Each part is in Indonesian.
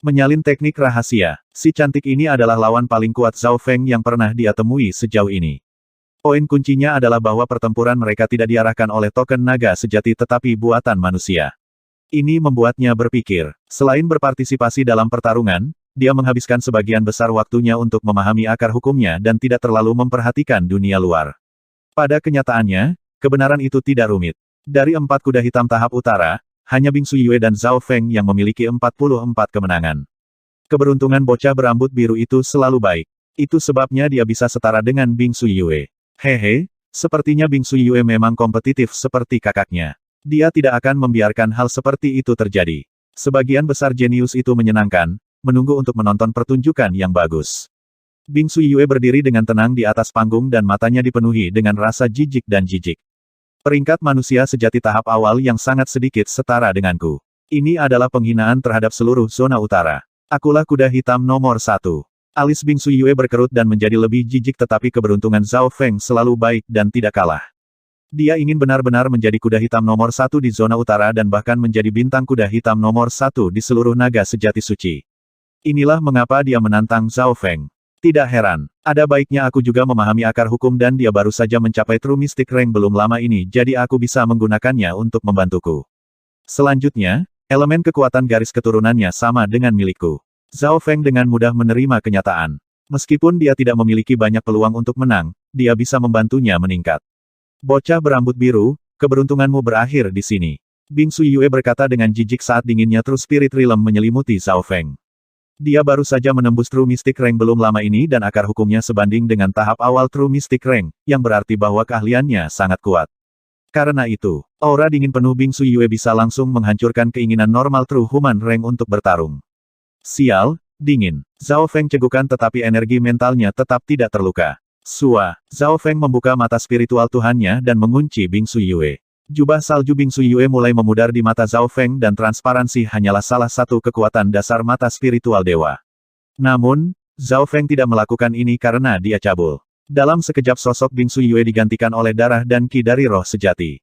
Menyalin teknik rahasia, si cantik ini adalah lawan paling kuat Zhao Feng yang pernah dia temui sejauh ini. Poin kuncinya adalah bahwa pertempuran mereka tidak diarahkan oleh token naga sejati tetapi buatan manusia. Ini membuatnya berpikir, selain berpartisipasi dalam pertarungan, dia menghabiskan sebagian besar waktunya untuk memahami akar hukumnya dan tidak terlalu memperhatikan dunia luar. Pada kenyataannya, kebenaran itu tidak rumit. Dari 4 kuda hitam tahap utara, hanya Bing Suyue dan Zhao Feng yang memiliki 44 kemenangan. Keberuntungan bocah berambut biru itu selalu baik. Itu sebabnya dia bisa setara dengan Bing Suyue. Hehe, sepertinya Bing Suyue memang kompetitif seperti kakaknya. Dia tidak akan membiarkan hal seperti itu terjadi. Sebagian besar jenius itu menyenangkan, menunggu untuk menonton pertunjukan yang bagus. Bing Suyue berdiri dengan tenang di atas panggung dan matanya dipenuhi dengan rasa jijik dan jijik. Peringkat manusia sejati tahap awal yang sangat sedikit setara denganku. Ini adalah penghinaan terhadap seluruh zona utara. Akulah kuda hitam nomor 1. Alis Bing Suyue berkerut dan menjadi lebih jijik tetapi keberuntungan Zhao Feng selalu baik dan tidak kalah. Dia ingin benar-benar menjadi kuda hitam nomor 1 di zona utara dan bahkan menjadi bintang kuda hitam nomor 1 di seluruh naga sejati suci. Inilah mengapa dia menantang Zhao Feng. Tidak heran, ada baiknya aku juga memahami akar hukum dan dia baru saja mencapai True Mystic Rank belum lama ini jadi aku bisa menggunakannya untuk membantuku. Selanjutnya, elemen kekuatan garis keturunannya sama dengan milikku. Zhao Feng dengan mudah menerima kenyataan. Meskipun dia tidak memiliki banyak peluang untuk menang, dia bisa membantunya meningkat. Bocah berambut biru, keberuntunganmu berakhir di sini. Bing Suyue berkata dengan jijik saat dinginnya True Spirit Realm menyelimuti Zhao Feng. Dia baru saja menembus True Mystic Rank belum lama ini dan akar hukumnya sebanding dengan tahap awal True Mystic Rank, yang berarti bahwa keahliannya sangat kuat. Karena itu, aura dingin penuh Bing Suyue bisa langsung menghancurkan keinginan normal True Human Rank untuk bertarung. Sial, dingin. Zhao Feng cegukan tetapi energi mentalnya tetap tidak terluka. Sua, Zhao Feng membuka mata spiritual Tuhannya dan mengunci Bing Suyue. Jubah salju Bing Suyue mulai memudar di mata Zhao Feng dan transparansi hanyalah salah satu kekuatan dasar mata spiritual dewa. Namun, Zhao Feng tidak melakukan ini karena dia cabul. Dalam sekejap sosok Bing Suyue digantikan oleh darah dan ki dari roh sejati.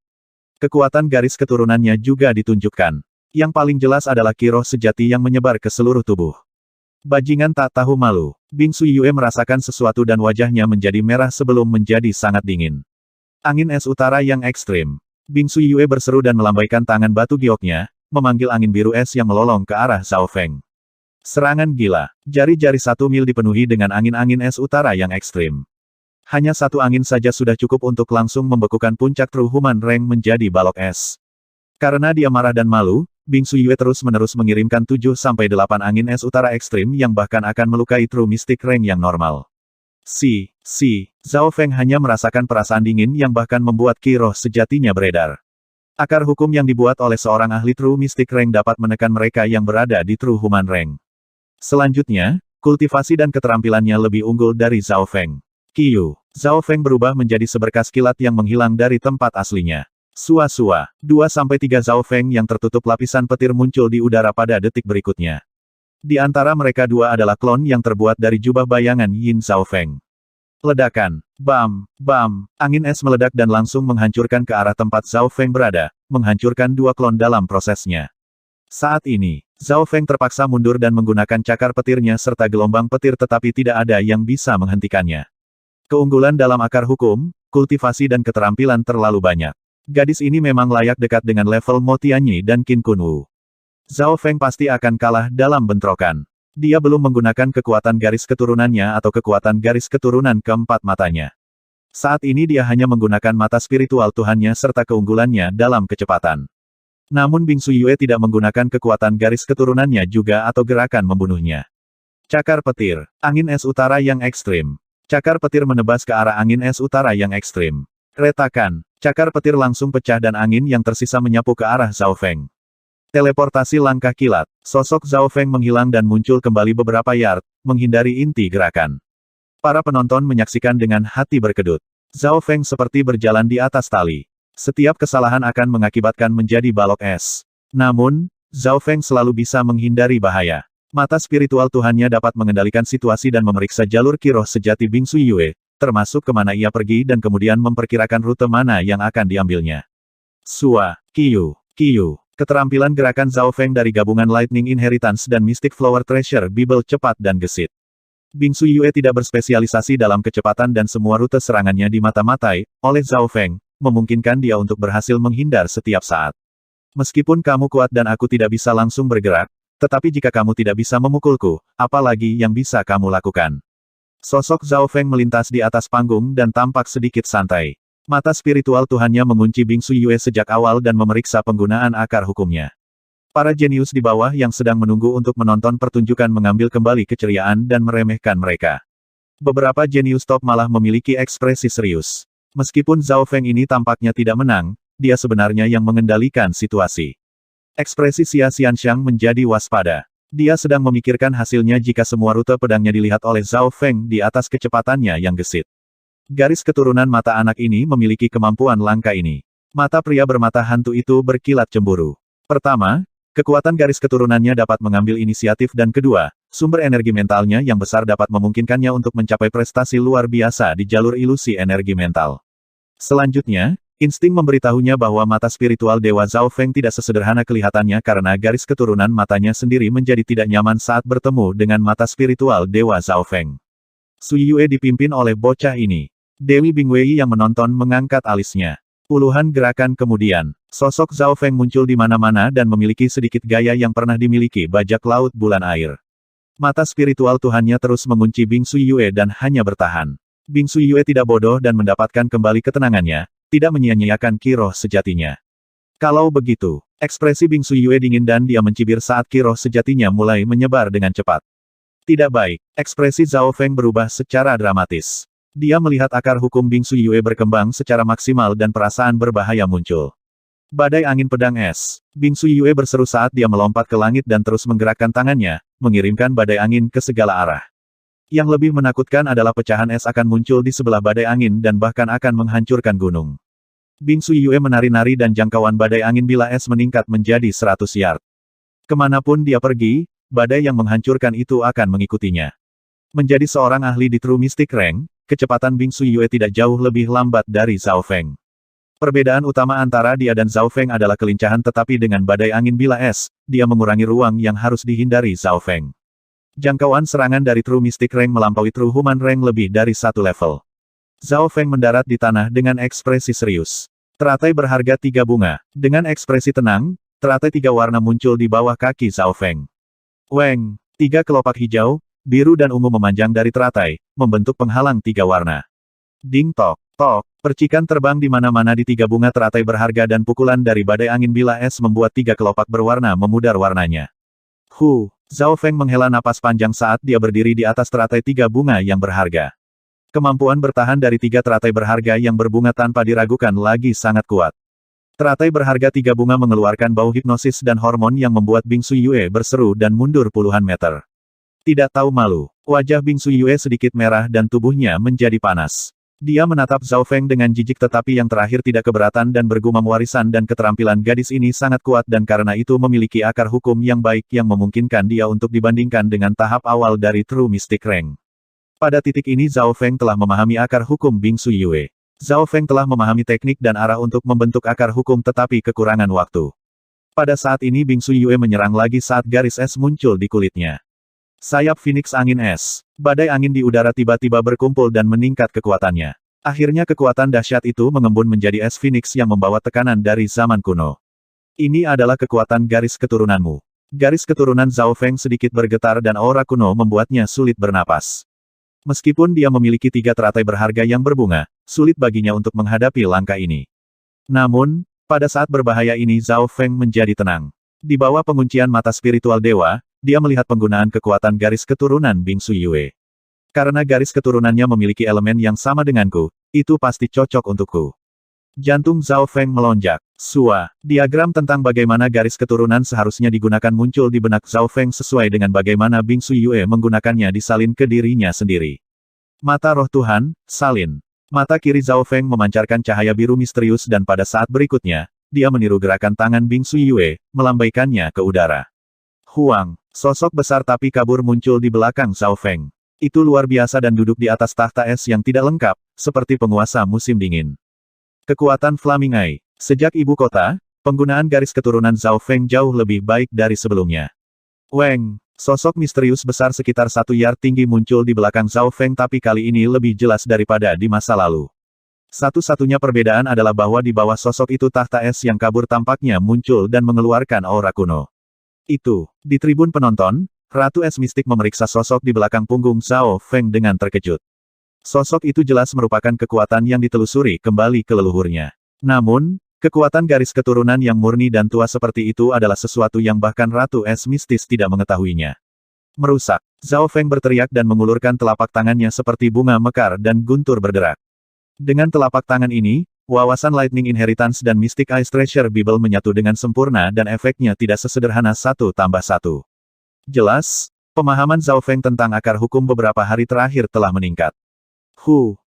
Kekuatan garis keturunannya juga ditunjukkan. Yang paling jelas adalah ki roh sejati yang menyebar ke seluruh tubuh. Bajingan tak tahu malu. Bing Suyue merasakan sesuatu dan wajahnya menjadi merah sebelum menjadi sangat dingin. Angin es utara yang ekstrim. Bing Suyue berseru dan melambaikan tangan batu gioknya, memanggil angin biru es yang melolong ke arah Zhao Feng. Serangan gila. Jari-jari 1 mil dipenuhi dengan angin-angin es utara yang ekstrim. Hanya satu angin saja sudah cukup untuk langsung membekukan puncak True Human Rank menjadi balok es. Karena dia marah dan malu, Bing Suyue terus-menerus mengirimkan 7-8 angin es utara ekstrim yang bahkan akan melukai True Mystic Rank yang normal. Zhao Feng hanya merasakan perasaan dingin yang bahkan membuat ki roh sejatinya beredar. Akar hukum yang dibuat oleh seorang ahli True Mystic Rank dapat menekan mereka yang berada di True Human Rank. Selanjutnya, kultivasi dan keterampilannya lebih unggul dari Zhao Feng. Qiu, Zhao Feng berubah menjadi seberkas kilat yang menghilang dari tempat aslinya. Sua-sua, 2-3 Zhao Feng yang tertutup lapisan petir muncul di udara pada detik berikutnya. Di antara mereka dua adalah klon yang terbuat dari jubah bayangan Yin Zhao Feng. Ledakan. Bam, bam, angin es meledak dan langsung menghancurkan ke arah tempat Zhao Feng berada, menghancurkan 2 klon dalam prosesnya. Saat ini, Zhao Feng terpaksa mundur dan menggunakan cakar petirnya serta gelombang petir tetapi tidak ada yang bisa menghentikannya. Keunggulan dalam akar hukum, kultivasi dan keterampilan terlalu banyak. Gadis ini memang layak dekat dengan level Mo Tianyi dan Qin Kunwu. Zhao Feng pasti akan kalah dalam bentrokan. Dia belum menggunakan kekuatan garis keturunannya atau kekuatan garis keturunan keempat matanya. Saat ini dia hanya menggunakan mata spiritual Tuhannya serta keunggulannya dalam kecepatan. Namun Bing Suyue tidak menggunakan kekuatan garis keturunannya juga atau gerakan membunuhnya. Cakar petir, angin es utara yang ekstrim. Cakar petir menebas ke arah angin es utara yang ekstrim. Retakan, cakar petir langsung pecah dan angin yang tersisa menyapu ke arah Zhao Feng. Teleportasi langkah kilat, sosok Zhao Feng menghilang dan muncul kembali beberapa yard, menghindari inti gerakan. Para penonton menyaksikan dengan hati berkedut. Zhao Feng seperti berjalan di atas tali. Setiap kesalahan akan mengakibatkan menjadi balok es. Namun, Zhao Feng selalu bisa menghindari bahaya. Mata spiritual Tuhannya dapat mengendalikan situasi dan memeriksa jalur ki roh sejati Bing Suyue, termasuk kemana ia pergi dan kemudian memperkirakan rute mana yang akan diambilnya. Sua, Qiu. Keterampilan gerakan Zhao Feng dari gabungan Lightning Inheritance dan Mystic Flower Treasure Bible cepat dan gesit. Bingsu Yue tidak berspesialisasi dalam kecepatan dan semua rute serangannya dimata-matai oleh Zhao Feng, memungkinkan dia untuk berhasil menghindar setiap saat. Meskipun kamu kuat dan aku tidak bisa langsung bergerak, tetapi jika kamu tidak bisa memukulku, apalagi yang bisa kamu lakukan? Sosok Zhao Feng melintas di atas panggung dan tampak sedikit santai. Mata spiritual Tuhannya mengunci Bingsu Yue sejak awal dan memeriksa penggunaan akar hukumnya. Para jenius di bawah yang sedang menunggu untuk menonton pertunjukan mengambil kembali keceriaan dan meremehkan mereka. Beberapa jenius top malah memiliki ekspresi serius. Meskipun Zhao Feng ini tampaknya tidak menang, dia sebenarnya yang mengendalikan situasi. Ekspresi Xia Xianxiang menjadi waspada. Dia sedang memikirkan hasilnya jika semua rute pedangnya dilihat oleh Zhao Feng di atas kecepatannya yang gesit. Garis keturunan mata anak ini memiliki kemampuan langka ini. Mata pria bermata hantu itu berkilat cemburu. Pertama, kekuatan garis keturunannya dapat mengambil inisiatif dan kedua, sumber energi mentalnya yang besar dapat memungkinkannya untuk mencapai prestasi luar biasa di jalur ilusi energi mental. Selanjutnya, insting memberitahunya bahwa mata spiritual Dewa Zhao Feng tidak sesederhana kelihatannya karena garis keturunan matanya sendiri menjadi tidak nyaman saat bertemu dengan mata spiritual Dewa Zhao Feng. Sui Yue dipimpin oleh bocah ini. Dewi Bingwei yang menonton mengangkat alisnya. Puluhan gerakan kemudian, sosok Zhao Feng muncul di mana-mana dan memiliki sedikit gaya yang pernah dimiliki bajak laut bulan air. Mata spiritual Tuhannya terus mengunci Bingsu Yue dan hanya bertahan. Bingsu Yue tidak bodoh dan mendapatkan kembali ketenangannya, tidak menyia-nyiakan kiroh sejatinya. Kalau begitu, ekspresi Bingsu Yue dingin dan dia mencibir saat kiroh sejatinya mulai menyebar dengan cepat. Tidak baik, ekspresi Zhao Feng berubah secara dramatis. Dia melihat akar hukum Bingsu Yue berkembang secara maksimal dan perasaan berbahaya muncul. Badai angin pedang es. Bingsu Yue berseru saat dia melompat ke langit dan terus menggerakkan tangannya, mengirimkan badai angin ke segala arah. Yang lebih menakutkan adalah pecahan es akan muncul di sebelah badai angin dan bahkan akan menghancurkan gunung. Bingsu Yue menari-nari dan jangkauan badai angin bila es meningkat menjadi 100 yard. Kemanapun dia pergi, badai yang menghancurkan itu akan mengikutinya. Menjadi seorang ahli di True Mystic Rank, kecepatan Bingsu Yue tidak jauh lebih lambat dari Zhao Feng. Perbedaan utama antara dia dan Zhao Feng adalah kelincahan tetapi dengan badai angin bila es, dia mengurangi ruang yang harus dihindari Zhao Feng. Jangkauan serangan dari True Mystic Rank melampaui True Human Rank lebih dari satu level. Zhao Feng mendarat di tanah dengan ekspresi serius. Teratai berharga 3 bunga. Dengan ekspresi tenang, teratai 3 warna muncul di bawah kaki Zhao Feng. Weng, 3 kelopak hijau, biru dan ungu memanjang dari teratai, membentuk penghalang 3 warna. Ding tok, tok, percikan terbang di mana-mana di 3 bunga teratai berharga dan pukulan dari badai angin bila es membuat 3 kelopak berwarna memudar warnanya. Zhao Feng menghela napas panjang saat dia berdiri di atas teratai 3 bunga yang berharga. Kemampuan bertahan dari 3 teratai berharga yang berbunga tanpa diragukan lagi sangat kuat. Teratai berharga 3 bunga mengeluarkan bau hipnosis dan hormon yang membuat Bingsu Yue berseru dan mundur puluhan meter. Tidak tahu malu, wajah Bingsu Yue sedikit merah dan tubuhnya menjadi panas. Dia menatap Zhao Feng dengan jijik tetapi yang terakhir tidak keberatan dan bergumam warisan dan keterampilan gadis ini sangat kuat dan karena itu memiliki akar hukum yang baik yang memungkinkan dia untuk dibandingkan dengan tahap awal dari True Mystic Rank. Pada titik ini Zhao Feng telah memahami akar hukum Bingsu Yue. Zhao Feng telah memahami teknik dan arah untuk membentuk akar hukum tetapi kekurangan waktu. Pada saat ini Bingsu Yue menyerang lagi saat garis es muncul di kulitnya. Sayap Phoenix Angin Es. Badai angin di udara tiba-tiba berkumpul dan meningkat kekuatannya. Akhirnya kekuatan dahsyat itu mengembun menjadi es Phoenix yang membawa tekanan dari zaman kuno. Ini adalah kekuatan garis keturunanmu. Garis keturunan Zhao Feng sedikit bergetar dan aura kuno membuatnya sulit bernapas. Meskipun dia memiliki 3 teratai berharga yang berbunga, sulit baginya untuk menghadapi langkah ini. Namun, pada saat berbahaya ini Zhao Feng menjadi tenang. Di bawah penguncian mata spiritual dewa, dia melihat penggunaan kekuatan garis keturunan Bingsu Yue. Karena garis keturunannya memiliki elemen yang sama denganku, itu pasti cocok untukku. Jantung Zhao Feng melonjak. Diagram tentang bagaimana garis keturunan seharusnya digunakan muncul di benak Zhao Feng sesuai dengan bagaimana Bingsu Yue menggunakannya disalin ke dirinya sendiri. Mata roh Tuhan, salin. Mata kiri Zhao Feng memancarkan cahaya biru misterius dan pada saat berikutnya, dia meniru gerakan tangan Bingsu Yue, melambaikannya ke udara. Huang, sosok besar tapi kabur muncul di belakang Zhao Feng. Itu luar biasa dan duduk di atas tahta es yang tidak lengkap, seperti penguasa musim dingin. Kekuatan Flaming Eye. Sejak ibu kota, Penggunaan garis keturunan Zhao Feng jauh lebih baik dari sebelumnya. Weng, sosok misterius besar sekitar 1 yard tinggi muncul di belakang Zhao Feng tapi kali ini lebih jelas daripada di masa lalu. Satu-satunya perbedaan adalah bahwa di bawah sosok itu tahta es yang kabur tampaknya muncul dan mengeluarkan aura kuno. Itu, di tribun penonton, Ratu Es Mistik memeriksa sosok di belakang punggung Zhao Feng dengan terkejut. Sosok itu jelas merupakan kekuatan yang ditelusuri kembali ke leluhurnya. Namun, kekuatan garis keturunan yang murni dan tua seperti itu adalah sesuatu yang bahkan Ratu Es Mistis tidak mengetahuinya. Merusak. Zhao Feng berteriak dan mengulurkan telapak tangannya seperti bunga mekar dan guntur berderak. Dengan telapak tangan ini, wawasan Lightning Inheritance dan Mystic Ice Treasure Bible menyatu dengan sempurna dan efeknya tidak sesederhana 1+1. Jelas, pemahaman Zhao Feng tentang akar hukum beberapa hari terakhir telah meningkat.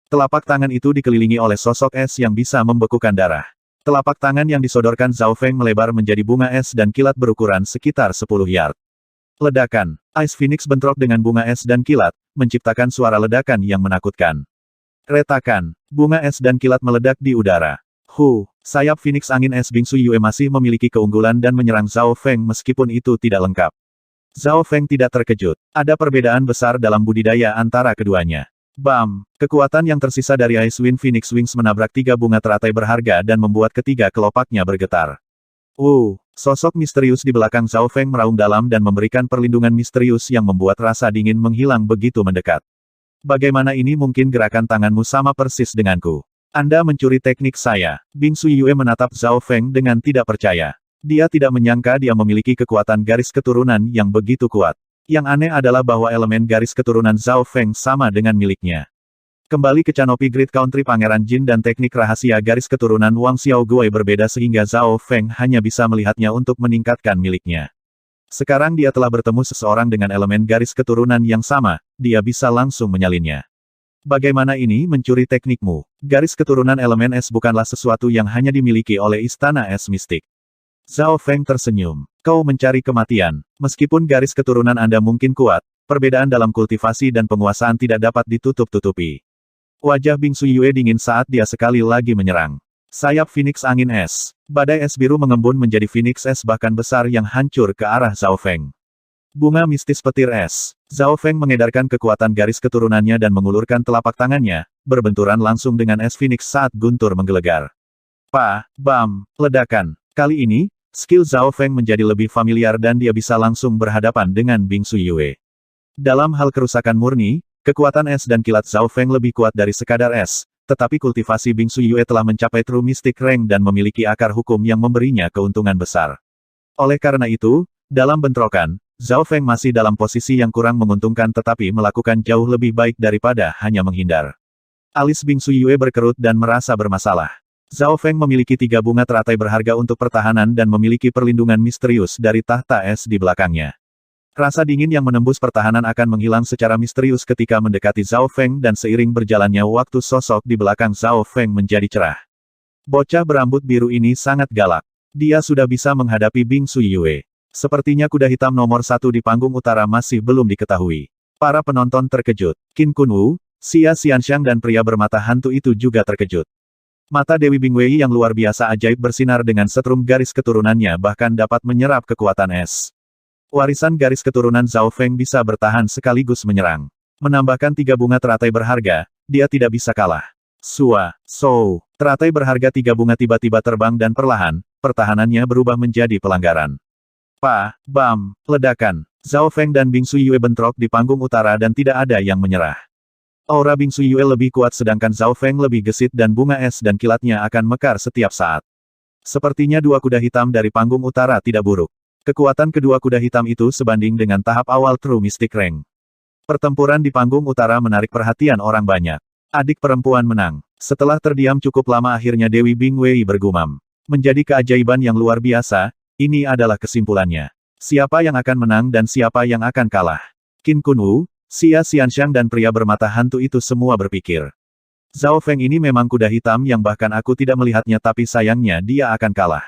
Telapak tangan itu dikelilingi oleh sosok es yang bisa membekukan darah. Telapak tangan yang disodorkan Zhao Feng melebar menjadi bunga es dan kilat berukuran sekitar 10 yard. Ledakan. Ice Phoenix bentrok dengan bunga es dan kilat, menciptakan suara ledakan yang menakutkan. Retakan. Bunga es dan kilat meledak di udara. Sayap Phoenix angin es Bingsu Yue masih memiliki keunggulan dan menyerang Zhao Feng meskipun itu tidak lengkap. Zhao Feng tidak terkejut. Ada perbedaan besar dalam budidaya antara keduanya. Bam! Kekuatan yang tersisa dari Ice Wind Phoenix Wings menabrak 3 bunga teratai berharga dan membuat ketiga kelopaknya bergetar. Sosok misterius di belakang Zhao Feng meraung dalam dan memberikan perlindungan misterius yang membuat rasa dingin menghilang begitu mendekat. Bagaimana ini mungkin gerakan tanganmu sama persis denganku? Anda mencuri teknik saya. Bingsu Yue menatap Zhao Feng dengan tidak percaya. Dia tidak menyangka dia memiliki kekuatan garis keturunan yang begitu kuat. Yang aneh adalah bahwa elemen garis keturunan Zhao Feng sama dengan miliknya. Kembali ke Canopy Great Country Pangeran Jin dan teknik rahasia garis keturunan Wang Xiaoguai berbeda sehingga Zhao Feng hanya bisa melihatnya untuk meningkatkan miliknya. Sekarang dia telah bertemu seseorang dengan elemen garis keturunan yang sama, dia bisa langsung menyalinnya. Bagaimana ini mencuri teknikmu? Garis keturunan elemen es bukanlah sesuatu yang hanya dimiliki oleh Istana Es Mistik. Zhao Feng tersenyum. Kau mencari kematian. Meskipun garis keturunan Anda mungkin kuat, perbedaan dalam kultivasi dan penguasaan tidak dapat ditutup-tutupi. Wajah Bingsu Yue dingin saat dia sekali lagi menyerang. Sayap Phoenix angin es. Badai es biru mengembun menjadi Phoenix es bahkan besar yang hancur ke arah Zhao Feng. Bunga mistis petir es. Zhao Feng mengedarkan kekuatan garis keturunannya dan mengulurkan telapak tangannya, berbenturan langsung dengan es Phoenix saat guntur menggelegar. Bam! Ledakan. Kali ini, skill Zhao Feng menjadi lebih familiar dan dia bisa langsung berhadapan dengan Bingsu Yue. Dalam hal kerusakan murni, kekuatan es dan kilat Zhao Feng lebih kuat dari sekadar es, tetapi kultivasi Bingsu Yue telah mencapai True Mystic Rank dan memiliki akar hukum yang memberinya keuntungan besar. Oleh karena itu, dalam bentrokan, Zhao Feng masih dalam posisi yang kurang menguntungkan tetapi melakukan jauh lebih baik daripada hanya menghindar. Alis Bingsu Yue berkerut dan merasa bermasalah. Zhao Feng memiliki 3 bunga teratai berharga untuk pertahanan dan memiliki perlindungan misterius dari tahta es di belakangnya. Rasa dingin yang menembus pertahanan akan menghilang secara misterius ketika mendekati Zhao Feng dan seiring berjalannya waktu sosok di belakang Zhao Feng menjadi cerah. Bocah berambut biru ini sangat galak. Dia sudah bisa menghadapi Bingsu Yue. Sepertinya kuda hitam nomor 1 di panggung utara masih belum diketahui. Para penonton terkejut. Qin Kunwu, Xia Xianxiang dan pria bermata hantu itu juga terkejut. Mata Dewi Bingwei yang luar biasa ajaib bersinar dengan setrum garis keturunannya bahkan dapat menyerap kekuatan es. Warisan garis keturunan Zhao Feng bisa bertahan sekaligus menyerang. Menambahkan 3 bunga teratai berharga, dia tidak bisa kalah. Teratai berharga 3 bunga tiba-tiba terbang dan perlahan, pertahanannya berubah menjadi pelanggaran. Bam! Ledakan. Zhao Feng dan Bingsu Yue bentrok di panggung utara dan tidak ada yang menyerah. Aura Bingsu Yue lebih kuat sedangkan Zhao Feng lebih gesit dan bunga es dan kilatnya akan mekar setiap saat. Sepertinya 2 kuda hitam dari panggung utara tidak buruk. Kekuatan kedua kuda hitam itu sebanding dengan tahap awal True Mystic Rank. Pertempuran di panggung utara menarik perhatian orang banyak. Adik perempuan menang. Setelah terdiam cukup lama akhirnya Dewi Bingwei bergumam. Menjadi keajaiban yang luar biasa, ini adalah kesimpulannya. Siapa yang akan menang dan siapa yang akan kalah? Qin Kunwu, Xia Xianxiang dan pria bermata hantu itu semua berpikir. Zhao Feng ini memang kuda hitam yang bahkan aku tidak melihatnya tapi sayangnya dia akan kalah.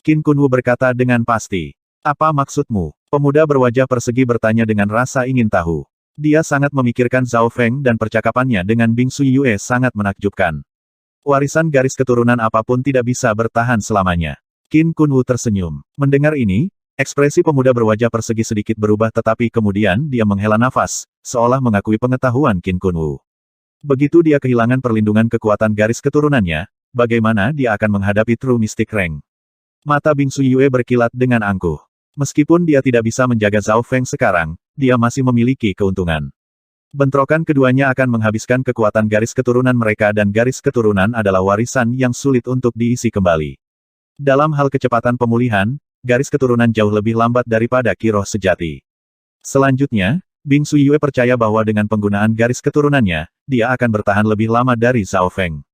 Qin Kunwu berkata dengan pasti. Apa maksudmu? Pemuda berwajah persegi bertanya dengan rasa ingin tahu. Dia sangat memikirkan Zhao Feng dan percakapannya dengan Bingsu Yue sangat menakjubkan. Warisan garis keturunan apapun tidak bisa bertahan selamanya. Qin Kunwu tersenyum. Mendengar ini, ekspresi pemuda berwajah persegi sedikit berubah tetapi kemudian dia menghela nafas, seolah mengakui pengetahuan Qin Kunwu. Begitu dia kehilangan perlindungan kekuatan garis keturunannya, bagaimana dia akan menghadapi True Mystic Rank? Mata Bingsu Yue berkilat dengan angkuh. Meskipun dia tidak bisa menjaga Zhao Feng sekarang, dia masih memiliki keuntungan. Bentrokan keduanya akan menghabiskan kekuatan garis keturunan mereka dan garis keturunan adalah warisan yang sulit untuk diisi kembali. Dalam hal kecepatan pemulihan, garis keturunan jauh lebih lambat daripada Ki Roh sejati. Selanjutnya, Bingsu Yue percaya bahwa dengan penggunaan garis keturunannya, dia akan bertahan lebih lama dari Zhao Feng.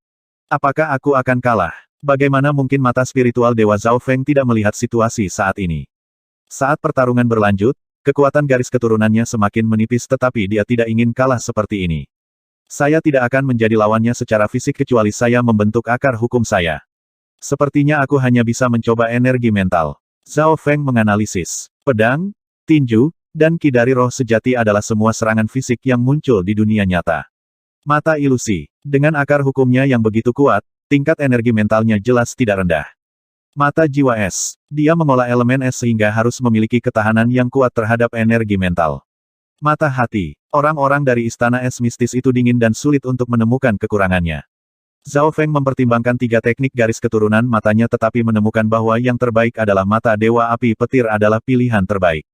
Apakah aku akan kalah? Bagaimana mungkin mata spiritual Dewa Zhao Feng tidak melihat situasi saat ini? Saat pertarungan berlanjut, kekuatan garis keturunannya semakin menipis tetapi dia tidak ingin kalah seperti ini. Saya tidak akan menjadi lawannya secara fisik kecuali saya membentuk akar hukum saya. Sepertinya aku hanya bisa mencoba energi mental. Zhao Feng menganalisis. Pedang, tinju, dan ki dari roh sejati adalah semua serangan fisik yang muncul di dunia nyata. Mata ilusi. Dengan akar hukumnya yang begitu kuat, tingkat energi mentalnya jelas tidak rendah. Mata jiwa es. Dia mengolah elemen es sehingga harus memiliki ketahanan yang kuat terhadap energi mental. Mata hati. Orang-orang dari istana es mistis itu dingin dan sulit untuk menemukan kekurangannya. Zhao Feng mempertimbangkan 3 teknik garis keturunan matanya tetapi menemukan bahwa yang terbaik adalah mata Dewa Api Petir adalah pilihan terbaik.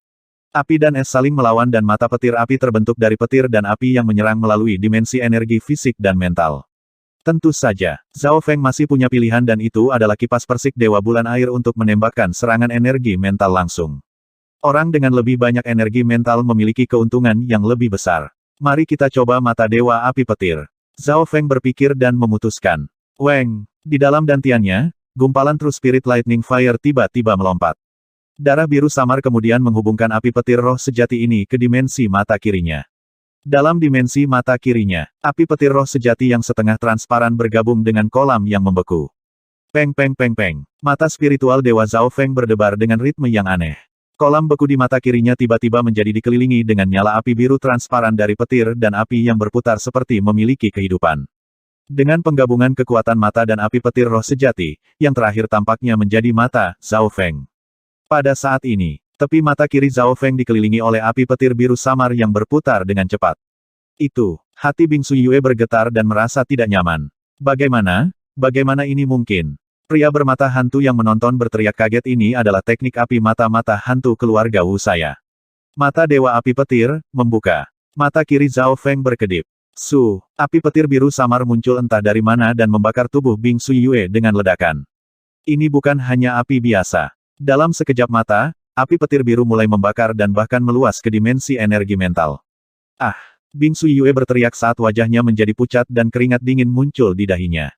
Api dan es saling melawan dan mata petir api terbentuk dari petir dan api yang menyerang melalui dimensi energi fisik dan mental. Tentu saja, Zhao Feng masih punya pilihan dan itu adalah kipas persik Dewa Bulan Air untuk menembakkan serangan energi mental langsung. Orang dengan lebih banyak energi mental memiliki keuntungan yang lebih besar. Mari kita coba mata Dewa Api Petir. Zhao Feng berpikir dan memutuskan. Weng, di dalam dantiannya, gumpalan True Spirit Lightning Fire tiba-tiba melompat. Darah biru samar kemudian menghubungkan api petir roh sejati ini ke dimensi mata kirinya. Dalam dimensi mata kirinya, api petir roh sejati yang setengah transparan bergabung dengan kolam yang membeku. Peng peng peng peng. Mata spiritual Dewa Zhao Feng berdebar dengan ritme yang aneh. Kolam beku di mata kirinya tiba-tiba menjadi dikelilingi dengan nyala api biru transparan dari petir dan api yang berputar seperti memiliki kehidupan. Dengan penggabungan kekuatan mata dan api petir roh sejati, yang terakhir tampaknya menjadi mata Zhao Feng. Pada saat ini, tepi mata kiri Zhao Feng dikelilingi oleh api petir biru samar yang berputar dengan cepat. Itu, hati Bingsu Yue bergetar dan merasa tidak nyaman. Bagaimana? Bagaimana ini mungkin? Pria bermata hantu yang menonton berteriak kaget ini adalah teknik api mata-mata hantu keluarga Wu saya. Mata Dewa Api Petir, membuka. Mata kiri Zhao Feng berkedip. Api petir biru samar muncul entah dari mana dan membakar tubuh Bingsu Yue dengan ledakan. Ini bukan hanya api biasa. Dalam sekejap mata, api petir biru mulai membakar dan bahkan meluas ke dimensi energi mental. Ah! Bingsu Yue berteriak saat wajahnya menjadi pucat dan keringat dingin muncul di dahinya.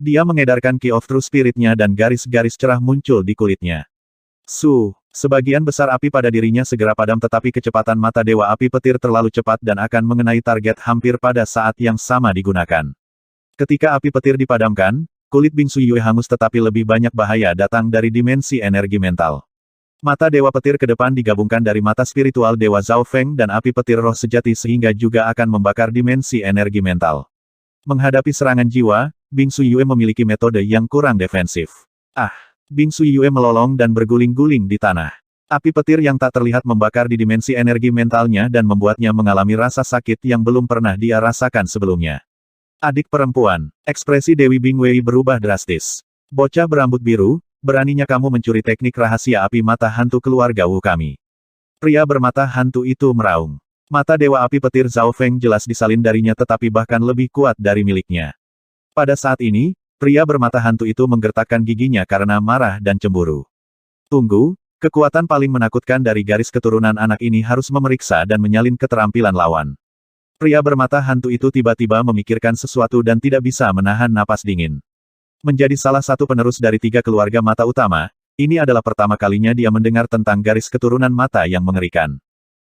Dia mengedarkan Key of True Spirit-nya dan garis-garis cerah muncul di kulitnya. Sebagian besar api pada dirinya segera padam tetapi kecepatan mata Dewa Api Petir terlalu cepat dan akan mengenai target hampir pada saat yang sama digunakan. Ketika api petir dipadamkan, kulit Bingsu Yue hangus tetapi lebih banyak bahaya datang dari dimensi energi mental. Mata Dewa Petir ke depan digabungkan dari mata spiritual Dewa Zhao Feng dan api petir roh sejati sehingga juga akan membakar dimensi energi mental. Menghadapi serangan jiwa, Bingsu Yue memiliki metode yang kurang defensif. Bingsu Yue melolong dan berguling-guling di tanah. Api petir yang tak terlihat membakar di dimensi energi mentalnya dan membuatnya mengalami rasa sakit yang belum pernah dia rasakan sebelumnya. Adik perempuan, ekspresi Dewi Bingwei berubah drastis. Bocah berambut biru, beraninya kamu mencuri teknik rahasia api mata hantu keluarga Wu kami. Pria bermata hantu itu meraung. Mata Dewa Api Petir Zhao Feng jelas disalin darinya tetapi bahkan lebih kuat dari miliknya. Pada saat ini, pria bermata hantu itu menggertakkan giginya karena marah dan cemburu. Tunggu, kekuatan paling menakutkan dari garis keturunan anak ini harus memeriksa dan menyalin keterampilan lawan. Pria bermata hantu itu tiba-tiba memikirkan sesuatu dan tidak bisa menahan napas dingin. Menjadi salah satu penerus dari 3 keluarga mata utama, ini adalah pertama kalinya dia mendengar tentang garis keturunan mata yang mengerikan.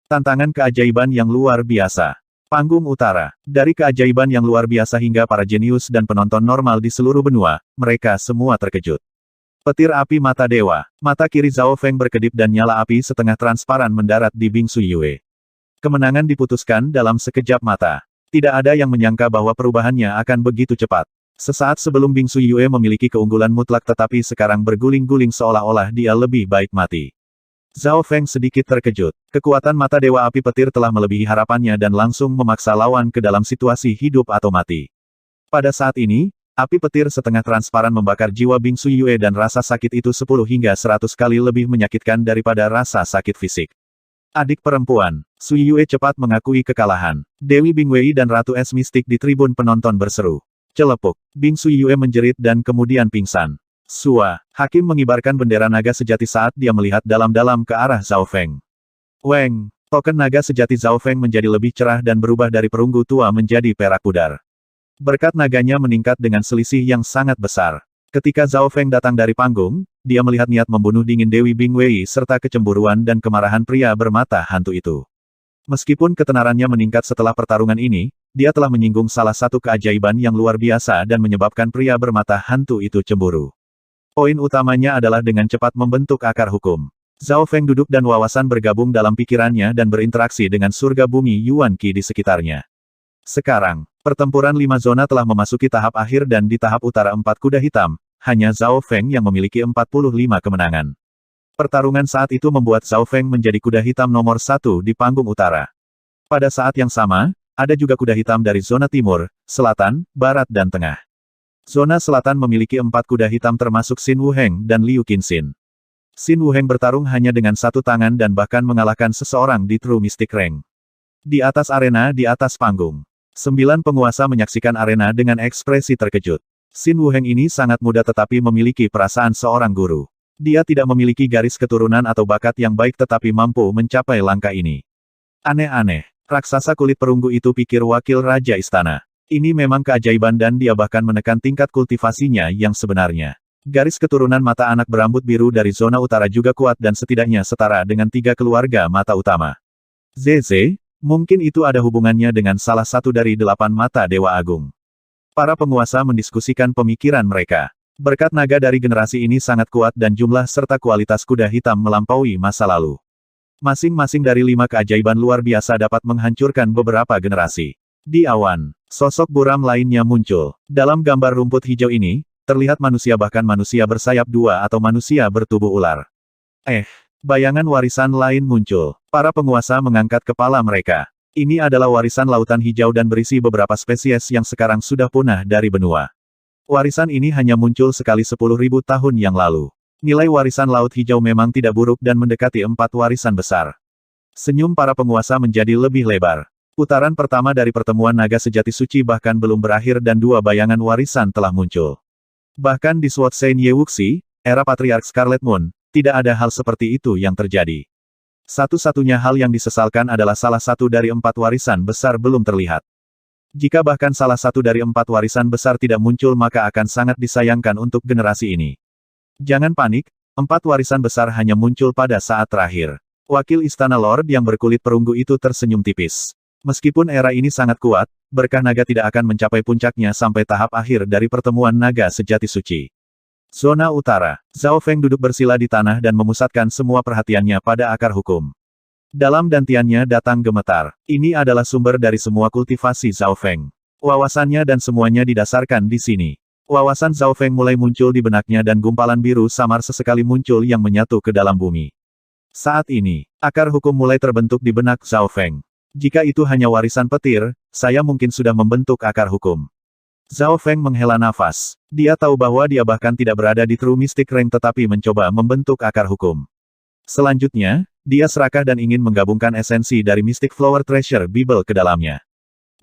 Tantangan keajaiban yang luar biasa. Panggung utara. Dari keajaiban yang luar biasa hingga para jenius dan penonton normal di seluruh benua, mereka semua terkejut. Petir api mata dewa. Mata kiri Zhao Feng berkedip dan nyala api setengah transparan mendarat di Bingsu Yue. Kemenangan diputuskan dalam sekejap mata. Tidak ada yang menyangka bahwa perubahannya akan begitu cepat. Sesaat sebelum Bingsu Yue memiliki keunggulan mutlak tetapi sekarang berguling-guling seolah-olah dia lebih baik mati. Zhao Feng sedikit terkejut. Kekuatan mata Dewa Api Petir telah melebihi harapannya dan langsung memaksa lawan ke dalam situasi hidup atau mati. Pada saat ini, api petir setengah transparan membakar jiwa Bingsu Yue dan rasa sakit itu 10 hingga 100 kali lebih menyakitkan daripada rasa sakit fisik. Adik perempuan, Su Yue cepat mengakui kekalahan. Dewi Bingwei dan Ratu Es Mistik di tribun penonton berseru. Celepuk, Bingsu Yue menjerit dan kemudian pingsan. Sua, Hakim mengibarkan bendera naga sejati saat dia melihat dalam-dalam ke arah Zhao Feng. Weng, token naga sejati Zhao Feng menjadi lebih cerah dan berubah dari perunggu tua menjadi perak pudar. Berkat naganya meningkat dengan selisih yang sangat besar. Ketika Zhao Feng datang dari panggung, dia melihat niat membunuh dingin Dewi Bingwei serta kecemburuan dan kemarahan pria bermata hantu itu. Meskipun ketenarannya meningkat setelah pertarungan ini, dia telah menyinggung salah satu keajaiban yang luar biasa dan menyebabkan pria bermata hantu itu cemburu. Poin utamanya adalah dengan cepat membentuk akar hukum. Zhao Feng duduk dan wawasan bergabung dalam pikirannya dan berinteraksi dengan surga bumi Yuan Qi di sekitarnya. Sekarang, pertempuran 5 zona telah memasuki tahap akhir dan di tahap utara 4 kuda hitam, hanya Zhao Feng yang memiliki 45 kemenangan. Pertarungan saat itu membuat Zhao Feng menjadi kuda hitam nomor 1 di panggung utara. Pada saat yang sama, ada juga kuda hitam dari zona timur, selatan, barat dan tengah. Zona selatan memiliki 4 kuda hitam termasuk Xin Wuheng dan Liu Qinxin. Xin Wuheng bertarung hanya dengan satu tangan dan bahkan mengalahkan seseorang di True Mystic Rank. Di atas arena di atas panggung, 9 penguasa menyaksikan arena dengan ekspresi terkejut. Xin Wuheng ini sangat muda tetapi memiliki perasaan seorang guru. Dia tidak memiliki garis keturunan atau bakat yang baik tetapi mampu mencapai langkah ini. Aneh-aneh, raksasa kulit perunggu itu, pikir wakil Raja Istana. Ini memang keajaiban dan dia bahkan menekan tingkat kultivasinya yang sebenarnya. Garis keturunan mata anak berambut biru dari zona utara juga kuat dan setidaknya setara dengan 3 keluarga mata utama. Zeze, mungkin itu ada hubungannya dengan salah satu dari 8 mata Dewa Agung. Para penguasa mendiskusikan pemikiran mereka. Berkat naga dari generasi ini sangat kuat dan jumlah serta kualitas kuda hitam melampaui masa lalu. Masing-masing dari 5 keajaiban luar biasa dapat menghancurkan beberapa generasi. Di awan, sosok buram lainnya muncul. Dalam gambar rumput hijau ini, terlihat manusia, bahkan manusia bersayap 2 atau manusia bertubuh ular. Bayangan warisan lain muncul. Para penguasa mengangkat kepala mereka. Ini adalah warisan lautan hijau dan berisi beberapa spesies yang sekarang sudah punah dari benua. Warisan ini hanya muncul sekali 10.000 tahun yang lalu. Nilai warisan laut hijau memang tidak buruk dan mendekati 4 warisan besar. Senyum para penguasa menjadi lebih lebar. Putaran pertama dari pertemuan naga sejati suci bahkan belum berakhir dan 2 bayangan warisan telah muncul. Bahkan di Sword Sein Yewuxi, era Patriark Scarlet Moon, tidak ada hal seperti itu yang terjadi. Satu-satunya hal yang disesalkan adalah salah satu dari 4 warisan besar belum terlihat. Jika bahkan salah satu dari 4 warisan besar tidak muncul maka akan sangat disayangkan untuk generasi ini. Jangan panik, 4 warisan besar hanya muncul pada saat terakhir. Wakil Istana Lord yang berkulit perunggu itu tersenyum tipis. Meskipun era ini sangat kuat, berkah naga tidak akan mencapai puncaknya sampai tahap akhir dari pertemuan naga sejati suci. Zona Utara, Zhao Feng duduk bersila di tanah dan memusatkan semua perhatiannya pada akar hukum. Dalam dantiannya datang gemetar. Ini adalah sumber dari semua kultivasi Zhao Feng. Wawasannya dan semuanya didasarkan di sini. Wawasan Zhao Feng mulai muncul di benaknya dan gumpalan biru samar sesekali muncul yang menyatu ke dalam bumi. Saat ini, akar hukum mulai terbentuk di benak Zhao Feng. Jika itu hanya warisan petir, saya mungkin sudah membentuk akar hukum. Zhao Feng menghela nafas. Dia tahu bahwa dia bahkan tidak berada di True Mystic Rank tetapi mencoba membentuk akar hukum. Selanjutnya, dia serakah dan ingin menggabungkan esensi dari Mystic Flower Treasure Bible ke dalamnya.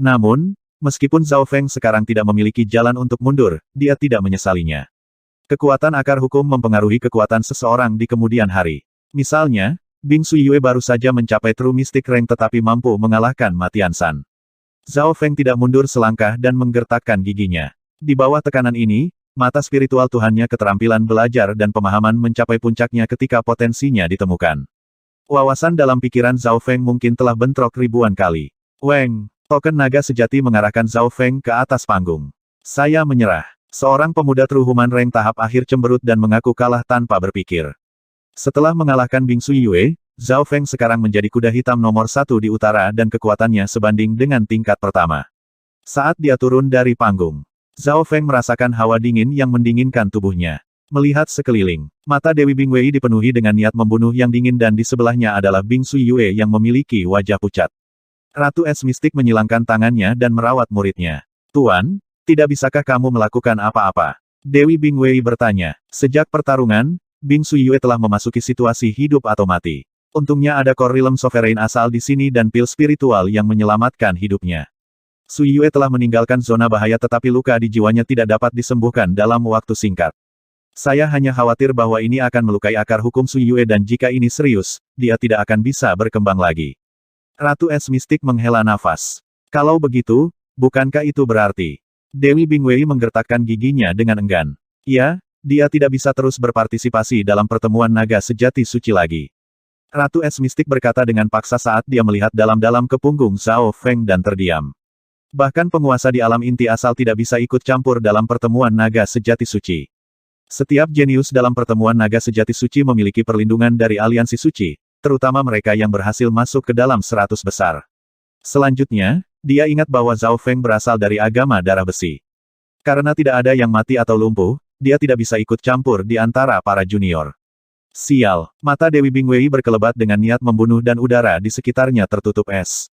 Namun, meskipun Zhao Feng sekarang tidak memiliki jalan untuk mundur, dia tidak menyesalinya. Kekuatan akar hukum mempengaruhi kekuatan seseorang di kemudian hari. Misalnya, Bingsu Yue baru saja mencapai True Mystic Rank tetapi mampu mengalahkan Ma Tiansan. Zhao Feng tidak mundur selangkah dan menggertakkan giginya. Di bawah tekanan ini, mata spiritual Tuhannya keterampilan belajar dan pemahaman mencapai puncaknya ketika potensinya ditemukan. Wawasan dalam pikiran Zhao Feng mungkin telah bentrok ribuan kali. Weng, token naga sejati mengarahkan Zhao Feng ke atas panggung. Saya menyerah. Seorang pemuda True Human Rank tahap akhir cemberut dan mengaku kalah tanpa berpikir. Setelah mengalahkan Bingsu Yue, Zhao Feng sekarang menjadi kuda hitam nomor 1 di utara dan kekuatannya sebanding dengan tingkat pertama. Saat dia turun dari panggung, Zhao Feng merasakan hawa dingin yang mendinginkan tubuhnya. Melihat sekeliling, mata Dewi Bingwei dipenuhi dengan niat membunuh yang dingin dan di sebelahnya adalah Bing Suyue yang memiliki wajah pucat. Ratu Es Mistik menyilangkan tangannya dan merawat muridnya. Tuan, tidak bisakah kamu melakukan apa-apa? Dewi Bingwei bertanya. Sejak pertarungan, Bing Suyue telah memasuki situasi hidup atau mati. Untungnya ada Core Realm Sovereign asal di sini dan pil spiritual yang menyelamatkan hidupnya. Suyue telah meninggalkan zona bahaya tetapi luka di jiwanya tidak dapat disembuhkan dalam waktu singkat. Saya hanya khawatir bahwa ini akan melukai akar hukum Suyue dan jika ini serius, dia tidak akan bisa berkembang lagi. Ratu Es Mistik menghela nafas. Kalau begitu, bukankah itu berarti? Dewi Bingwei menggertakkan giginya dengan enggan. Ya, dia tidak bisa terus berpartisipasi dalam pertemuan naga sejati suci lagi. Ratu Es Mistik berkata dengan paksa saat dia melihat dalam-dalam ke punggung Zhao Feng dan terdiam. Bahkan penguasa di alam inti asal tidak bisa ikut campur dalam pertemuan naga sejati suci. Setiap jenius dalam pertemuan naga sejati suci memiliki perlindungan dari aliansi suci, terutama mereka yang berhasil masuk ke dalam 100 besar. Selanjutnya, dia ingat bahwa Zhao Feng berasal dari agama darah besi. Karena tidak ada yang mati atau lumpuh, dia tidak bisa ikut campur di antara para junior. Sial, mata Dewi Bingwei berkelebat dengan niat membunuh dan udara di sekitarnya tertutup es.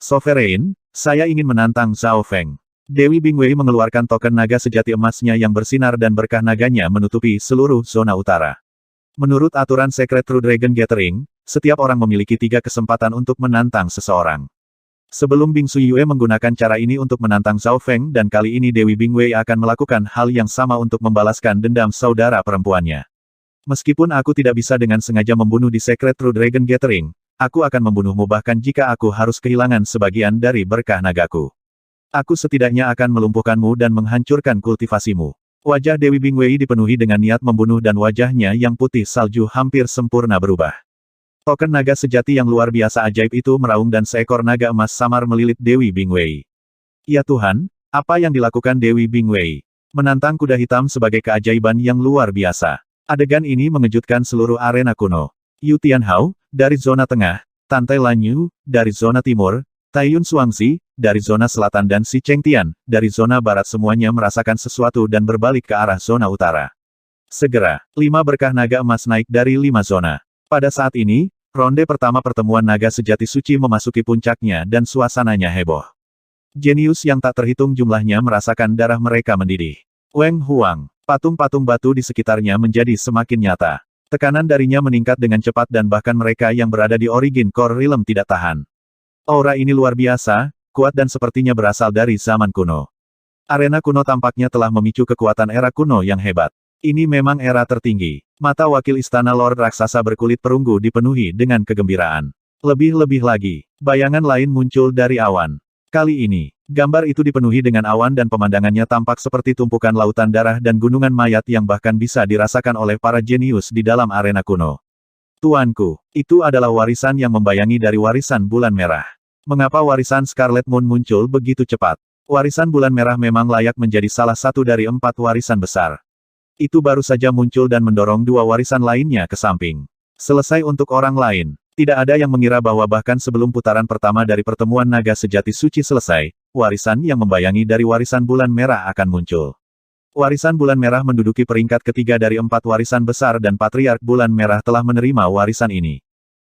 Sovereign, saya ingin menantang Zhao Feng. Dewi Bingwei mengeluarkan token naga sejati emasnya yang bersinar dan berkah naganya menutupi seluruh zona utara. Menurut aturan Secret True Dragon Gathering, setiap orang memiliki 3 kesempatan untuk menantang seseorang. Sebelum Bing Suyue menggunakan cara ini untuk menantang Zhao Feng dan kali ini Dewi Bingwei akan melakukan hal yang sama untuk membalaskan dendam saudara perempuannya. Meskipun aku tidak bisa dengan sengaja membunuh di Secret True Dragon Gathering, aku akan membunuhmu bahkan jika aku harus kehilangan sebagian dari berkah nagaku. Aku setidaknya akan melumpuhkanmu dan menghancurkan kultivasimu. Wajah Dewi Bingwei dipenuhi dengan niat membunuh dan wajahnya yang putih salju hampir sempurna berubah. Token naga sejati yang luar biasa ajaib itu meraung dan seekor naga emas samar melilit Dewi Bingwei. Ya Tuhan, apa yang dilakukan Dewi Bingwei? Menantang kuda hitam sebagai keajaiban yang luar biasa. Adegan ini mengejutkan seluruh arena kuno. Yu Tianhao, dari zona tengah, Tantai Lanyu, dari zona timur, Taiyun Suangzi, dari zona selatan dan Si Chengtian, dari zona barat semuanya merasakan sesuatu dan berbalik ke arah zona utara. Segera, 5 berkah naga emas naik dari 5 zona. Pada saat ini, ronde pertama pertemuan naga sejati suci memasuki puncaknya dan suasananya heboh. Jenius yang tak terhitung jumlahnya merasakan darah mereka mendidih. Weng Huang, patung-patung batu di sekitarnya menjadi semakin nyata. Tekanan darinya meningkat dengan cepat dan bahkan mereka yang berada di Origin Core Realm tidak tahan. Aura ini luar biasa, kuat dan sepertinya berasal dari zaman kuno. Arena kuno tampaknya telah memicu kekuatan era kuno yang hebat. Ini memang era tertinggi. Mata wakil istana Lord Raksasa berkulit perunggu dipenuhi dengan kegembiraan. Lebih-lebih lagi, bayangan lain muncul dari awan. Kali ini, gambar itu dipenuhi dengan awan dan pemandangannya tampak seperti tumpukan lautan darah dan gunungan mayat yang bahkan bisa dirasakan oleh para jenius di dalam arena kuno. Tuanku, itu adalah warisan yang membayangi dari warisan bulan merah. Mengapa warisan Scarlet Moon muncul begitu cepat? Warisan bulan merah memang layak menjadi salah satu dari 4 warisan besar. Itu baru saja muncul dan mendorong 2 warisan lainnya ke samping. Selesai untuk orang lain. Tidak ada yang mengira bahwa bahkan sebelum putaran pertama dari pertemuan naga sejati suci selesai, warisan yang membayangi dari warisan bulan merah akan muncul. Warisan bulan merah menduduki peringkat ketiga dari 4 warisan besar dan Patriark bulan merah telah menerima warisan ini.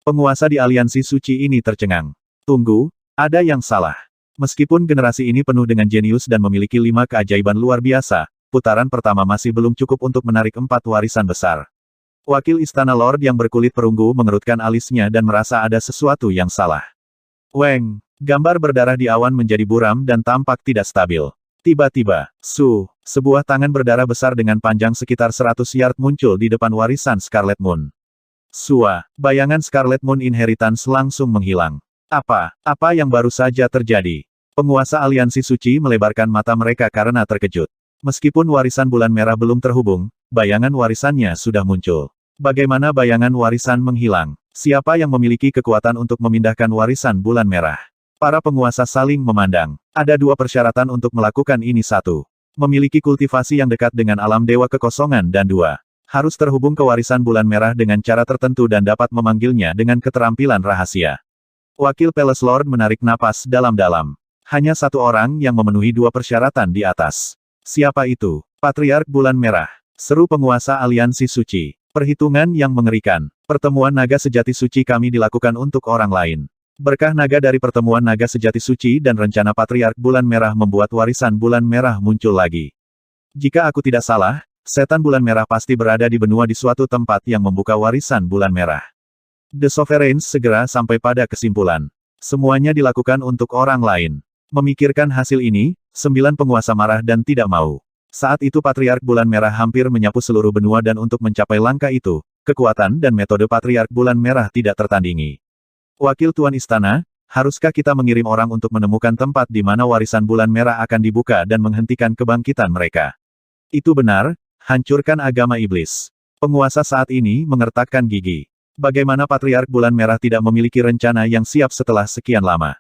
Penguasa di aliansi suci ini tercengang. Tunggu, ada yang salah. Meskipun generasi ini penuh dengan jenius dan memiliki 5 keajaiban luar biasa, putaran pertama masih belum cukup untuk menarik 4 warisan besar. Wakil istana Lord yang berkulit perunggu mengerutkan alisnya dan merasa ada sesuatu yang salah. Weng, gambar berdarah di awan menjadi buram dan tampak tidak stabil. Tiba-tiba, sebuah tangan berdarah besar dengan panjang sekitar 100 yard muncul di depan warisan Scarlet Moon. Bayangan Scarlet Moon Inheritance langsung menghilang. Apa yang baru saja terjadi? Penguasa aliansi suci melebarkan mata mereka karena terkejut. Meskipun warisan bulan merah belum terhubung, bayangan warisannya sudah muncul. Bagaimana bayangan warisan menghilang? Siapa yang memiliki kekuatan untuk memindahkan warisan bulan merah? Para penguasa saling memandang. Ada 2 persyaratan untuk melakukan ini. 1. Memiliki kultivasi yang dekat dengan alam dewa kekosongan dan 2. Harus terhubung ke warisan bulan merah dengan cara tertentu dan dapat memanggilnya dengan keterampilan rahasia. Wakil Palace Lord menarik napas dalam-dalam. Hanya 1 orang yang memenuhi 2 persyaratan di atas. Siapa itu? Patriark Bulan Merah. Seru penguasa aliansi suci. Perhitungan yang mengerikan. Pertemuan naga sejati suci kami dilakukan untuk orang lain. Berkah naga dari pertemuan naga sejati suci dan rencana Patriark Bulan Merah membuat warisan Bulan Merah muncul lagi. Jika aku tidak salah, setan Bulan Merah pasti berada di benua di suatu tempat yang membuka warisan Bulan Merah. The Sovereigns segera sampai pada kesimpulan. Semuanya dilakukan untuk orang lain. Memikirkan hasil ini, 9 penguasa marah dan tidak mau. Saat itu Patriark Bulan Merah hampir menyapu seluruh benua dan untuk mencapai langkah itu, kekuatan dan metode Patriark Bulan Merah tidak tertandingi. Wakil Tuan Istana, haruskah kita mengirim orang untuk menemukan tempat di mana warisan Bulan Merah akan dibuka dan menghentikan kebangkitan mereka? Itu benar, hancurkan agama iblis. Penguasa saat ini mengertakkan gigi. Bagaimana Patriark Bulan Merah tidak memiliki rencana yang siap setelah sekian lama?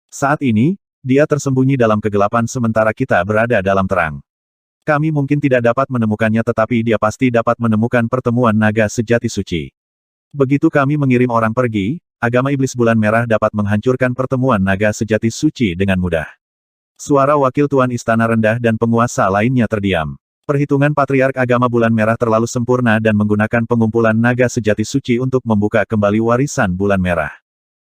Saat ini, dia tersembunyi dalam kegelapan sementara kita berada dalam terang. Kami mungkin tidak dapat menemukannya tetapi dia pasti dapat menemukan pertemuan naga sejati suci. Begitu kami mengirim orang pergi, agama iblis Bulan Merah dapat menghancurkan pertemuan naga sejati suci dengan mudah. Suara wakil tuan istana rendah dan penguasa lainnya terdiam. Perhitungan Patriark Agama Bulan Merah terlalu sempurna dan menggunakan pengumpulan naga sejati suci untuk membuka kembali warisan Bulan Merah.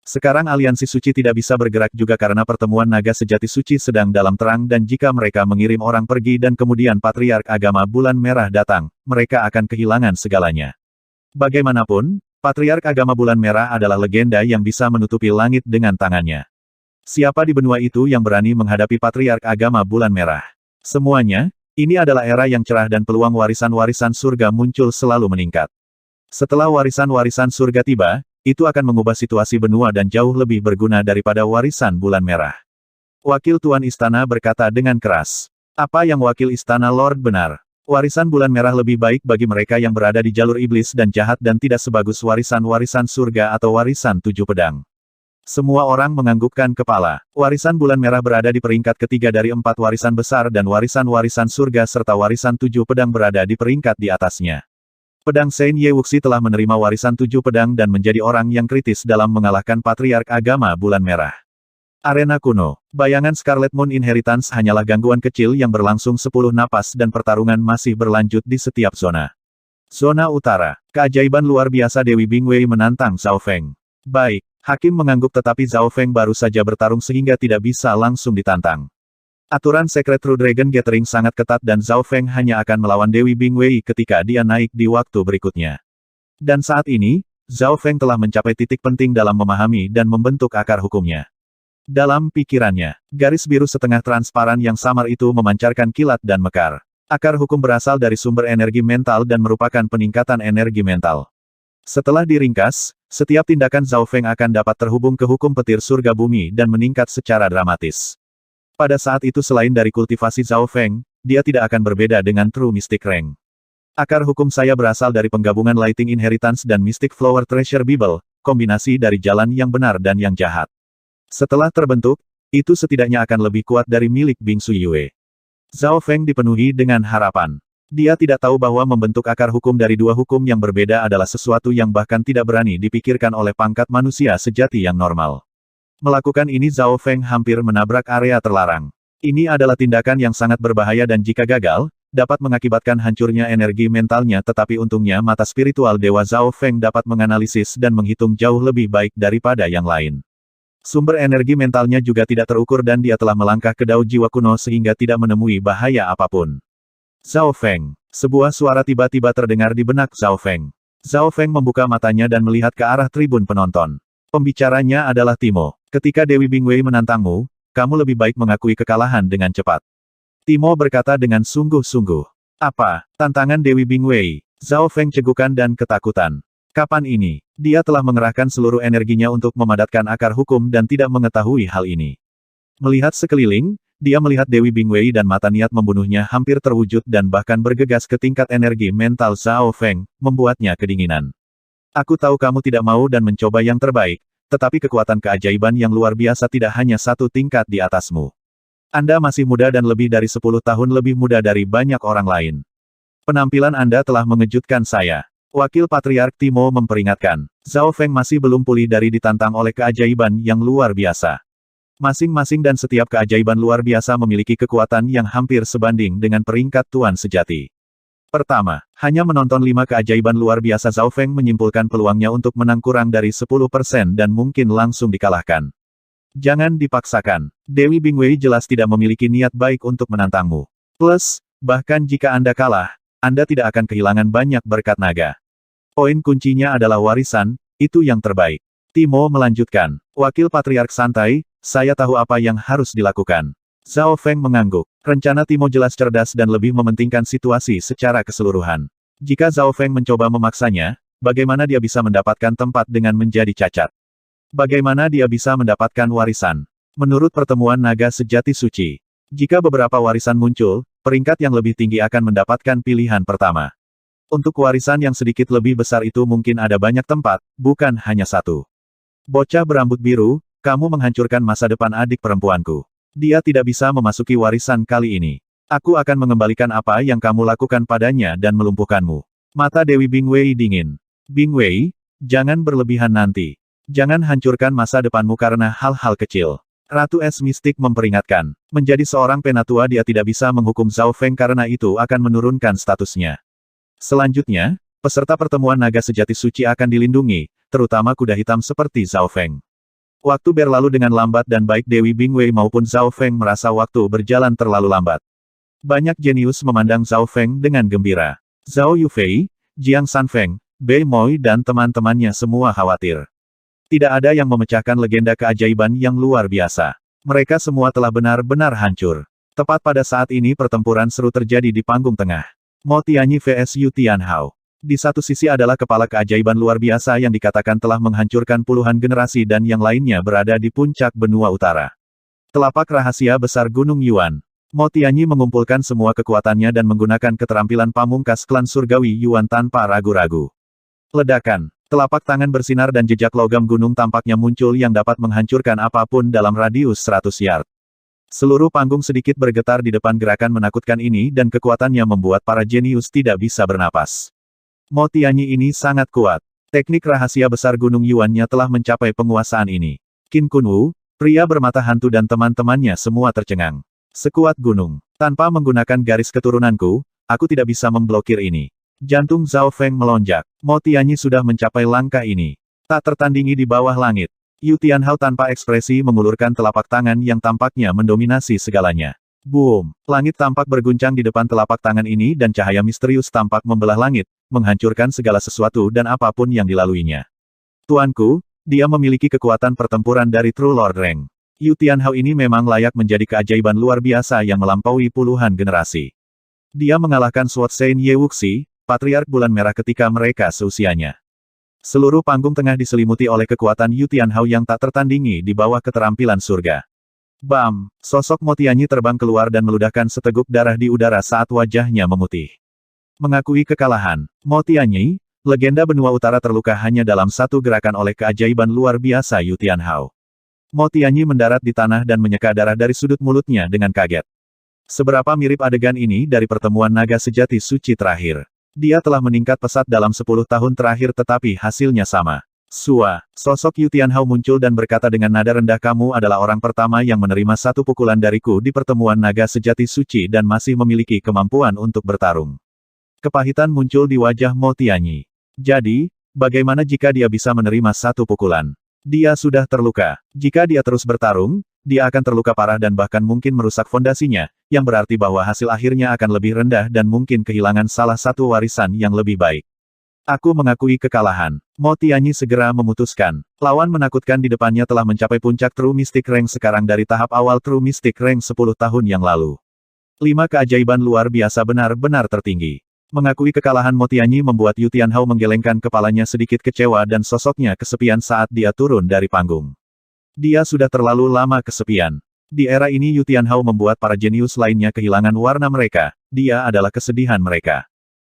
Sekarang aliansi suci tidak bisa bergerak juga karena pertemuan naga sejati suci sedang dalam terang dan jika mereka mengirim orang pergi dan kemudian Patriark Agama Bulan Merah datang, mereka akan kehilangan segalanya. Bagaimanapun, Patriark Agama Bulan Merah adalah legenda yang bisa menutupi langit dengan tangannya. Siapa di benua itu yang berani menghadapi Patriark Agama Bulan Merah? Semuanya, ini adalah era yang cerah dan peluang warisan-warisan surga muncul selalu meningkat. Setelah warisan-warisan surga tiba, itu akan mengubah situasi benua dan jauh lebih berguna daripada warisan Bulan Merah. Wakil Tuan Istana berkata dengan keras. Apa yang Wakil Istana Lord benar? Warisan Bulan Merah lebih baik bagi mereka yang berada di jalur iblis dan jahat dan tidak sebagus warisan-warisan surga atau warisan 7 pedang. Semua orang menganggukkan kepala. Warisan Bulan Merah berada di peringkat ketiga dari 4 warisan besar dan warisan-warisan surga serta warisan 7 pedang berada di peringkat di atasnya. Pedang Saint Ye Wuxi telah menerima warisan 7 pedang dan menjadi orang yang kritis dalam mengalahkan Patriark Agama Bulan Merah. Arena kuno. Bayangan Scarlet Moon Inheritance hanyalah gangguan kecil yang berlangsung 10 napas dan pertarungan masih berlanjut di setiap zona. Zona Utara. Keajaiban luar biasa Dewi Bingwei menantang Zhao Feng. Baik, hakim mengangguk tetapi Zhao Feng baru saja bertarung sehingga tidak bisa langsung ditantang. Aturan Secret True Dragon Gathering sangat ketat dan Zhao Feng hanya akan melawan Dewi Bingwei ketika dia naik di waktu berikutnya. Dan saat ini, Zhao Feng telah mencapai titik penting dalam memahami dan membentuk akar hukumnya. Dalam pikirannya, garis biru setengah transparan yang samar itu memancarkan kilat dan mekar. Akar hukum berasal dari sumber energi mental dan merupakan peningkatan energi mental. Setelah diringkas, setiap tindakan Zhao Feng akan dapat terhubung ke hukum petir surga bumi dan meningkat secara dramatis. Pada saat itu selain dari kultivasi Zhao Feng, dia tidak akan berbeda dengan True Mystic Rank. Akar hukum saya berasal dari penggabungan Lighting Inheritance dan Mystic Flower Treasure Bible, kombinasi dari jalan yang benar dan yang jahat. Setelah terbentuk, itu setidaknya akan lebih kuat dari milik Bingsu Yue. Zhao Feng dipenuhi dengan harapan. Dia tidak tahu bahwa membentuk akar hukum dari 2 hukum yang berbeda adalah sesuatu yang bahkan tidak berani dipikirkan oleh pangkat manusia sejati yang normal. Melakukan ini Zhao Feng hampir menabrak area terlarang. Ini adalah tindakan yang sangat berbahaya dan jika gagal, dapat mengakibatkan hancurnya energi mentalnya tetapi untungnya mata spiritual Dewa Zhao Feng dapat menganalisis dan menghitung jauh lebih baik daripada yang lain. Sumber energi mentalnya juga tidak terukur dan dia telah melangkah ke Dao Jiwa Kuno sehingga tidak menemui bahaya apapun. Zhao Feng. Sebuah suara tiba-tiba terdengar di benak Zhao Feng. Zhao Feng membuka matanya dan melihat ke arah tribun penonton. Pembicaranya adalah Timo. Ketika Dewi Bingwei menantangmu, kamu lebih baik mengakui kekalahan dengan cepat. Timo berkata dengan sungguh-sungguh. Apa? Tantangan Dewi Bingwei. Zhao Feng cegukan dan ketakutan. Kapan ini? Dia telah mengerahkan seluruh energinya untuk memadatkan akar hukum dan tidak mengetahui hal ini. Melihat sekeliling, dia melihat Dewi Bingwei dan mata niat membunuhnya hampir terwujud dan bahkan bergegas ke tingkat energi mental Zhao Feng, membuatnya kedinginan. Aku tahu kamu tidak mau dan mencoba yang terbaik, tetapi kekuatan keajaiban yang luar biasa tidak hanya 1 tingkat di atasmu. Anda masih muda dan lebih dari 10 tahun lebih muda dari banyak orang lain. Penampilan Anda telah mengejutkan saya. Wakil Patriark Timo memperingatkan. Zhao Feng masih belum pulih dari ditantang oleh keajaiban yang luar biasa. Masing-masing dan setiap keajaiban luar biasa memiliki kekuatan yang hampir sebanding dengan peringkat tuan sejati. Pertama, hanya menonton 5 keajaiban luar biasa Zhao Feng menyimpulkan peluangnya untuk menang kurang dari 10% dan mungkin langsung dikalahkan. Jangan dipaksakan. Dewi Bingwei jelas tidak memiliki niat baik untuk menantangmu. Plus, bahkan jika Anda kalah, Anda tidak akan kehilangan banyak berkat naga. Poin kuncinya adalah warisan, itu yang terbaik. Timo melanjutkan. Wakil Patriark santai, saya tahu apa yang harus dilakukan. Zhao Feng mengangguk. Rencana Timo jelas cerdas dan lebih mementingkan situasi secara keseluruhan. Jika Zhao Feng mencoba memaksanya, bagaimana dia bisa mendapatkan tempat dengan menjadi cacat? Bagaimana dia bisa mendapatkan warisan? Menurut pertemuan naga sejati suci, jika beberapa warisan muncul, peringkat yang lebih tinggi akan mendapatkan pilihan pertama. Untuk warisan yang sedikit lebih besar itu mungkin ada banyak tempat, bukan hanya satu. Bocah berambut biru, kamu menghancurkan masa depan adik perempuanku. Dia tidak bisa memasuki warisan kali ini. Aku akan mengembalikan apa yang kamu lakukan padanya dan melumpuhkanmu. Mata Dewi Bingwei dingin. Bingwei, jangan berlebihan nanti. Jangan hancurkan masa depanmu karena hal-hal kecil. Ratu Es Mistik memperingatkan. Menjadi seorang penatua dia tidak bisa menghukum Zhao Feng karena itu akan menurunkan statusnya. Selanjutnya, peserta pertemuan naga sejati suci akan dilindungi, terutama kuda hitam seperti Zhao Feng. Waktu berlalu dengan lambat dan baik Dewi Bingwei maupun Zhao Feng merasa waktu berjalan terlalu lambat. Banyak jenius memandang Zhao Feng dengan gembira. Zhao Yufei, Jiang Sanfeng, Bei Moi dan teman-temannya semua khawatir. Tidak ada yang memecahkan legenda keajaiban yang luar biasa. Mereka semua telah benar-benar hancur. Tepat pada saat ini pertempuran seru terjadi di panggung tengah. Mo Tianyi vs Yu Tianhao. Di satu sisi adalah kepala keajaiban luar biasa yang dikatakan telah menghancurkan puluhan generasi dan yang lainnya berada di puncak benua utara. Telapak rahasia besar Gunung Yuan. Mo Tianyi mengumpulkan semua kekuatannya dan menggunakan keterampilan pamungkas klan surgawi Yuan tanpa ragu-ragu. Ledakan. Telapak tangan bersinar dan jejak logam gunung tampaknya muncul yang dapat menghancurkan apapun dalam radius 100 yard. Seluruh panggung sedikit bergetar di depan gerakan menakutkan ini dan kekuatannya membuat para jenius tidak bisa bernapas. Mo Tianyi ini sangat kuat. Teknik rahasia besar Gunung Yuan-nya telah mencapai penguasaan ini. Qin Kunwu, pria bermata hantu dan teman-temannya semua tercengang. Sekuat gunung. Tanpa menggunakan garis keturunanku, aku tidak bisa memblokir ini. Jantung Zhao Feng melonjak. Mo Tianyi sudah mencapai langkah ini. Tak tertandingi di bawah langit. Yu Tianhao tanpa ekspresi mengulurkan telapak tangan yang tampaknya mendominasi segalanya. Boom! Langit tampak berguncang di depan telapak tangan ini dan cahaya misterius tampak membelah langit, menghancurkan segala sesuatu dan apapun yang dilaluinya. Tuanku, dia memiliki kekuatan pertempuran dari True Lord Rank. Yu Tianhao ini memang layak menjadi keajaiban luar biasa yang melampaui puluhan generasi. Dia mengalahkan Sword Saint Ye Wuxi, Patriark Bulan Merah ketika mereka seusianya. Seluruh panggung tengah diselimuti oleh kekuatan Yu Tianhao yang tak tertandingi di bawah keterampilan surga. Bam! Sosok Mo Tianyi terbang keluar dan meludahkan seteguk darah di udara saat wajahnya memutih. Mengakui kekalahan, Mo Tianyi, legenda benua utara terluka hanya dalam satu gerakan oleh keajaiban luar biasa Yu Tianhao. Mo Tianyi mendarat di tanah dan menyeka darah dari sudut mulutnya dengan kaget. Seberapa mirip adegan ini dari pertemuan naga sejati suci terakhir. Dia telah meningkat pesat dalam 10 tahun terakhir tetapi hasilnya sama. Sua, sosok Yu Tianhao muncul dan berkata dengan nada rendah kamu adalah orang pertama yang menerima satu pukulan dariku di pertemuan naga sejati suci dan masih memiliki kemampuan untuk bertarung. Kepahitan muncul di wajah Mo Tianyi. Jadi, bagaimana jika dia bisa menerima satu pukulan? Dia sudah terluka. Jika dia terus bertarung, dia akan terluka parah dan bahkan mungkin merusak fondasinya, yang berarti bahwa hasil akhirnya akan lebih rendah dan mungkin kehilangan salah satu warisan yang lebih baik. Aku mengakui kekalahan. Mo Tianyi segera memutuskan. Lawan menakutkan di depannya telah mencapai puncak True Mystic Rank sekarang dari tahap awal True Mystic Rank 10 tahun yang lalu. 5 keajaiban luar biasa benar-benar tertinggi. Mengakui kekalahan Mo Tianyi membuat Yu Tianhao menggelengkan kepalanya sedikit kecewa dan sosoknya kesepian saat dia turun dari panggung. Dia sudah terlalu lama kesepian. Di era ini Yu Tianhao membuat para jenius lainnya kehilangan warna mereka. Dia adalah kesedihan mereka.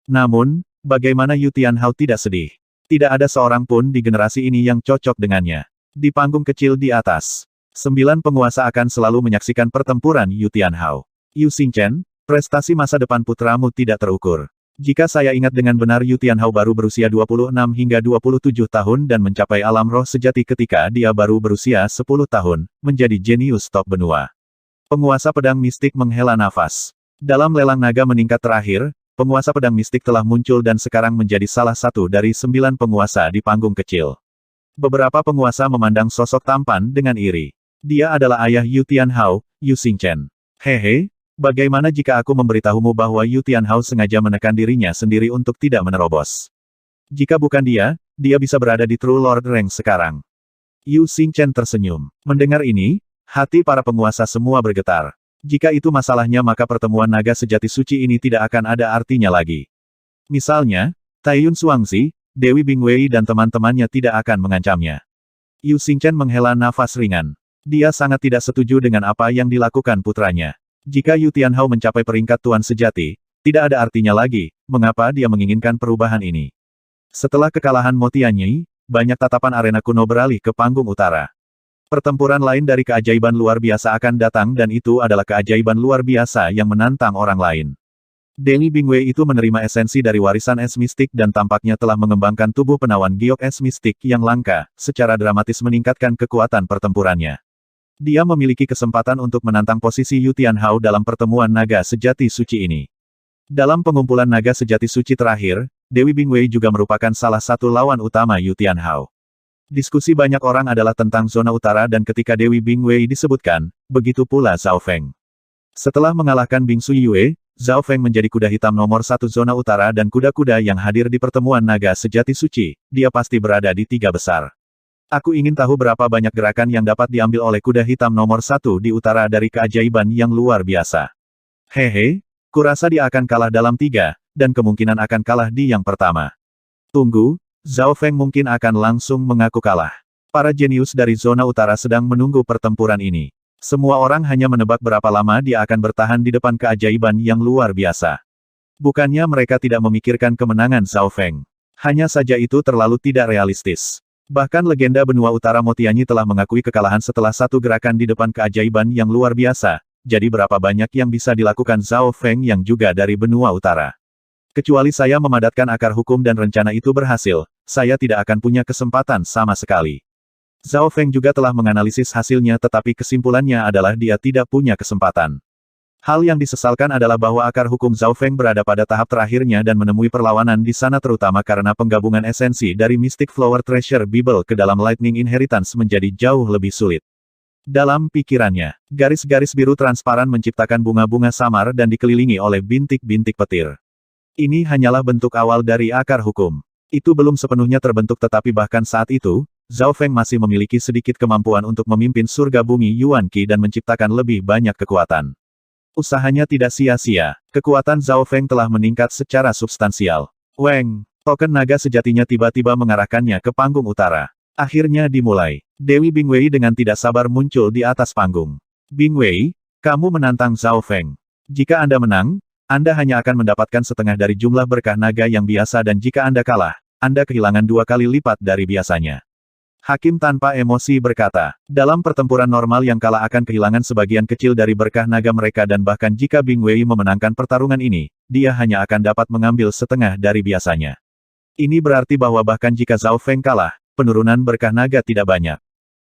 Namun, bagaimana Yu Tianhao tidak sedih? Tidak ada seorang pun di generasi ini yang cocok dengannya. Di panggung kecil di atas, 9 penguasa akan selalu menyaksikan pertempuran Yu Tianhao. Yu Xingchen, prestasi masa depan putramu tidak terukur. Jika saya ingat dengan benar Yu Tianhao baru berusia 26 hingga 27 tahun dan mencapai alam roh sejati ketika dia baru berusia 10 tahun, menjadi jenius top benua. Penguasa pedang mistik menghela nafas. Dalam lelang naga meningkat terakhir, penguasa pedang mistik telah muncul dan sekarang menjadi salah satu dari 9 penguasa di panggung kecil. Beberapa penguasa memandang sosok tampan dengan iri. Dia adalah ayah Yu Tianhao, Yu Xingchen. Hehe. Bagaimana jika aku memberitahumu bahwa Yu Tianhao sengaja menekan dirinya sendiri untuk tidak menerobos? Jika bukan dia, dia bisa berada di True Lord Rank sekarang. Yu Xingchen tersenyum. Mendengar ini, hati para penguasa semua bergetar. Jika itu masalahnya maka pertemuan naga sejati suci ini tidak akan ada artinya lagi. Misalnya, Taiyun Xuangzi, Dewi Bingwei dan teman-temannya tidak akan mengancamnya. Yu Xingchen menghela nafas ringan. Dia sangat tidak setuju dengan apa yang dilakukan putranya. Jika Yu Tianhao mencapai peringkat tuan sejati, tidak ada artinya lagi, mengapa dia menginginkan perubahan ini. Setelah kekalahan Mo Tianyi, banyak tatapan arena kuno beralih ke panggung utara. Pertempuran lain dari keajaiban luar biasa akan datang dan itu adalah keajaiban luar biasa yang menantang orang lain. Dewi Bingwei itu menerima esensi dari warisan es mistik dan tampaknya telah mengembangkan tubuh penawan giok es mistik yang langka, secara dramatis meningkatkan kekuatan pertempurannya. Dia memiliki kesempatan untuk menantang posisi Yu Tianhao dalam pertemuan naga sejati suci ini. Dalam pengumpulan naga sejati suci terakhir, Dewi Bingwei juga merupakan salah satu lawan utama Yu Tianhao. Diskusi banyak orang adalah tentang zona utara dan ketika Dewi Bingwei disebutkan, begitu pula Zhao Feng. Setelah mengalahkan Bingsu Yue, Zhao Feng menjadi kuda hitam nomor 1 zona utara dan kuda-kuda yang hadir di pertemuan naga sejati suci, dia pasti berada di 3 besar. Aku ingin tahu berapa banyak gerakan yang dapat diambil oleh kuda hitam nomor 1 di utara dari keajaiban yang luar biasa. Hehe, kurasa dia akan kalah dalam 3, dan kemungkinan akan kalah di yang pertama. Tunggu, Zhao Feng mungkin akan langsung mengaku kalah. Para jenius dari zona utara sedang menunggu pertempuran ini. Semua orang hanya menebak berapa lama dia akan bertahan di depan keajaiban yang luar biasa. Bukannya mereka tidak memikirkan kemenangan Zhao Feng. Hanya saja itu terlalu tidak realistis. Bahkan legenda benua utara Mo Tianyi telah mengakui kekalahan setelah satu gerakan di depan keajaiban yang luar biasa, jadi berapa banyak yang bisa dilakukan Zhao Feng yang juga dari benua utara. Kecuali saya memadatkan akar hukum dan rencana itu berhasil, saya tidak akan punya kesempatan sama sekali. Zhao Feng juga telah menganalisis hasilnya tetapi kesimpulannya adalah dia tidak punya kesempatan. Hal yang disesalkan adalah bahwa akar hukum Zhao Feng berada pada tahap terakhirnya dan menemui perlawanan di sana terutama karena penggabungan esensi dari Mystic Flower Treasure Bible ke dalam Lightning Inheritance menjadi jauh lebih sulit. Dalam pikirannya, garis-garis biru transparan menciptakan bunga-bunga samar dan dikelilingi oleh bintik-bintik petir. Ini hanyalah bentuk awal dari akar hukum. Itu belum sepenuhnya terbentuk tetapi bahkan saat itu, Zhao Feng masih memiliki sedikit kemampuan untuk memimpin surga bumi Yuan Qi dan menciptakan lebih banyak kekuatan. Usahanya tidak sia-sia, kekuatan Zhao Feng telah meningkat secara substansial. Weng, token naga sejatinya tiba-tiba mengarahkannya ke panggung utara. Akhirnya dimulai. Dewi Bingwei dengan tidak sabar muncul di atas panggung. Bingwei, kamu menantang Zhao Feng. Jika Anda menang, Anda hanya akan mendapatkan setengah dari jumlah berkah naga yang biasa dan jika Anda kalah, Anda kehilangan 2 kali lipat dari biasanya. Hakim tanpa emosi berkata, dalam pertempuran normal yang kalah akan kehilangan sebagian kecil dari berkah naga mereka dan bahkan jika Bingwei memenangkan pertarungan ini, dia hanya akan dapat mengambil setengah dari biasanya. Ini berarti bahwa bahkan jika Zhao Feng kalah, penurunan berkah naga tidak banyak.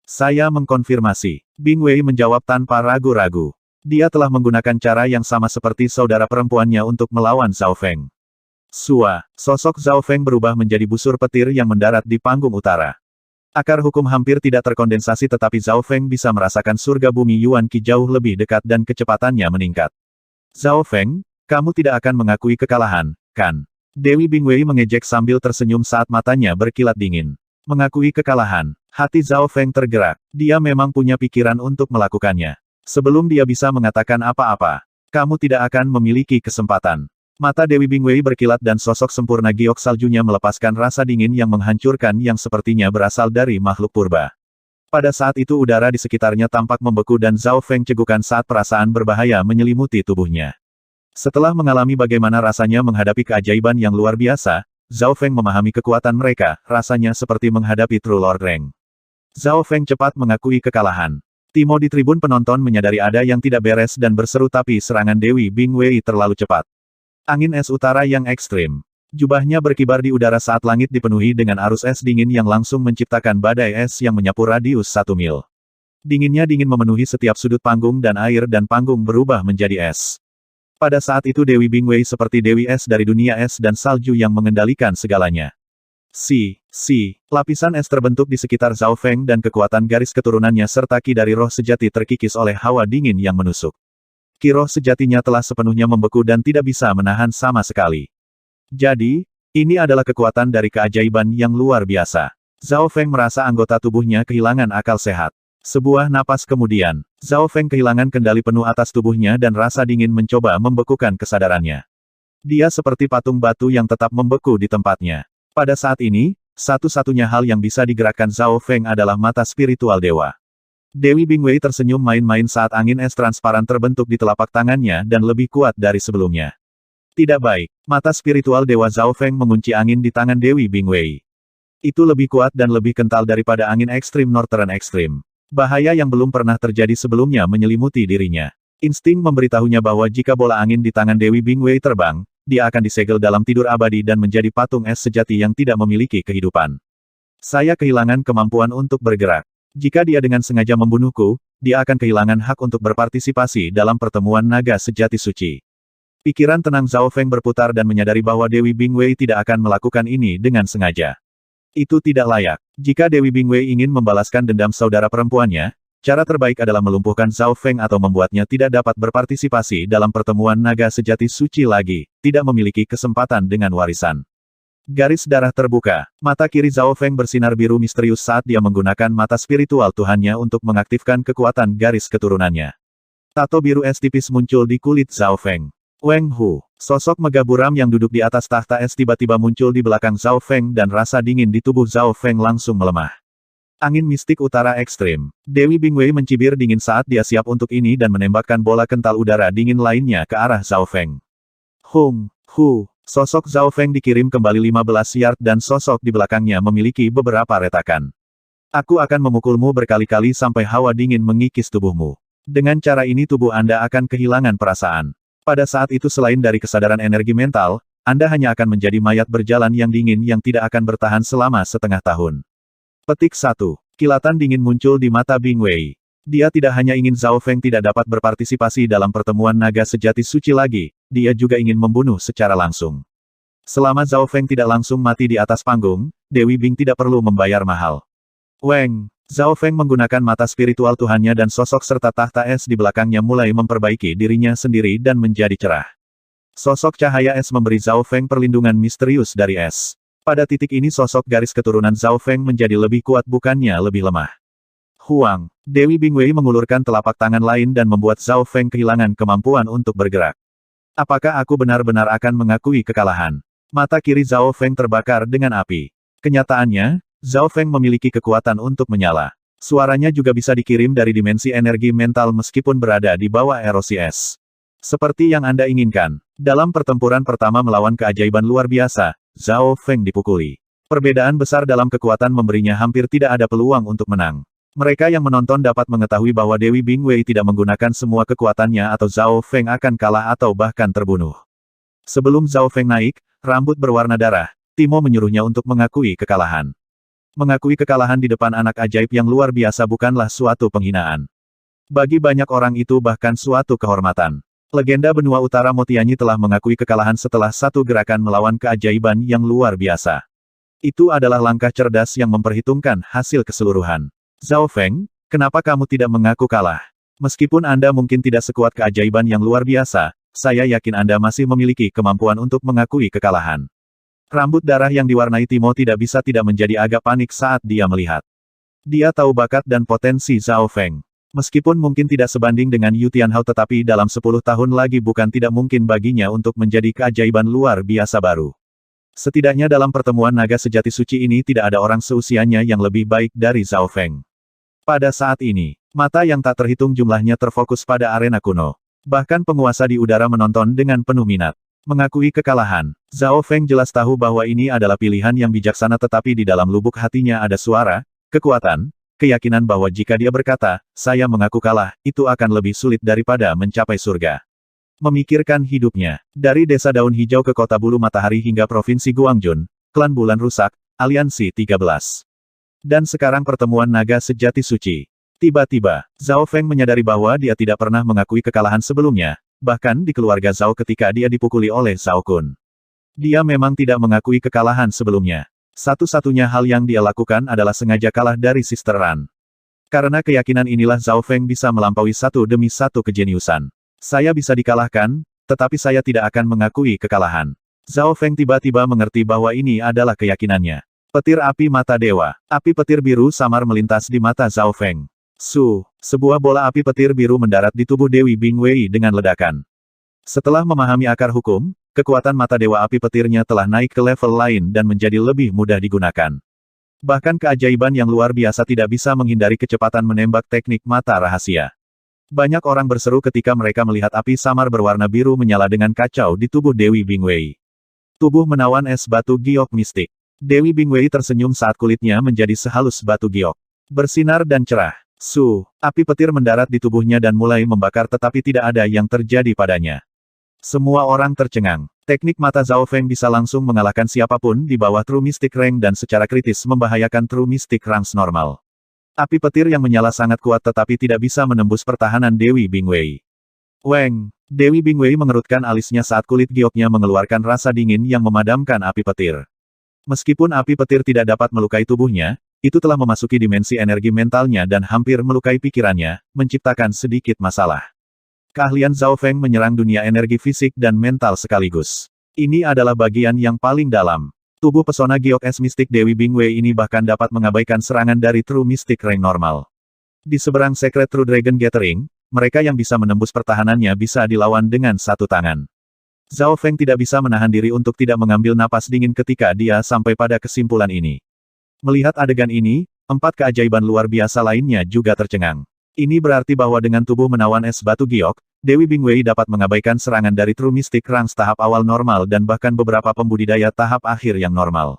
Saya mengkonfirmasi. Bingwei menjawab tanpa ragu-ragu. Dia telah menggunakan cara yang sama seperti saudara perempuannya untuk melawan Zhao Feng. Sosok Zhao Feng berubah menjadi busur petir yang mendarat di panggung utara. Akar hukum hampir tidak terkondensasi tetapi Zhao Feng bisa merasakan surga bumi Yuan Qi jauh lebih dekat dan kecepatannya meningkat. Zhao Feng, kamu tidak akan mengakui kekalahan, kan? Dewi Bingwei mengejek sambil tersenyum saat matanya berkilat dingin. Mengakui kekalahan. Hati Zhao Feng tergerak. Dia memang punya pikiran untuk melakukannya. Sebelum dia bisa mengatakan apa-apa, kamu tidak akan memiliki kesempatan. Mata Dewi Bingwei berkilat dan sosok sempurna giok saljunya melepaskan rasa dingin yang menghancurkan yang sepertinya berasal dari makhluk purba. Pada saat itu udara di sekitarnya tampak membeku dan Zhao Feng cegukan saat perasaan berbahaya menyelimuti tubuhnya. Setelah mengalami bagaimana rasanya menghadapi keajaiban yang luar biasa, Zhao Feng memahami kekuatan mereka, rasanya seperti menghadapi True Lord Rank. Zhao Feng cepat mengakui kekalahan. Timo di tribun penonton menyadari ada yang tidak beres dan berseru tapi serangan Dewi Bingwei terlalu cepat. Angin es utara yang ekstrim. Jubahnya berkibar di udara saat langit dipenuhi dengan arus es dingin yang langsung menciptakan badai es yang menyapu radius 1 mil. Dinginnya dingin memenuhi setiap sudut panggung dan air dan panggung berubah menjadi es. Pada saat itu Dewi Bingwei seperti Dewi Es dari dunia es dan salju yang mengendalikan segalanya. Lapisan es terbentuk di sekitar Zhao Feng dan kekuatan garis keturunannya serta ki dari roh sejati terkikis oleh hawa dingin yang menusuk. Ki roh sejatinya telah sepenuhnya membeku dan tidak bisa menahan sama sekali. Jadi, ini adalah kekuatan dari keajaiban yang luar biasa. Zhao Feng merasa anggota tubuhnya kehilangan akal sehat. Sebuah napas kemudian, Zhao Feng kehilangan kendali penuh atas tubuhnya dan rasa dingin mencoba membekukan kesadarannya. Dia seperti patung batu yang tetap membeku di tempatnya. Pada saat ini, satu-satunya hal yang bisa digerakkan Zhao Feng adalah mata spiritual dewa. Dewi Bingwei tersenyum main-main saat angin es transparan terbentuk di telapak tangannya dan lebih kuat dari sebelumnya. Tidak baik, mata spiritual dewa Zhao Feng mengunci angin di tangan Dewi Bingwei. Itu lebih kuat dan lebih kental daripada angin ekstrim Northern Extreme. Bahaya yang belum pernah terjadi sebelumnya menyelimuti dirinya. Insting memberitahunya bahwa jika bola angin di tangan Dewi Bingwei terbang, dia akan disegel dalam tidur abadi dan menjadi patung es sejati yang tidak memiliki kehidupan. Saya kehilangan kemampuan untuk bergerak. Jika dia dengan sengaja membunuhku, dia akan kehilangan hak untuk berpartisipasi dalam pertemuan naga sejati suci. Pikiran tenang Zhao Feng berputar dan menyadari bahwa Dewi Bingwei tidak akan melakukan ini dengan sengaja. Itu tidak layak. Jika Dewi Bingwei ingin membalaskan dendam saudara perempuannya, cara terbaik adalah melumpuhkan Zhao Feng atau membuatnya tidak dapat berpartisipasi dalam pertemuan naga sejati suci lagi, tidak memiliki kesempatan dengan warisan. Garis darah terbuka. Mata kiri Zhao Feng bersinar biru misterius saat dia menggunakan mata spiritual Tuhannya untuk mengaktifkan kekuatan garis keturunannya. Tato biru es tipis muncul di kulit Zhao Feng. Weng Hu, sosok megah buram yang duduk di atas tahta es tiba-tiba muncul di belakang Zhao Feng dan rasa dingin di tubuh Zhao Feng langsung melemah. Angin mistik utara ekstrim. Dewi Bingwei mencibir dingin saat dia siap untuk ini dan menembakkan bola kental udara dingin lainnya ke arah Zhao Feng. Sosok Zhao Feng dikirim kembali 15 yard dan sosok di belakangnya memiliki beberapa retakan. Aku akan memukulmu berkali-kali sampai hawa dingin mengikis tubuhmu. Dengan cara ini tubuh Anda akan kehilangan perasaan. Pada saat itu selain dari kesadaran energi mental, Anda hanya akan menjadi mayat berjalan yang dingin yang tidak akan bertahan selama setengah tahun. Petik 1. Kilatan dingin muncul di mata Bingwei. Dia tidak hanya ingin Zhao Feng tidak dapat berpartisipasi dalam pertemuan naga sejati suci lagi, dia juga ingin membunuh secara langsung. Selama Zhao Feng tidak langsung mati di atas panggung, Dewi Bing tidak perlu membayar mahal. Zhao Feng menggunakan mata spiritual Tuhannya dan sosok serta tahta es di belakangnya mulai memperbaiki dirinya sendiri dan menjadi cerah. Sosok cahaya es memberi Zhao Feng perlindungan misterius dari es. Pada titik ini sosok garis keturunan Zhao Feng menjadi lebih kuat bukannya lebih lemah. Huang, Dewi Bingwei mengulurkan telapak tangan lain dan membuat Zhao Feng kehilangan kemampuan untuk bergerak. Apakah aku benar-benar akan mengakui kekalahan? Mata kiri Zhao Feng terbakar dengan api. Kenyataannya, Zhao Feng memiliki kekuatan untuk menyala. Suaranya juga bisa dikirim dari dimensi energi mental meskipun berada di bawah erosi es. Seperti yang Anda inginkan. Dalam pertempuran pertama melawan keajaiban luar biasa, Zhao Feng dipukuli. Perbedaan besar dalam kekuatan memberinya hampir tidak ada peluang untuk menang. Mereka yang menonton dapat mengetahui bahwa Dewi Bingwei tidak menggunakan semua kekuatannya atau Zhao Feng akan kalah atau bahkan terbunuh. Sebelum Zhao Feng naik, rambut berwarna darah, Timo menyuruhnya untuk mengakui kekalahan. Mengakui kekalahan di depan anak ajaib yang luar biasa bukanlah suatu penghinaan. Bagi banyak orang itu bahkan suatu kehormatan. Legenda benua utara Motianyi telah mengakui kekalahan setelah satu gerakan melawan keajaiban yang luar biasa. Itu adalah langkah cerdas yang memperhitungkan hasil keseluruhan. Zhao Feng, kenapa kamu tidak mengaku kalah? Meskipun Anda mungkin tidak sekuat keajaiban yang luar biasa, saya yakin Anda masih memiliki kemampuan untuk mengakui kekalahan. Rambut darah yang diwarnai Timo tidak bisa tidak menjadi agak panik saat dia melihat. Dia tahu bakat dan potensi Zhao Feng. Meskipun mungkin tidak sebanding dengan Yu Tianhao tetapi dalam 10 tahun lagi bukan tidak mungkin baginya untuk menjadi keajaiban luar biasa baru. Setidaknya dalam pertemuan naga sejati suci ini tidak ada orang seusianya yang lebih baik dari Zhao Feng. Pada saat ini, mata yang tak terhitung jumlahnya terfokus pada arena kuno. Bahkan penguasa di udara menonton dengan penuh minat. Mengakui kekalahan, Zhao Feng jelas tahu bahwa ini adalah pilihan yang bijaksana tetapi di dalam lubuk hatinya ada suara, kekuatan, keyakinan bahwa jika dia berkata, saya mengaku kalah, itu akan lebih sulit daripada mencapai surga. Memikirkan hidupnya. Dari desa daun hijau ke kota bulu matahari hingga provinsi Guangjun, klan bulan rusak, aliansi 13. Dan sekarang pertemuan naga sejati suci. Tiba-tiba, Zhao Feng menyadari bahwa dia tidak pernah mengakui kekalahan sebelumnya, bahkan di keluarga Zhao ketika dia dipukuli oleh Zhao Kun. Dia memang tidak mengakui kekalahan sebelumnya. Satu-satunya hal yang dia lakukan adalah sengaja kalah dari Sister Ran. Karena keyakinan inilah Zhao Feng bisa melampaui satu demi satu kejeniusan. Saya bisa dikalahkan, tetapi saya tidak akan mengakui kekalahan. Zhao Feng tiba-tiba mengerti bahwa ini adalah keyakinannya. Petir api mata dewa. Api petir biru samar melintas di mata Zhao Feng. Sebuah bola api petir biru mendarat di tubuh Dewi Bingwei dengan ledakan. Setelah memahami akar hukum, kekuatan mata dewa api petirnya telah naik ke level lain dan menjadi lebih mudah digunakan. Bahkan keajaiban yang luar biasa tidak bisa menghindari kecepatan menembak teknik mata rahasia. Banyak orang berseru ketika mereka melihat api samar berwarna biru menyala dengan kacau di tubuh Dewi Bingwei. Tubuh menawan es batu giok mistik. Dewi Bingwei tersenyum saat kulitnya menjadi sehalus batu giok. Bersinar dan cerah. Api petir mendarat di tubuhnya dan mulai membakar tetapi tidak ada yang terjadi padanya. Semua orang tercengang. Teknik mata Zhao Feng bisa langsung mengalahkan siapapun di bawah True Mystic Rank dan secara kritis membahayakan True Mystic Ranks normal. Api petir yang menyala sangat kuat tetapi tidak bisa menembus pertahanan Dewi Bingwei. Weng! Dewi Bingwei mengerutkan alisnya saat kulit gioknya mengeluarkan rasa dingin yang memadamkan api petir. Meskipun api petir tidak dapat melukai tubuhnya, itu telah memasuki dimensi energi mentalnya dan hampir melukai pikirannya, menciptakan sedikit masalah. Keahlian Zhao Feng menyerang dunia energi fisik dan mental sekaligus. Ini adalah bagian yang paling dalam. Tubuh pesona giok es mistik Dewi Bingwei ini bahkan dapat mengabaikan serangan dari True Mystic Rank normal. Di seberang Secret True Dragon Gathering, mereka yang bisa menembus pertahanannya bisa dilawan dengan satu tangan. Zhao Feng tidak bisa menahan diri untuk tidak mengambil napas dingin ketika dia sampai pada kesimpulan ini. Melihat adegan ini, 4 keajaiban luar biasa lainnya juga tercengang. Ini berarti bahwa dengan tubuh menawan es batu giok, Dewi Bingwei dapat mengabaikan serangan dari True Mystic Ranks tahap awal normal dan bahkan beberapa pembudidaya tahap akhir yang normal.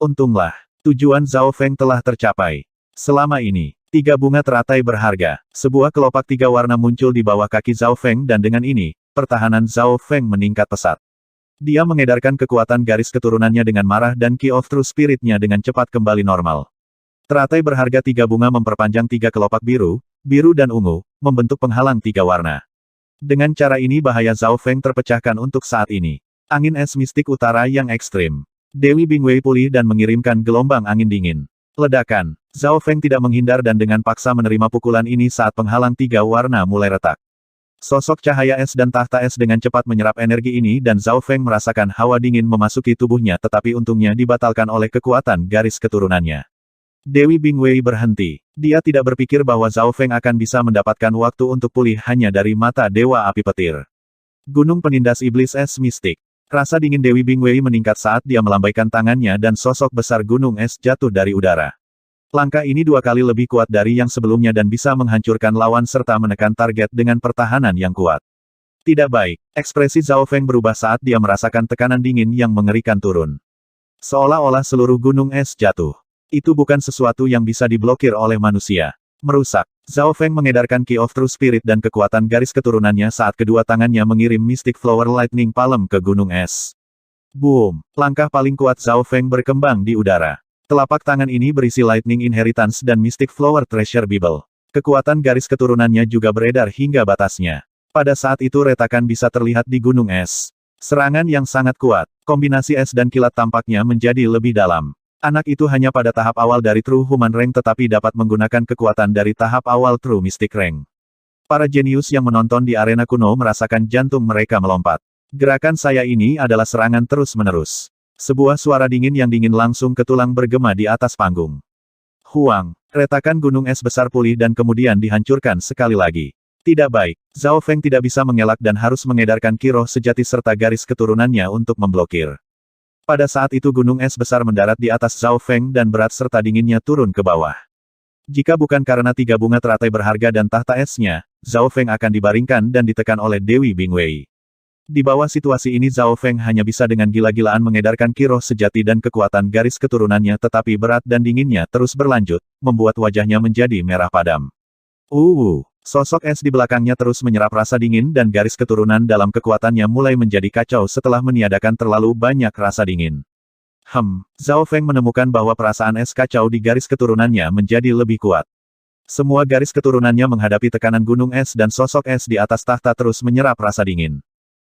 Untunglah, tujuan Zhao Feng telah tercapai. Selama ini, 3 bunga teratai berharga. Sebuah kelopak 3 warna muncul di bawah kaki Zhao Feng dan dengan ini, pertahanan Zhao Feng meningkat pesat. Dia mengedarkan kekuatan garis keturunannya dengan marah dan Key of True Spirit-nya dengan cepat kembali normal. Teratai berharga 3 bunga memperpanjang 3 kelopak biru, biru dan ungu, membentuk penghalang 3 warna. Dengan cara ini bahaya Zhao Feng terpecahkan untuk saat ini. Angin es mistik utara yang ekstrim. Dewi Bingwei pulih dan mengirimkan gelombang angin dingin. Ledakan. Zhao Feng tidak menghindar dan dengan paksa menerima pukulan ini saat penghalang 3 warna mulai retak. Sosok cahaya es dan tahta es dengan cepat menyerap energi ini dan Zhao Feng merasakan hawa dingin memasuki tubuhnya tetapi untungnya dibatalkan oleh kekuatan garis keturunannya. Dewi Bingwei berhenti. Dia tidak berpikir bahwa Zhao Feng akan bisa mendapatkan waktu untuk pulih hanya dari mata Dewa Api Petir. Gunung Penindas Iblis Es Mistik. Rasa dingin Dewi Bingwei meningkat saat dia melambaikan tangannya dan sosok besar gunung es jatuh dari udara. Langkah ini 2 kali lebih kuat dari yang sebelumnya dan bisa menghancurkan lawan serta menekan target dengan pertahanan yang kuat. Tidak baik. Ekspresi Zhao Feng berubah saat dia merasakan tekanan dingin yang mengerikan turun. Seolah-olah seluruh gunung es jatuh. Itu bukan sesuatu yang bisa diblokir oleh manusia. Merusak. Zhao Feng mengedarkan Key of True Spirit dan kekuatan garis keturunannya saat kedua tangannya mengirim Mystic Flower Lightning Palm ke gunung es. Boom! Langkah paling kuat Zhao Feng berkembang di udara. Telapak tangan ini berisi Lightning Inheritance dan Mystic Flower Treasure Bible. Kekuatan garis keturunannya juga beredar hingga batasnya. Pada saat itu retakan bisa terlihat di gunung es. Serangan yang sangat kuat. Kombinasi es dan kilat tampaknya menjadi lebih dalam. Anak itu hanya pada tahap awal dari True Human Rank tetapi dapat menggunakan kekuatan dari tahap awal True Mystic Rank. Para jenius yang menonton di arena kuno merasakan jantung mereka melompat. Gerakan saya ini adalah serangan terus-menerus. Sebuah suara dingin yang dingin langsung ke tulang bergema di atas panggung. Huang, retakan gunung es besar pulih dan kemudian dihancurkan sekali lagi. Tidak baik, Zhao Feng tidak bisa mengelak dan harus mengedarkan Ki Roh sejati serta garis keturunannya untuk memblokir. Pada saat itu gunung es besar mendarat di atas Zhao Feng dan berat serta dinginnya turun ke bawah. Jika bukan karena 3 bunga teratai berharga dan tahta esnya, Zhao Feng akan dibaringkan dan ditekan oleh Dewi Bingwei. Di bawah situasi ini Zhao Feng hanya bisa dengan gila-gilaan mengedarkan Ki Roh sejati dan kekuatan garis keturunannya tetapi berat dan dinginnya terus berlanjut, membuat wajahnya menjadi merah padam. Sosok es di belakangnya terus menyerap rasa dingin dan garis keturunan dalam kekuatannya mulai menjadi kacau setelah meniadakan terlalu banyak rasa dingin. Zhao Feng menemukan bahwa perasaan es kacau di garis keturunannya menjadi lebih kuat. Semua garis keturunannya menghadapi tekanan gunung es dan sosok es di atas tahta terus menyerap rasa dingin.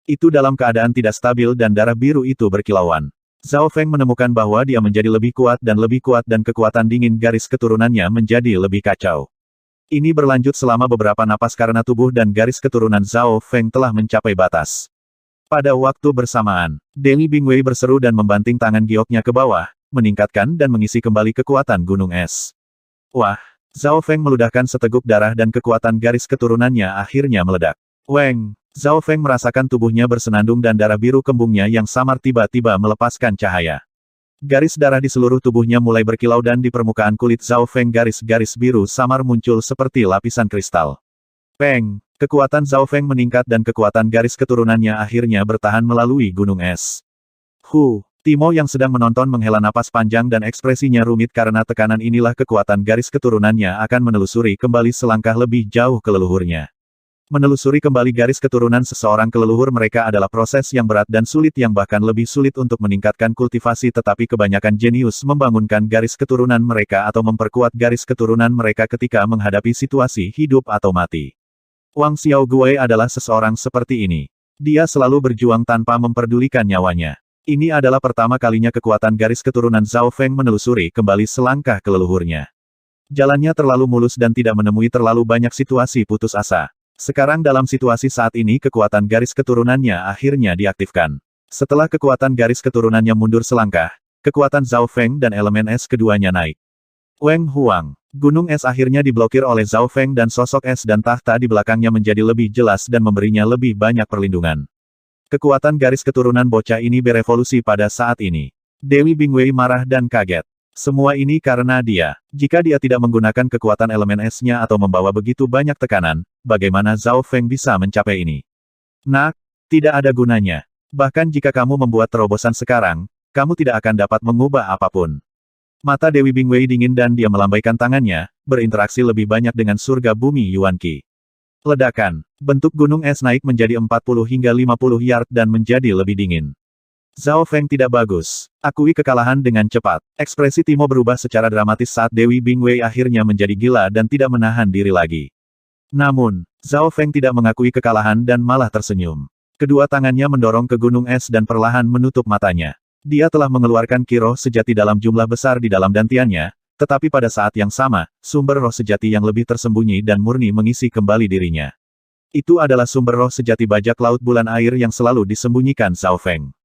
Itu dalam keadaan tidak stabil dan darah biru itu berkilauan. Zhao Feng menemukan bahwa dia menjadi lebih kuat dan kekuatan dingin garis keturunannya menjadi lebih kacau. Ini berlanjut selama beberapa napas karena tubuh dan garis keturunan Zhao Feng telah mencapai batas. Pada waktu bersamaan, Dewi Bingwei berseru dan membanting tangan gioknya ke bawah, meningkatkan dan mengisi kembali kekuatan gunung es. Wah! Zhao Feng meludahkan seteguk darah dan kekuatan garis keturunannya akhirnya meledak. Weng! Zhao Feng merasakan tubuhnya bersenandung dan darah biru kembungnya yang samar tiba-tiba melepaskan cahaya. Garis darah di seluruh tubuhnya mulai berkilau dan di permukaan kulit Zhao Feng garis-garis biru samar muncul seperti lapisan kristal. Peng! Kekuatan Zhao Feng meningkat dan kekuatan garis keturunannya akhirnya bertahan melalui gunung es. Timo yang sedang menonton menghela napas panjang dan ekspresinya rumit karena tekanan inilah kekuatan garis keturunannya akan menelusuri kembali selangkah lebih jauh ke leluhurnya. Menelusuri kembali garis keturunan seseorang ke leluhur mereka adalah proses yang berat dan sulit yang bahkan lebih sulit untuk meningkatkan kultivasi tetapi kebanyakan jenius membangunkan garis keturunan mereka atau memperkuat garis keturunan mereka ketika menghadapi situasi hidup atau mati. Wang Xiaoguai adalah seseorang seperti ini. Dia selalu berjuang tanpa memperdulikan nyawanya. Ini adalah pertama kalinya kekuatan garis keturunan Zhao Feng menelusuri kembali selangkah ke leluhurnya. Jalannya terlalu mulus dan tidak menemui terlalu banyak situasi putus asa. Sekarang dalam situasi saat ini kekuatan garis keturunannya akhirnya diaktifkan. Setelah kekuatan garis keturunannya mundur selangkah, kekuatan Zhao Feng dan elemen es keduanya naik. Weng Huang. Gunung es akhirnya diblokir oleh Zhao Feng dan sosok es dan tahta di belakangnya menjadi lebih jelas dan memberinya lebih banyak perlindungan. Kekuatan garis keturunan bocah ini berevolusi pada saat ini. Dewi Bingwei marah dan kaget. Semua ini karena dia. Jika dia tidak menggunakan kekuatan elemen esnya atau membawa begitu banyak tekanan, bagaimana Zhao Feng bisa mencapai ini? Nak, tidak ada gunanya. Bahkan jika kamu membuat terobosan sekarang, kamu tidak akan dapat mengubah apapun. Mata Dewi Bingwei dingin dan dia melambaikan tangannya, berinteraksi lebih banyak dengan surga bumi Yuan Qi. Ledakan. Bentuk gunung es naik menjadi 40 hingga 50 yard dan menjadi lebih dingin. Zhao Feng tidak bagus. Akui kekalahan dengan cepat. Ekspresi Timo berubah secara dramatis saat Dewi Bingwei akhirnya menjadi gila dan tidak menahan diri lagi. Namun, Zhao Feng tidak mengakui kekalahan dan malah tersenyum. Kedua tangannya mendorong ke gunung es dan perlahan menutup matanya. Dia telah mengeluarkan ki roh sejati dalam jumlah besar di dalam dantiannya, tetapi pada saat yang sama, sumber roh sejati yang lebih tersembunyi dan murni mengisi kembali dirinya. Itu adalah sumber roh sejati bajak laut bulan air yang selalu disembunyikan Zhao Feng.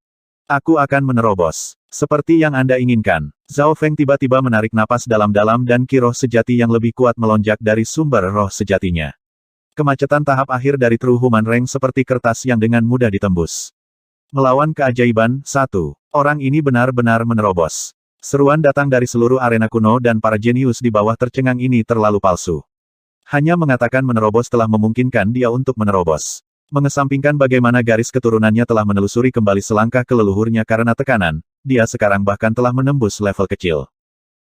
Aku akan menerobos. Seperti yang Anda inginkan. Zhao Feng tiba-tiba menarik napas dalam-dalam dan ki roh sejati yang lebih kuat melonjak dari sumber roh sejatinya. Kemacetan tahap akhir dari True Human Rank seperti kertas yang dengan mudah ditembus. Melawan keajaiban, 1. Orang ini benar-benar menerobos. Seruan datang dari seluruh arena kuno dan para jenius di bawah tercengang ini terlalu palsu. Hanya mengatakan menerobos telah memungkinkan dia untuk menerobos. Mengesampingkan bagaimana garis keturunannya telah menelusuri kembali selangkah ke leluhurnya karena tekanan, dia sekarang bahkan telah menembus level kecil.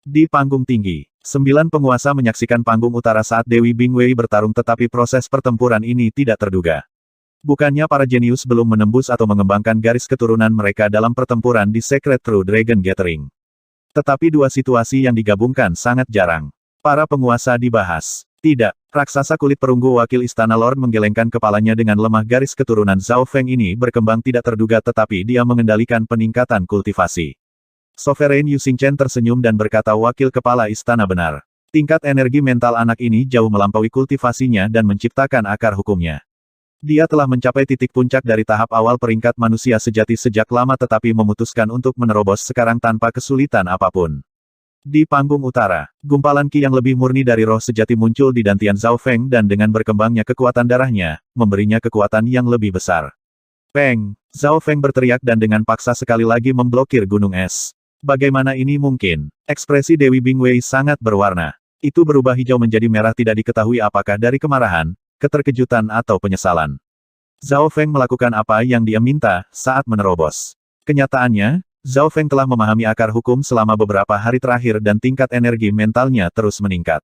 Di panggung tinggi, 9 penguasa menyaksikan panggung utara saat Dewi Bingwei bertarung tetapi proses pertempuran ini tidak terduga. Bukannya para jenius belum menembus atau mengembangkan garis keturunan mereka dalam pertempuran di Secret True Dragon Gathering. Tetapi dua situasi yang digabungkan sangat jarang. Para penguasa dibahas. Tidak, raksasa kulit perunggu wakil istana Lord menggelengkan kepalanya dengan lemah garis keturunan Zhao Feng ini berkembang tidak terduga tetapi dia mengendalikan peningkatan kultivasi. Sovereign Yu Xingchen tersenyum dan berkata wakil kepala istana benar. Tingkat energi mental anak ini jauh melampaui kultivasinya dan menciptakan akar hukumnya. Dia telah mencapai titik puncak dari tahap awal peringkat manusia sejati sejak lama tetapi memutuskan untuk menerobos sekarang tanpa kesulitan apapun. Di panggung utara, gumpalan ki yang lebih murni dari roh sejati muncul di dantian Zhao Feng dan dengan berkembangnya kekuatan darahnya, memberinya kekuatan yang lebih besar. Peng! Zhao Feng berteriak dan dengan paksa sekali lagi memblokir gunung es. Bagaimana ini mungkin? Ekspresi Dewi Bingwei sangat berwarna. Itu berubah hijau menjadi merah tidak diketahui apakah dari kemarahan, keterkejutan atau penyesalan. Zhao Feng melakukan apa yang dia minta saat menerobos. Kenyataannya, Zhao Feng telah memahami akar hukum selama beberapa hari terakhir dan tingkat energi mentalnya terus meningkat.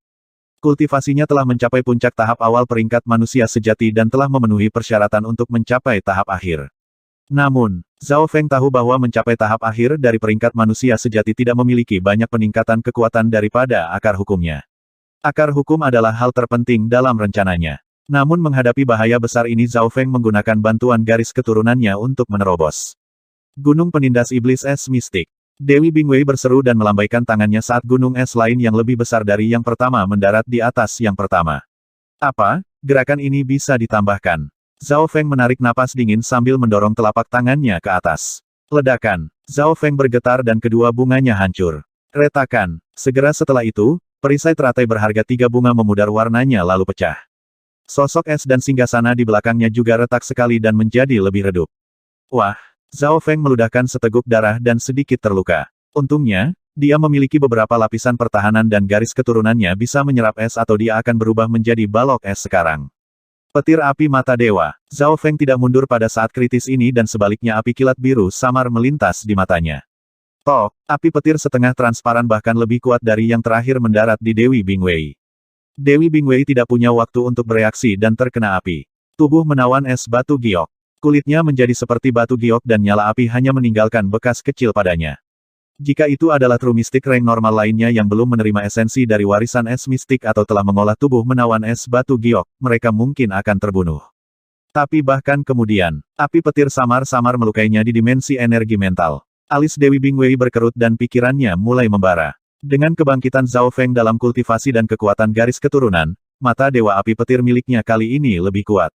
Kultivasinya telah mencapai puncak tahap awal peringkat manusia sejati dan telah memenuhi persyaratan untuk mencapai tahap akhir. Namun, Zhao Feng tahu bahwa mencapai tahap akhir dari peringkat manusia sejati tidak memiliki banyak peningkatan kekuatan daripada akar hukumnya. Akar hukum adalah hal terpenting dalam rencananya. Namun menghadapi bahaya besar ini Zhao Feng menggunakan bantuan garis keturunannya untuk menerobos Gunung Penindas Iblis Es Mistik. Dewi Bingwei berseru dan melambaikan tangannya saat gunung es lain yang lebih besar dari yang pertama mendarat di atas yang pertama. Apa? Gerakan ini bisa ditambahkan. Zhao Feng menarik napas dingin sambil mendorong telapak tangannya ke atas. Ledakan. Zhao Feng bergetar dan kedua bunganya hancur. Retakan. Segera setelah itu, perisai teratai berharga 3 bunga memudar warnanya lalu pecah. Sosok es dan singgasana di belakangnya juga retak sekali dan menjadi lebih redup. Wah! Zhao Feng meludahkan seteguk darah dan sedikit terluka. Untungnya, dia memiliki beberapa lapisan pertahanan dan garis keturunannya bisa menyerap es atau dia akan berubah menjadi balok es sekarang. Petir api mata dewa. Zhao Feng tidak mundur pada saat kritis ini dan sebaliknya api kilat biru samar melintas di matanya. Tok, api petir setengah transparan bahkan lebih kuat dari yang terakhir mendarat di Dewi Bingwei. Dewi Bingwei tidak punya waktu untuk bereaksi dan terkena api. Tubuh menawan es batu giok. Kulitnya menjadi seperti batu giok dan nyala api hanya meninggalkan bekas kecil padanya. Jika itu adalah true mystic rank normal lainnya yang belum menerima esensi dari warisan es mistik atau telah mengolah tubuh menawan es batu giok, mereka mungkin akan terbunuh. Tapi bahkan kemudian, api petir samar-samar melukainya di dimensi energi mental. Alis Dewi Bingwei berkerut dan pikirannya mulai membara. Dengan kebangkitan Zhao Feng dalam kultivasi dan kekuatan garis keturunan, mata dewa api petir miliknya kali ini lebih kuat.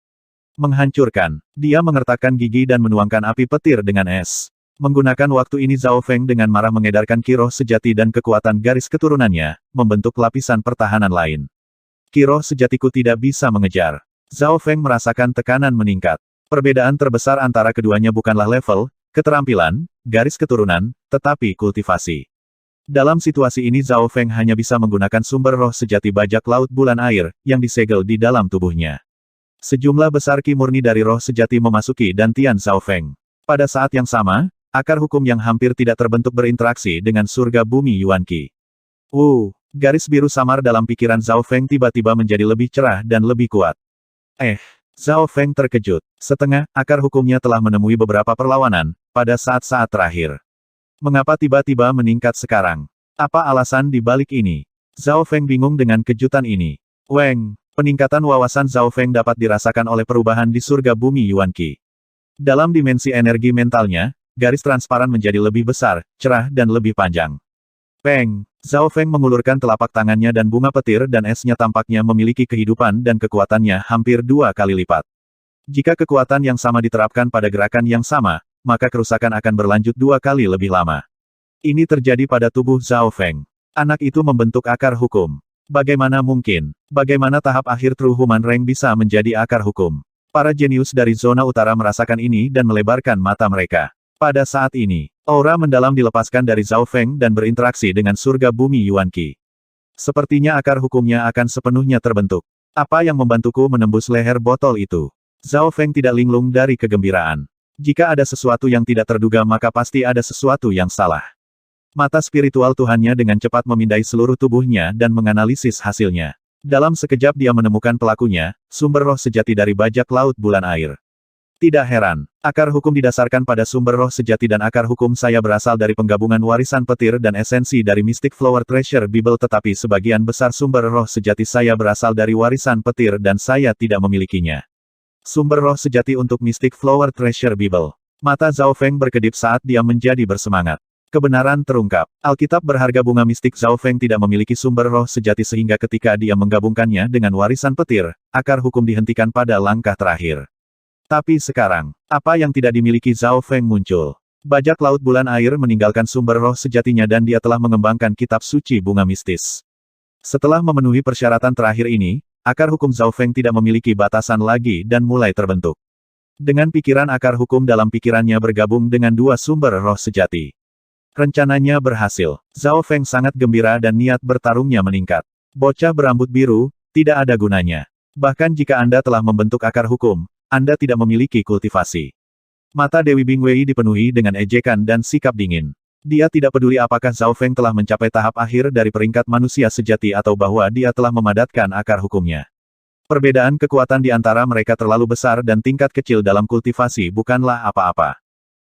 Menghancurkan. Dia mengertakkan gigi dan menuangkan api petir dengan es. Menggunakan waktu ini Zhao Feng dengan marah mengedarkan kiroh sejati dan kekuatan garis keturunannya, membentuk lapisan pertahanan lain. Kiroh sejatiku tidak bisa mengejar. Zhao Feng merasakan tekanan meningkat. Perbedaan terbesar antara keduanya bukanlah level, keterampilan, garis keturunan, tetapi kultivasi. Dalam situasi ini Zhao Feng hanya bisa menggunakan sumber roh sejati bajak laut bulan air, yang disegel di dalam tubuhnya. Sejumlah besar ki murni dari roh sejati memasuki dantian Zhao Feng. Pada saat yang sama, akar hukum yang hampir tidak terbentuk berinteraksi dengan surga bumi Yuan Qi. Garis biru samar dalam pikiran Zhao Feng tiba-tiba menjadi lebih cerah dan lebih kuat. Zhao Feng terkejut. Setengah, akar hukumnya telah menemui beberapa perlawanan, pada saat-saat terakhir. Mengapa tiba-tiba meningkat sekarang? Apa alasan di balik ini? Zhao Feng bingung dengan kejutan ini. Peningkatan wawasan Zhao Feng dapat dirasakan oleh perubahan di surga bumi Yuan Qi. Dalam dimensi energi mentalnya, garis transparan menjadi lebih besar, cerah dan lebih panjang. Zhao Feng mengulurkan telapak tangannya dan bunga petir dan esnya tampaknya memiliki kehidupan dan kekuatannya hampir 2 kali lipat. Jika kekuatan yang sama diterapkan pada gerakan yang sama, maka kerusakan akan berlanjut 2 kali lebih lama. Ini terjadi pada tubuh Zhao Feng. Anak itu membentuk akar hukum. Bagaimana mungkin? Bagaimana tahap akhir True Human Rank bisa menjadi akar hukum? Para jenius dari zona utara merasakan ini dan melebarkan mata mereka. Pada saat ini, aura mendalam dilepaskan dari Zhao Feng dan berinteraksi dengan surga bumi Yuan Qi. Sepertinya akar hukumnya akan sepenuhnya terbentuk. Apa yang membantuku menembus leher botol itu? Zhao Feng tidak linglung dari kegembiraan. Jika ada sesuatu yang tidak terduga maka pasti ada sesuatu yang salah. Mata spiritual Tuhannya dengan cepat memindai seluruh tubuhnya dan menganalisis hasilnya. Dalam sekejap dia menemukan pelakunya, sumber roh sejati dari bajak laut bulan air. Tidak heran, akar hukum didasarkan pada sumber roh sejati dan akar hukum saya berasal dari penggabungan warisan petir dan esensi dari Mystic Flower Treasure Bible tetapi sebagian besar sumber roh sejati saya berasal dari warisan petir dan saya tidak memilikinya. Sumber roh sejati untuk Mystic Flower Treasure Bible. Mata Zhao Feng berkedip saat dia menjadi bersemangat. Kebenaran terungkap. Alkitab berharga bunga mistik Zhao Feng tidak memiliki sumber roh sejati sehingga ketika dia menggabungkannya dengan warisan petir, akar hukum dihentikan pada langkah terakhir. Tapi sekarang, apa yang tidak dimiliki Zhao Feng muncul. Bajak laut bulan air meninggalkan sumber roh sejatinya dan dia telah mengembangkan kitab suci bunga mistis. Setelah memenuhi persyaratan terakhir ini, akar hukum Zhao Feng tidak memiliki batasan lagi dan mulai terbentuk. Dengan pikiran akar hukum dalam pikirannya bergabung dengan 2 sumber roh sejati. Rencananya berhasil. Zhao Feng sangat gembira dan niat bertarungnya meningkat. Bocah berambut biru, tidak ada gunanya. Bahkan jika Anda telah membentuk akar hukum, Anda tidak memiliki kultivasi. Mata Dewi Bingwei dipenuhi dengan ejekan dan sikap dingin. Dia tidak peduli apakah Zhao Feng telah mencapai tahap akhir dari peringkat manusia sejati atau bahwa dia telah memadatkan akar hukumnya. Perbedaan kekuatan di antara mereka terlalu besar dan tingkat kecil dalam kultivasi bukanlah apa-apa.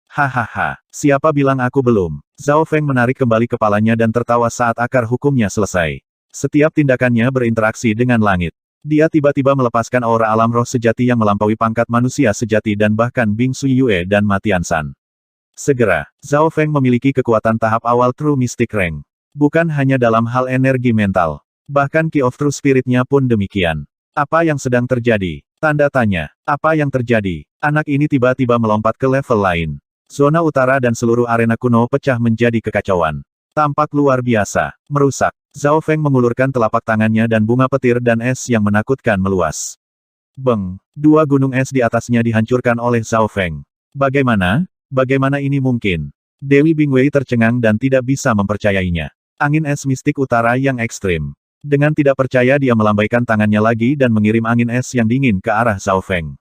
Hahaha, siapa bilang aku belum? Zhao Feng menarik kembali kepalanya dan tertawa saat akar hukumnya selesai. Setiap tindakannya berinteraksi dengan langit. Dia tiba-tiba melepaskan aura alam roh sejati yang melampaui pangkat manusia sejati dan bahkan Bing Sui Yue dan Ma Tiansan. Segera, Zhao Feng memiliki kekuatan tahap awal True Mystic Rank. Bukan hanya dalam hal energi mental. Bahkan Key of True Spirit-nya pun demikian. Apa yang sedang terjadi? Tanda tanya. Apa yang terjadi? Anak ini tiba-tiba melompat ke level lain. Zona utara dan seluruh arena kuno pecah menjadi kekacauan. Tampak luar biasa. Merusak. Zhao Feng mengulurkan telapak tangannya dan bunga petir dan es yang menakutkan meluas. Beng. Dua gunung es di atasnya dihancurkan oleh Zhao Feng. Bagaimana? Bagaimana ini mungkin? Dewi Bingwei tercengang dan tidak bisa mempercayainya. Angin es mistik utara yang ekstrim. Dengan tidak percaya dia melambaikan tangannya lagi dan mengirim angin es yang dingin ke arah Zhao Feng.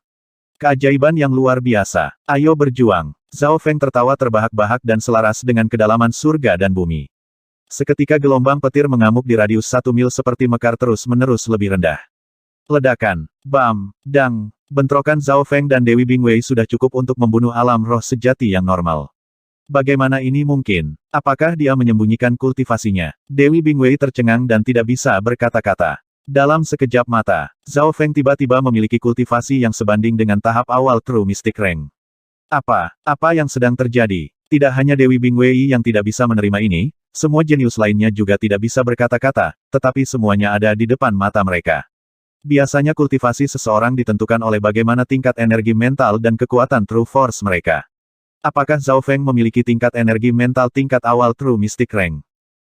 Keajaiban yang luar biasa. Ayo berjuang. Zhao Feng tertawa terbahak-bahak dan selaras dengan kedalaman surga dan bumi. Seketika gelombang petir mengamuk di radius 1 mil seperti mekar terus-menerus lebih rendah. Ledakan. Bam. Dang. Bentrokan Zhao Feng dan Dewi Bingwei sudah cukup untuk membunuh alam roh sejati yang normal. Bagaimana ini mungkin? Apakah dia menyembunyikan kultivasinya? Dewi Bingwei tercengang dan tidak bisa berkata-kata. Dalam sekejap mata, Zhao Feng tiba-tiba memiliki kultivasi yang sebanding dengan tahap awal True Mystic Rank. Apa yang sedang terjadi? Tidak hanya Dewi Bingwei yang tidak bisa menerima ini, semua jenius lainnya juga tidak bisa berkata-kata, tetapi semuanya ada di depan mata mereka. Biasanya kultivasi seseorang ditentukan oleh bagaimana tingkat energi mental dan kekuatan True Force mereka. Apakah Zhao Feng memiliki tingkat energi mental tingkat awal True Mystic Rank?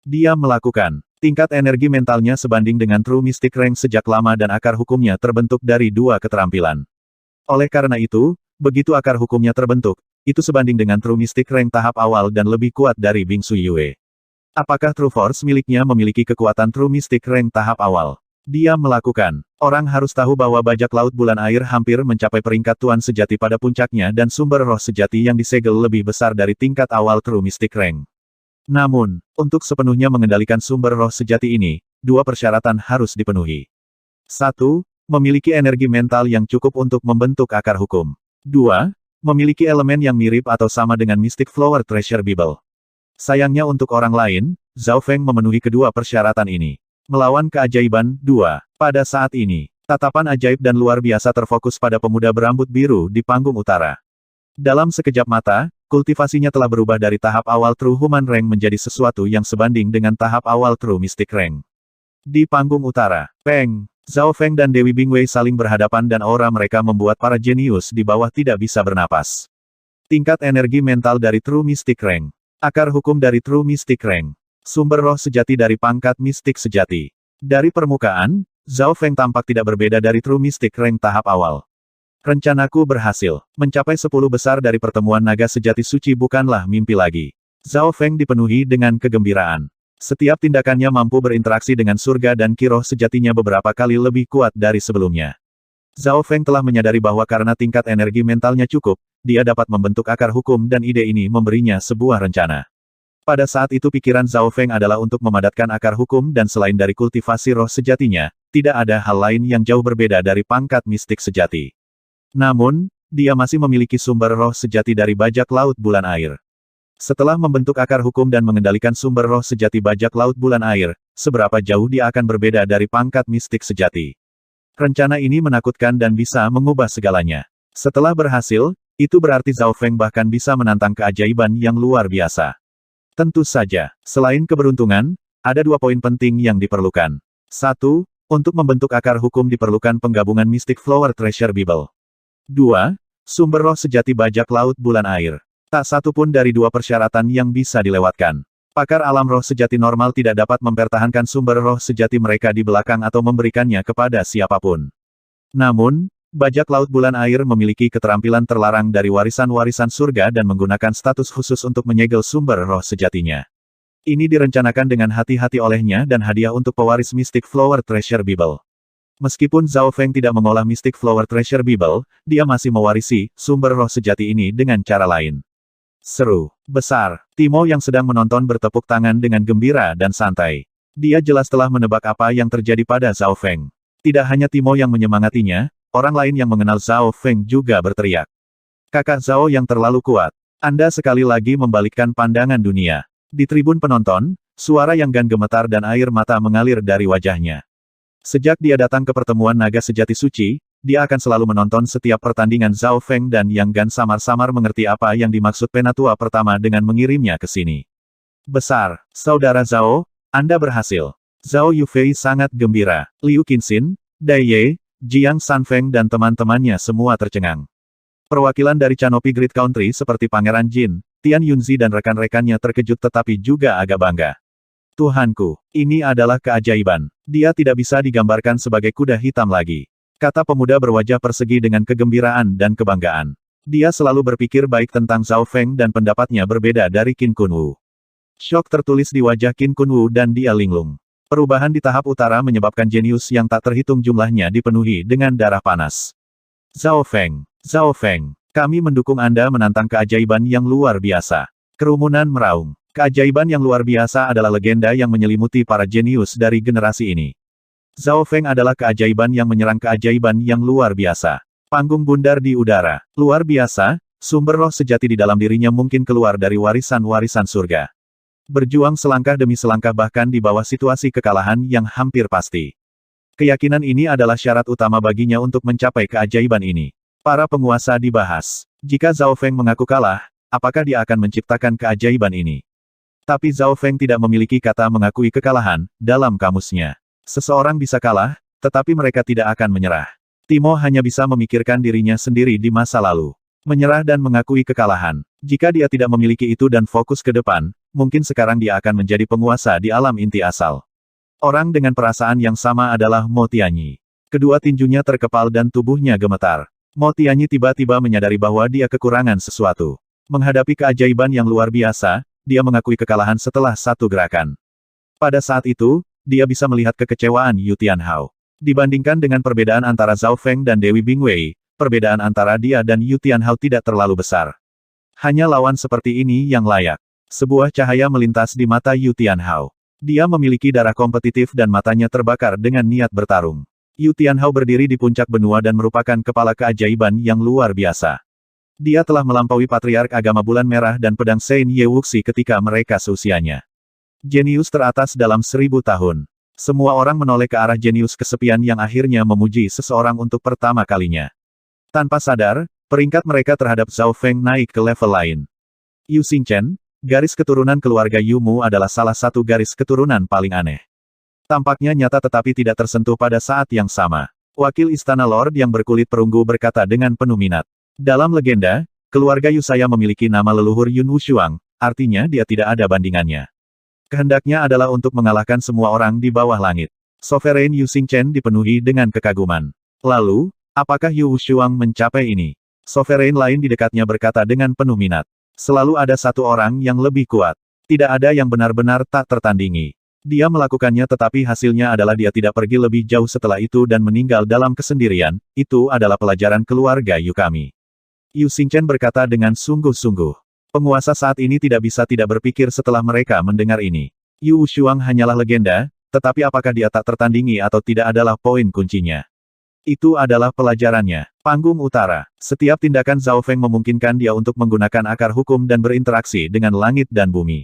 Dia melakukan. Tingkat energi mentalnya sebanding dengan True Mystic Rank sejak lama dan akar hukumnya terbentuk dari dua keterampilan. Oleh karena itu, begitu akar hukumnya terbentuk, itu sebanding dengan True Mystic Rank tahap awal dan lebih kuat dari Bing Sui Yue. Apakah True Force miliknya memiliki kekuatan True Mystic Rank tahap awal? Dia melakukan. Orang harus tahu bahwa bajak laut bulan air hampir mencapai peringkat tuan sejati pada puncaknya dan sumber roh sejati yang disegel lebih besar dari tingkat awal True Mystic Rank. Namun, untuk sepenuhnya mengendalikan sumber roh sejati ini, dua persyaratan harus dipenuhi. 1. Memiliki energi mental yang cukup untuk membentuk akar hukum. 2. Memiliki elemen yang mirip atau sama dengan Mystic Flower Treasure Bible. Sayangnya untuk orang lain, Zhao Feng memenuhi kedua persyaratan ini. Melawan keajaiban, 2. Pada saat ini, tatapan ajaib dan luar biasa terfokus pada pemuda berambut biru di panggung utara. Dalam sekejap mata, kultivasinya telah berubah dari tahap awal True Human Rank menjadi sesuatu yang sebanding dengan tahap awal True Mystic Rank. Di panggung utara, Peng, Zhao Feng dan Dewi Bingwei saling berhadapan dan aura mereka membuat para jenius di bawah tidak bisa bernapas. Tingkat energi mental dari True Mystic Rank. Akar hukum dari True Mystic Rank. Sumber roh sejati dari pangkat mistik sejati. Dari permukaan, Zhao Feng tampak tidak berbeda dari True Mystic Rank tahap awal. Rencanaku berhasil. Mencapai 10 besar dari pertemuan naga sejati suci bukanlah mimpi lagi. Zhao Feng dipenuhi dengan kegembiraan. Setiap tindakannya mampu berinteraksi dengan surga dan kiroh sejatinya beberapa kali lebih kuat dari sebelumnya. Zhao Feng telah menyadari bahwa karena tingkat energi mentalnya cukup, dia dapat membentuk akar hukum dan ide ini memberinya sebuah rencana. Pada saat itu pikiran Zhao Feng adalah untuk memadatkan akar hukum dan selain dari kultivasi roh sejatinya, tidak ada hal lain yang jauh berbeda dari pangkat mistik sejati. Namun, dia masih memiliki sumber roh sejati dari bajak laut bulan air. Setelah membentuk akar hukum dan mengendalikan sumber roh sejati bajak laut bulan air, seberapa jauh dia akan berbeda dari pangkat mistik sejati. Rencana ini menakutkan dan bisa mengubah segalanya. Setelah berhasil, itu berarti Zhao Feng bahkan bisa menantang keajaiban yang luar biasa. Tentu saja, selain keberuntungan, ada dua poin penting yang diperlukan. 1. Untuk membentuk akar hukum diperlukan penggabungan Mystic Flower Treasure Bible. 2. Sumber roh sejati bajak laut bulan air. Tak satu pun dari dua persyaratan yang bisa dilewatkan. Pakar alam roh sejati normal tidak dapat mempertahankan sumber roh sejati mereka di belakang atau memberikannya kepada siapapun. Namun, bajak laut bulan air memiliki keterampilan terlarang dari warisan-warisan surga dan menggunakan status khusus untuk menyegel sumber roh sejatinya. Ini direncanakan dengan hati-hati olehnya dan hadiah untuk pewaris Mystic Flower Treasure Bible. Meskipun Zhao Feng tidak mengolah Mystic Flower Treasure Bible, dia masih mewarisi sumber roh sejati ini dengan cara lain. Seru. Besar. Timo yang sedang menonton bertepuk tangan dengan gembira dan santai. Dia jelas telah menebak apa yang terjadi pada Zhao Feng. Tidak hanya Timo yang menyemangatinya, orang lain yang mengenal Zhao Feng juga berteriak. Kakak Zhao yang terlalu kuat. Anda sekali lagi membalikkan pandangan dunia. Di tribun penonton, suara Yang Gan gemetar dan air mata mengalir dari wajahnya. Sejak dia datang ke pertemuan naga sejati suci, dia akan selalu menonton setiap pertandingan Zhao Feng dan Yang Gan samar-samar mengerti apa yang dimaksud penatua pertama dengan mengirimnya ke sini. Besar, Saudara Zhao, Anda berhasil. Zhao Yufei sangat gembira. Liu Qinxin, Dai Ye, Jiang Sanfeng dan teman-temannya semua tercengang. Perwakilan dari Canopy Great Country seperti Pangeran Jin, Tian Yunzi dan rekan-rekannya terkejut tetapi juga agak bangga. Tuhanku, ini adalah keajaiban. Dia tidak bisa digambarkan sebagai kuda hitam lagi. Kata pemuda berwajah persegi dengan kegembiraan dan kebanggaan. Dia selalu berpikir baik tentang Zhao Feng dan pendapatnya berbeda dari Qin Kunwu. Syok tertulis di wajah Qin Kunwu dan dia linglung. Perubahan di tahap utara menyebabkan jenius yang tak terhitung jumlahnya dipenuhi dengan darah panas. Zhao Feng, kami mendukung Anda menantang keajaiban yang luar biasa. Kerumunan meraung. Keajaiban yang luar biasa adalah legenda yang menyelimuti para jenius dari generasi ini. Zhao Feng adalah keajaiban yang menyerang keajaiban yang luar biasa. Panggung bundar di udara. Luar biasa, sumber roh sejati di dalam dirinya mungkin keluar dari warisan-warisan surga. Berjuang selangkah demi selangkah bahkan di bawah situasi kekalahan yang hampir pasti. Keyakinan ini adalah syarat utama baginya untuk mencapai keajaiban ini. Para penguasa dibahas. Jika Zhao Feng mengaku kalah, apakah dia akan menciptakan keajaiban ini? Tapi Zhao Feng tidak memiliki kata mengakui kekalahan dalam kamusnya. Seseorang bisa kalah, tetapi mereka tidak akan menyerah. Timo hanya bisa memikirkan dirinya sendiri di masa lalu. Menyerah dan mengakui kekalahan. Jika dia tidak memiliki itu dan fokus ke depan, mungkin sekarang dia akan menjadi penguasa di alam inti asal. Orang dengan perasaan yang sama adalah Mo Tianyi. Kedua tinjunya terkepal dan tubuhnya gemetar. Mo Tianyi tiba-tiba menyadari bahwa dia kekurangan sesuatu. Menghadapi keajaiban yang luar biasa, dia mengakui kekalahan setelah satu gerakan. Pada saat itu, dia bisa melihat kekecewaan Yu Tianhao. Dibandingkan dengan perbedaan antara Zhao Feng dan Dewi Bingwei, perbedaan antara dia dan Yu Tianhao tidak terlalu besar. Hanya lawan seperti ini yang layak. Sebuah cahaya melintas di mata Yu Tianhao. Dia memiliki darah kompetitif dan matanya terbakar dengan niat bertarung. Yu Tianhao berdiri di puncak benua dan merupakan kepala keajaiban yang luar biasa. Dia telah melampaui patriark agama bulan merah dan pedang Sein Ye Wuxi ketika mereka seusianya. Jenius teratas dalam 1000 tahun. Semua orang menoleh ke arah jenius kesepian yang akhirnya memuji seseorang untuk pertama kalinya. Tanpa sadar, peringkat mereka terhadap Zhao Feng naik ke level lain. Yu Xingchen, garis keturunan keluarga Yu Mu adalah salah satu garis keturunan paling aneh. Tampaknya nyata tetapi tidak tersentuh pada saat yang sama. Wakil Istana Lord yang berkulit perunggu berkata dengan penuh minat. Dalam legenda, keluarga Yu saya memiliki nama leluhur Yun Wushuang, artinya dia tidak ada bandingannya. Kehendaknya adalah untuk mengalahkan semua orang di bawah langit. Sovereign Yu Xingchen dipenuhi dengan kekaguman. Lalu, apakah Yu Wushuang mencapai ini? Sovereign lain di dekatnya berkata dengan penuh minat. Selalu ada satu orang yang lebih kuat. Tidak ada yang benar-benar tak tertandingi. Dia melakukannya tetapi hasilnya adalah dia tidak pergi lebih jauh setelah itu dan meninggal dalam kesendirian, itu adalah pelajaran keluarga Yu kami. Yu Xingchen berkata dengan sungguh-sungguh. Penguasa saat ini tidak bisa tidak berpikir setelah mereka mendengar ini. Yu Wushuang hanyalah legenda, tetapi apakah dia tak tertandingi atau tidak adalah poin kuncinya. Itu adalah pelajarannya. Panggung utara. Setiap tindakan Zhao Feng memungkinkan dia untuk menggunakan akar hukum dan berinteraksi dengan langit dan bumi.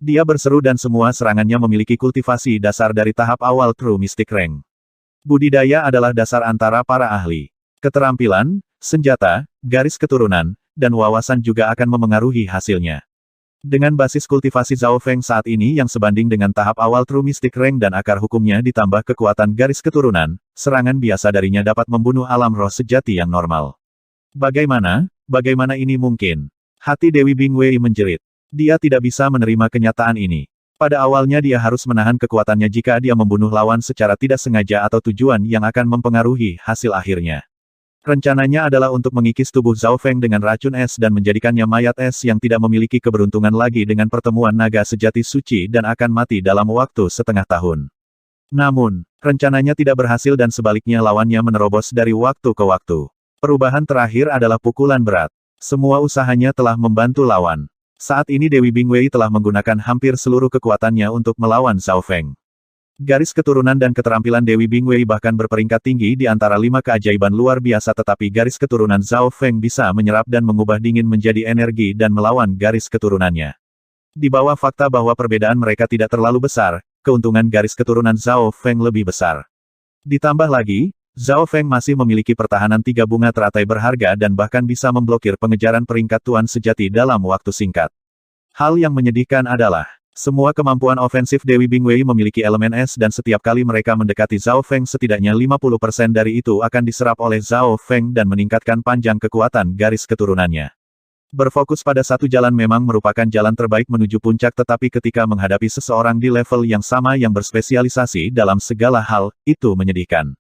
Dia berseru dan semua serangannya memiliki kultivasi dasar dari tahap awal True Mystic Rank. Budidaya adalah dasar antara para ahli. Keterampilan, senjata, garis keturunan, dan wawasan juga akan memengaruhi hasilnya. Dengan basis kultivasi Zhao Feng saat ini yang sebanding dengan tahap awal True Mystic Rank dan akar hukumnya ditambah kekuatan garis keturunan, serangan biasa darinya dapat membunuh alam roh sejati yang normal. Bagaimana ini mungkin? Hati Dewi Bingwei menjerit. Dia tidak bisa menerima kenyataan ini. Pada awalnya dia harus menahan kekuatannya jika dia membunuh lawan secara tidak sengaja atau tujuan yang akan mempengaruhi hasil akhirnya. Rencananya adalah untuk mengikis tubuh Zhao Feng dengan racun es dan menjadikannya mayat es yang tidak memiliki keberuntungan lagi dengan pertemuan naga sejati suci dan akan mati dalam waktu setengah tahun. Namun, rencananya tidak berhasil dan sebaliknya lawannya menerobos dari waktu ke waktu. Perubahan terakhir adalah pukulan berat. Semua usahanya telah membantu lawan. Saat ini Dewi Bingwei telah menggunakan hampir seluruh kekuatannya untuk melawan Zhao Feng. Garis keturunan dan keterampilan Dewi Bingwei bahkan berperingkat tinggi di antara 5 keajaiban luar biasa, tetapi garis keturunan Zhao Feng bisa menyerap dan mengubah dingin menjadi energi dan melawan garis keturunannya. Di bawah fakta bahwa perbedaan mereka tidak terlalu besar, keuntungan garis keturunan Zhao Feng lebih besar. Ditambah lagi, Zhao Feng masih memiliki pertahanan 3 bunga teratai berharga dan bahkan bisa memblokir pengejaran peringkat tuan sejati dalam waktu singkat. Hal yang menyedihkan adalah, semua kemampuan ofensif Dewi Bingwei memiliki elemen es dan setiap kali mereka mendekati Zhao Feng setidaknya 50% dari itu akan diserap oleh Zhao Feng dan meningkatkan panjang kekuatan garis keturunannya. Berfokus pada satu jalan memang merupakan jalan terbaik menuju puncak, tetapi ketika menghadapi seseorang di level yang sama yang berspesialisasi dalam segala hal, itu menyedihkan.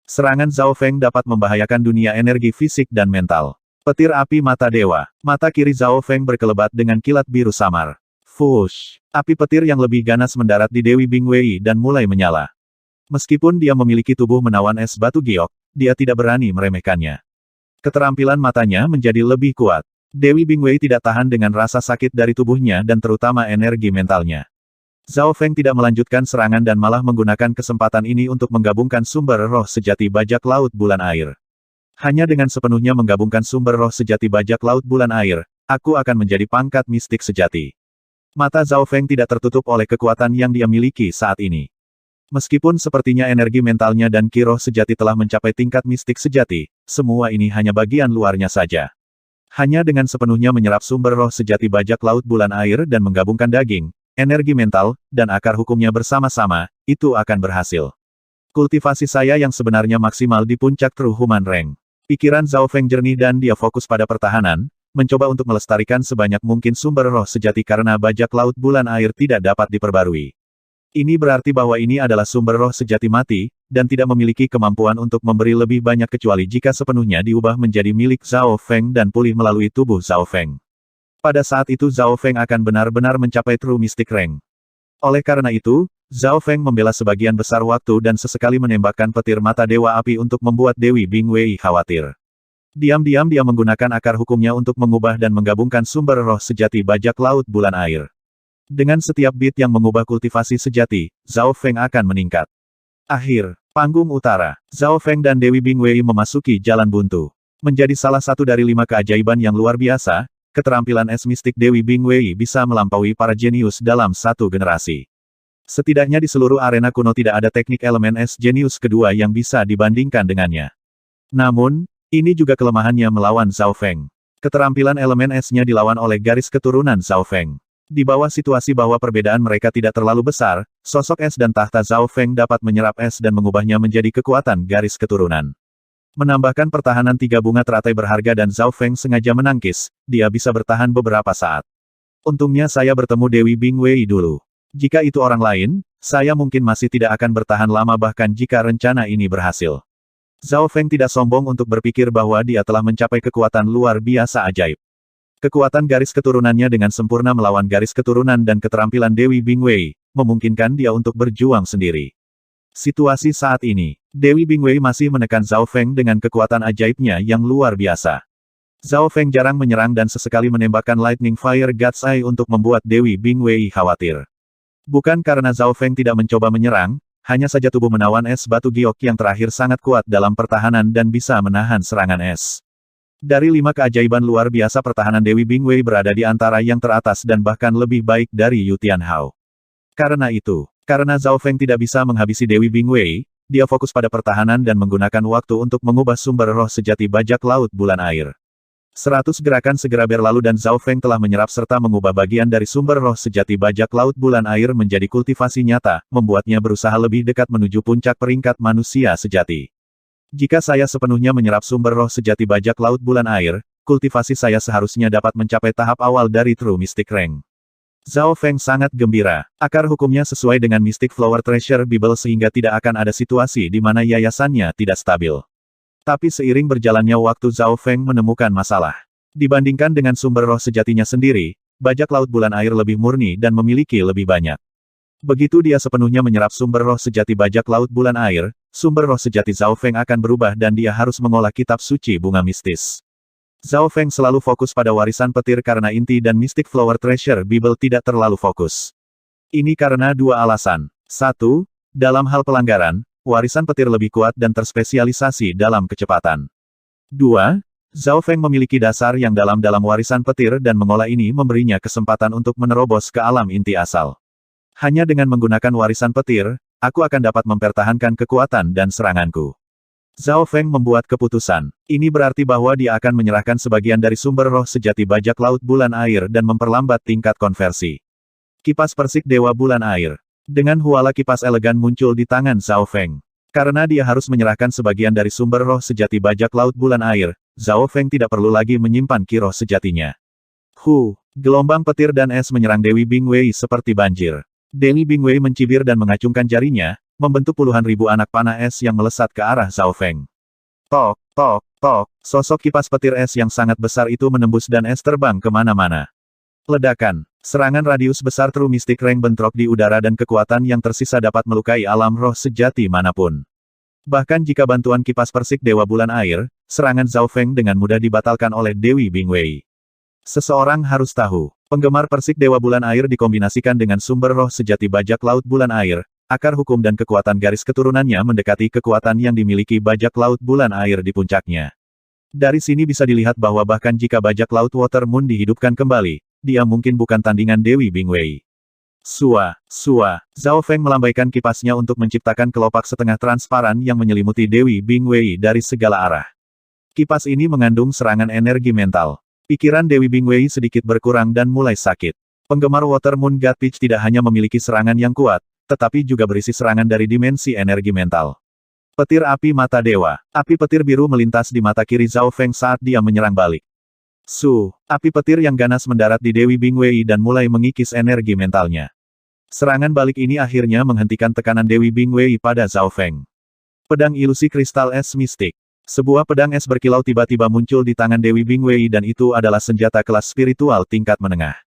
Serangan Zhao Feng dapat membahayakan dunia energi fisik dan mental. Petir api mata dewa. Mata kiri Zhao Feng berkelebat dengan kilat biru samar. Fush! Api petir yang lebih ganas mendarat di Dewi Bingwei dan mulai menyala. Meskipun dia memiliki tubuh menawan es batu giok, dia tidak berani meremehkannya. Keterampilan matanya menjadi lebih kuat. Dewi Bingwei tidak tahan dengan rasa sakit dari tubuhnya dan terutama energi mentalnya. Zhao Feng tidak melanjutkan serangan dan malah menggunakan kesempatan ini untuk menggabungkan sumber roh sejati bajak laut bulan air. Hanya dengan sepenuhnya menggabungkan sumber roh sejati bajak laut bulan air, aku akan menjadi pangkat mistik sejati. Mata Zhao Feng tidak tertutup oleh kekuatan yang dia miliki saat ini. Meskipun sepertinya energi mentalnya dan ki roh sejati telah mencapai tingkat mistik sejati, semua ini hanya bagian luarnya saja. Hanya dengan sepenuhnya menyerap sumber roh sejati bajak laut bulan air dan menggabungkan daging, energi mental, dan akar hukumnya bersama-sama, itu akan berhasil. Kultivasi saya yang sebenarnya maksimal di puncak True Human Rank. Pikiran Zhao Feng jernih dan dia fokus pada pertahanan, mencoba untuk melestarikan sebanyak mungkin sumber roh sejati karena bajak laut bulan air tidak dapat diperbarui. Ini berarti bahwa ini adalah sumber roh sejati mati, dan tidak memiliki kemampuan untuk memberi lebih banyak kecuali jika sepenuhnya diubah menjadi milik Zhao Feng dan pulih melalui tubuh Zhao Feng. Pada saat itu Zhao Feng akan benar-benar mencapai True Mystic Rank. Oleh karena itu, Zhao Feng membela sebagian besar waktu dan sesekali menembakkan petir mata dewa api untuk membuat Dewi Bingwei khawatir. Diam-diam dia menggunakan akar hukumnya untuk mengubah dan menggabungkan sumber roh sejati bajak laut bulan air. Dengan setiap bit yang mengubah kultivasi sejati, Zhao Feng akan meningkat. Akhir, panggung utara, Zhao Feng dan Dewi Bingwei memasuki jalan buntu. Menjadi salah satu dari 5 keajaiban yang luar biasa, keterampilan es mistik Dewi Bingwei bisa melampaui para jenius dalam satu generasi. Setidaknya di seluruh arena kuno tidak ada teknik elemen es jenius kedua yang bisa dibandingkan dengannya. Namun, ini juga kelemahannya melawan Zhao Feng. Keterampilan elemen es-nya dilawan oleh garis keturunan Zhao Feng. Di bawah situasi bahwa perbedaan mereka tidak terlalu besar, sosok es dan tahta Zhao Feng dapat menyerap es dan mengubahnya menjadi kekuatan garis keturunan. Menambahkan pertahanan 3 bunga teratai berharga dan Zhao Feng sengaja menangkis, dia bisa bertahan beberapa saat. Untungnya saya bertemu Dewi Bingwei dulu. Jika itu orang lain, saya mungkin masih tidak akan bertahan lama bahkan jika rencana ini berhasil. Zhao Feng tidak sombong untuk berpikir bahwa dia telah mencapai kekuatan luar biasa ajaib. Kekuatan garis keturunannya dengan sempurna melawan garis keturunan dan keterampilan Dewi Bingwei, memungkinkan dia untuk berjuang sendiri. Situasi saat ini, Dewi Bingwei masih menekan Zhao Feng dengan kekuatan ajaibnya yang luar biasa. Zhao Feng jarang menyerang dan sesekali menembakkan Lightning Fire God's Eye untuk membuat Dewi Bingwei khawatir. Bukan karena Zhao Feng tidak mencoba menyerang, hanya saja tubuh menawan es batu giok yang terakhir sangat kuat dalam pertahanan dan bisa menahan serangan es. Dari 5 keajaiban luar biasa pertahanan Dewi Bingwei berada di antara yang teratas dan bahkan lebih baik dari Yu Tianhao. Karena itu, karena Zhao Feng tidak bisa menghabisi Dewi Bingwei, dia fokus pada pertahanan dan menggunakan waktu untuk mengubah sumber roh sejati bajak laut bulan air. 100 gerakan segera berlalu dan Zhao Feng telah menyerap serta mengubah bagian dari sumber roh sejati bajak laut bulan air menjadi kultivasi nyata, membuatnya berusaha lebih dekat menuju puncak peringkat manusia sejati. Jika saya sepenuhnya menyerap sumber roh sejati bajak laut bulan air, kultivasi saya seharusnya dapat mencapai tahap awal dari True Mystic Rank. Zhao Feng sangat gembira. Akar hukumnya sesuai dengan Mystic Flower Treasure Bible sehingga tidak akan ada situasi di mana yayasannya tidak stabil. Tapi seiring berjalannya waktu Zhao Feng menemukan masalah. Dibandingkan dengan sumber roh sejatinya sendiri, bajak laut bulan air lebih murni dan memiliki lebih banyak. Begitu dia sepenuhnya menyerap sumber roh sejati bajak laut bulan air, sumber roh sejati Zhao Feng akan berubah dan dia harus mengolah kitab suci bunga mistis. Zhao Feng selalu fokus pada warisan petir karena inti dan Mystic Flower Treasure Bible tidak terlalu fokus. Ini karena dua alasan. 1. Dalam hal pelanggaran, warisan petir lebih kuat dan terspesialisasi dalam kecepatan. 2. Zhao Feng memiliki dasar yang dalam warisan petir dan mengolah ini memberinya kesempatan untuk menerobos ke alam inti asal. Hanya dengan menggunakan warisan petir, aku akan dapat mempertahankan kekuatan dan seranganku. Zhao Feng membuat keputusan. Ini berarti bahwa dia akan menyerahkan sebagian dari sumber roh sejati bajak laut bulan air dan memperlambat tingkat konversi. Kipas persik Dewa Bulan Air. Dengan huala kipas elegan muncul di tangan Zhao Feng. Karena dia harus menyerahkan sebagian dari sumber roh sejati bajak laut bulan air, Zhao Feng tidak perlu lagi menyimpan ki roh sejatinya. Gelombang petir dan es menyerang Dewi Bingwei seperti banjir. Dewi Bingwei mencibir dan mengacungkan jarinya, membentuk puluhan ribu anak panah es yang melesat ke arah Zhao Feng. Tok, tok, tok, sosok kipas petir es yang sangat besar itu menembus dan es terbang kemana-mana. Ledakan, serangan radius besar True Mystic Rank bentrok di udara dan kekuatan yang tersisa dapat melukai alam roh sejati manapun. Bahkan jika bantuan kipas persik Dewa Bulan Air, serangan Zhao Feng dengan mudah dibatalkan oleh Dewi Bingwei. Seseorang harus tahu, penggemar persik Dewa Bulan Air dikombinasikan dengan sumber roh sejati bajak laut bulan air, akar hukum dan kekuatan garis keturunannya mendekati kekuatan yang dimiliki bajak laut bulan air di puncaknya. Dari sini bisa dilihat bahwa bahkan jika bajak laut Water Moon dihidupkan kembali, dia mungkin bukan tandingan Dewi Bingwei. Zhao Feng melambaikan kipasnya untuk menciptakan kelopak setengah transparan yang menyelimuti Dewi Bingwei dari segala arah. Kipas ini mengandung serangan energi mental. Pikiran Dewi Bingwei sedikit berkurang dan mulai sakit. Penggemar Water Moon God Peach tidak hanya memiliki serangan yang kuat, tetapi juga berisi serangan dari dimensi energi mental. Petir api mata dewa. Api petir biru melintas di mata kiri Zhao Feng saat dia menyerang balik. Api petir yang ganas mendarat di Dewi Bingwei dan mulai mengikis energi mentalnya. Serangan balik ini akhirnya menghentikan tekanan Dewi Bingwei pada Zhao Feng. Pedang ilusi kristal es mistik. Sebuah pedang es berkilau tiba-tiba muncul di tangan Dewi Bingwei dan itu adalah senjata kelas spiritual tingkat menengah.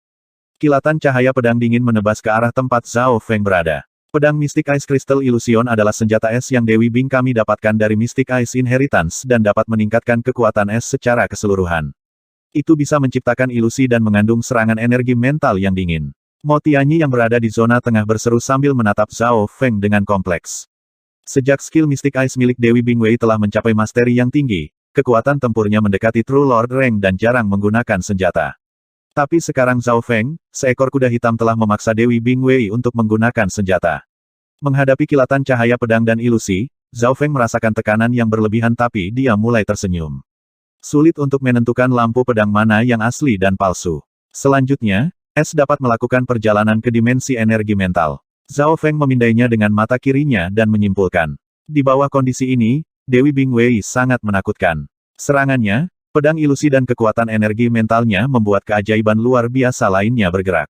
Kilatan cahaya pedang dingin menebas ke arah tempat Zhao Feng berada. Pedang Mystic Ice Crystal Illusion adalah senjata es yang Dewi Bing kami dapatkan dari Mystic Ice Inheritance dan dapat meningkatkan kekuatan es secara keseluruhan. Itu bisa menciptakan ilusi dan mengandung serangan energi mental yang dingin. Mo Tianyi yang berada di zona tengah berseru sambil menatap Zhao Feng dengan kompleks. Sejak skill Mystic Ice milik Dewi Bingwei telah mencapai masteri yang tinggi, kekuatan tempurnya mendekati True Lord Rank dan jarang menggunakan senjata. Tapi sekarang Zhao Feng, seekor kuda hitam telah memaksa Dewi Bingwei untuk menggunakan senjata. Menghadapi kilatan cahaya pedang dan ilusi, Zhao Feng merasakan tekanan yang berlebihan tapi dia mulai tersenyum. Sulit untuk menentukan lampu pedang mana yang asli dan palsu. Selanjutnya, es dapat melakukan perjalanan ke dimensi energi mental. Zhao Feng memindainya dengan mata kirinya dan menyimpulkan. Di bawah kondisi ini, Dewi Bingwei sangat menakutkan. Serangannya, pedang ilusi dan kekuatan energi mentalnya membuat keajaiban luar biasa lainnya bergerak.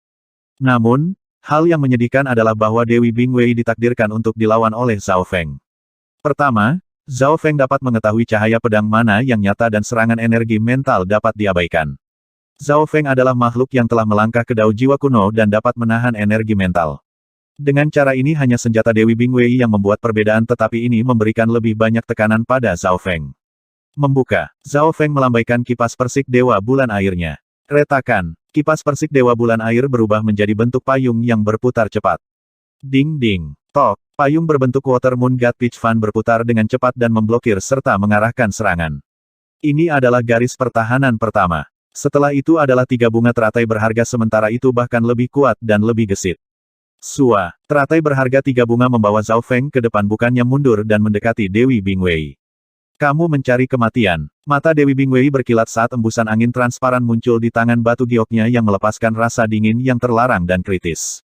Namun, hal yang menyedihkan adalah bahwa Dewi Bingwei ditakdirkan untuk dilawan oleh Zhao Feng. Pertama, Zhao Feng dapat mengetahui cahaya pedang mana yang nyata dan serangan energi mental dapat diabaikan. Zhao Feng adalah makhluk yang telah melangkah ke dao jiwa kuno dan dapat menahan energi mental. Dengan cara ini hanya senjata Dewi Bingwei yang membuat perbedaan tetapi ini memberikan lebih banyak tekanan pada Zhao Feng. Membuka, Zhao Feng melambaikan kipas persik Dewa Bulan Airnya. Retakan, kipas persik Dewa Bulan Air berubah menjadi bentuk payung yang berputar cepat. Ding ding, tok, payung berbentuk Water Moon God Peach Fan berputar dengan cepat dan memblokir serta mengarahkan serangan. Ini adalah garis pertahanan pertama. Setelah itu adalah 3 bunga teratai berharga sementara itu bahkan lebih kuat dan lebih gesit. Teratai berharga 3 bunga membawa Zhao Feng ke depan bukannya mundur dan mendekati Dewi Bingwei. Kamu mencari kematian. Mata Dewi Bingwei berkilat saat embusan angin transparan muncul di tangan batu gioknya yang melepaskan rasa dingin yang terlarang dan kritis.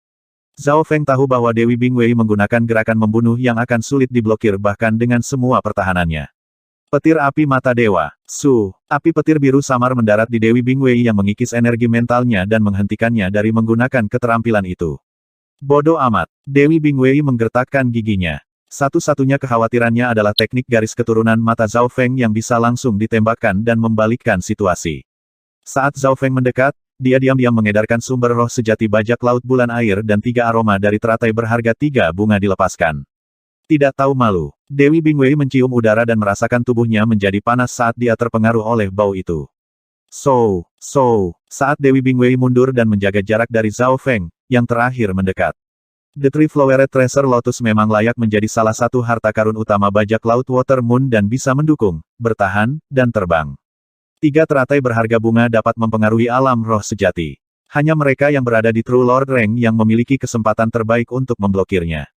Zhao Feng tahu bahwa Dewi Bingwei menggunakan gerakan membunuh yang akan sulit diblokir bahkan dengan semua pertahanannya. Petir api mata dewa. Api petir biru samar mendarat di Dewi Bingwei yang mengikis energi mentalnya dan menghentikannya dari menggunakan keterampilan itu. Bodoh amat. Dewi Bingwei menggertakkan giginya. Satu-satunya kekhawatirannya adalah teknik garis keturunan mata Zhao Feng yang bisa langsung ditembakkan dan membalikkan situasi. Saat Zhao Feng mendekat, dia diam-diam mengedarkan sumber roh sejati bajak laut bulan air dan 3 aroma dari teratai berharga 3 bunga dilepaskan. Tidak tahu malu, Dewi Bingwei mencium udara dan merasakan tubuhnya menjadi panas saat dia terpengaruh oleh bau itu. Saat Dewi Bingwei mundur dan menjaga jarak dari Zhao Feng, yang terakhir mendekat. The Three Flowered Treasure Lotus memang layak menjadi salah satu harta karun utama bajak laut Water Moon dan bisa mendukung, bertahan, dan terbang. 3 teratai berharga bunga dapat mempengaruhi alam roh sejati. Hanya mereka yang berada di True Lord Rank yang memiliki kesempatan terbaik untuk memblokirnya.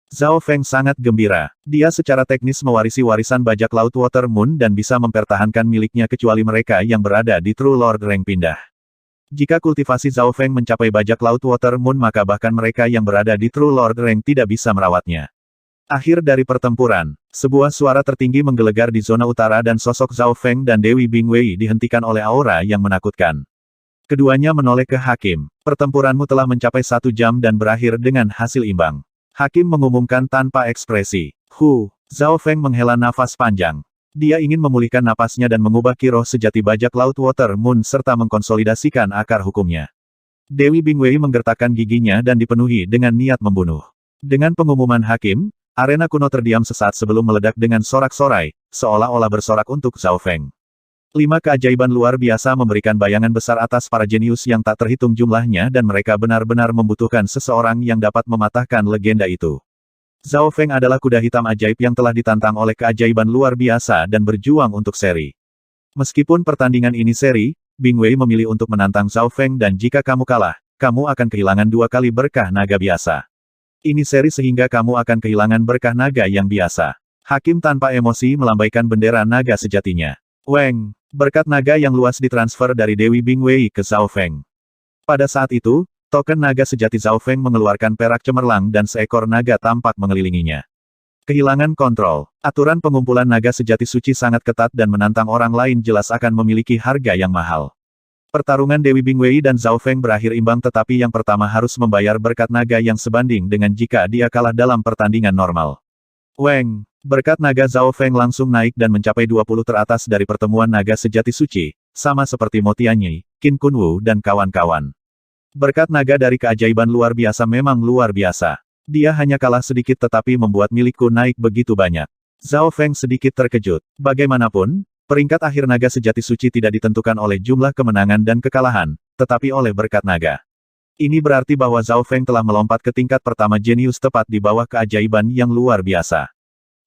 Zhao Feng sangat gembira. Dia secara teknis mewarisi warisan bajak laut Water Moon dan bisa mempertahankan miliknya kecuali mereka yang berada di True Lord Rank pindah. Jika kultivasi Zhao Feng mencapai bajak laut Water Moon maka bahkan mereka yang berada di True Lord Rank tidak bisa merawatnya. Akhir dari pertempuran, sebuah suara tertinggi menggelegar di zona utara dan sosok Zhao Feng dan Dewi Bingwei dihentikan oleh aura yang menakutkan. Keduanya menoleh ke Hakim. Pertempuranmu telah mencapai 1 jam dan berakhir dengan hasil imbang. Hakim mengumumkan tanpa ekspresi. Zhao Feng menghela nafas panjang. Dia ingin memulihkan napasnya dan mengubah kiroh sejati bajak laut Water Moon serta mengkonsolidasikan akar hukumnya. Dewi Bingwei menggertakkan giginya dan dipenuhi dengan niat membunuh. Dengan pengumuman Hakim, arena kuno terdiam sesaat sebelum meledak dengan sorak-sorai, seolah-olah bersorak untuk Zhao Feng. 5 keajaiban luar biasa memberikan bayangan besar atas para jenius yang tak terhitung jumlahnya dan mereka benar-benar membutuhkan seseorang yang dapat mematahkan legenda itu. Zhao Feng adalah kuda hitam ajaib yang telah ditantang oleh keajaiban luar biasa dan berjuang untuk seri. Meskipun pertandingan ini seri, Bingwei memilih untuk menantang Zhao Feng dan jika kamu kalah, kamu akan kehilangan 2 kali berkah naga biasa. Ini seri sehingga kamu akan kehilangan berkah naga yang biasa. Hakim tanpa emosi melambaikan bendera naga sejatinya. Weng, berkat naga yang luas ditransfer dari Dewi Bingwei ke Zhao Feng. Pada saat itu, token naga sejati Zhao Feng mengeluarkan perak cemerlang dan seekor naga tampak mengelilinginya. Kehilangan kontrol. Aturan pengumpulan naga sejati suci sangat ketat dan menantang orang lain jelas akan memiliki harga yang mahal. Pertarungan Dewi Bingwei dan Zhao Feng berakhir imbang tetapi yang pertama harus membayar berkat naga yang sebanding dengan jika dia kalah dalam pertandingan normal. Weng, berkat naga Zhao Feng langsung naik dan mencapai 20 teratas dari pertemuan naga sejati suci, sama seperti Mo Tianyi, Qin Kunwu dan kawan-kawan. Berkat naga dari keajaiban luar biasa memang luar biasa. Dia hanya kalah sedikit tetapi membuat milikku naik begitu banyak. Zhao Feng sedikit terkejut. Bagaimanapun, peringkat akhir naga sejati suci tidak ditentukan oleh jumlah kemenangan dan kekalahan, tetapi oleh berkat naga. Ini berarti bahwa Zhao Feng telah melompat ke tingkat pertama jenius tepat di bawah keajaiban yang luar biasa.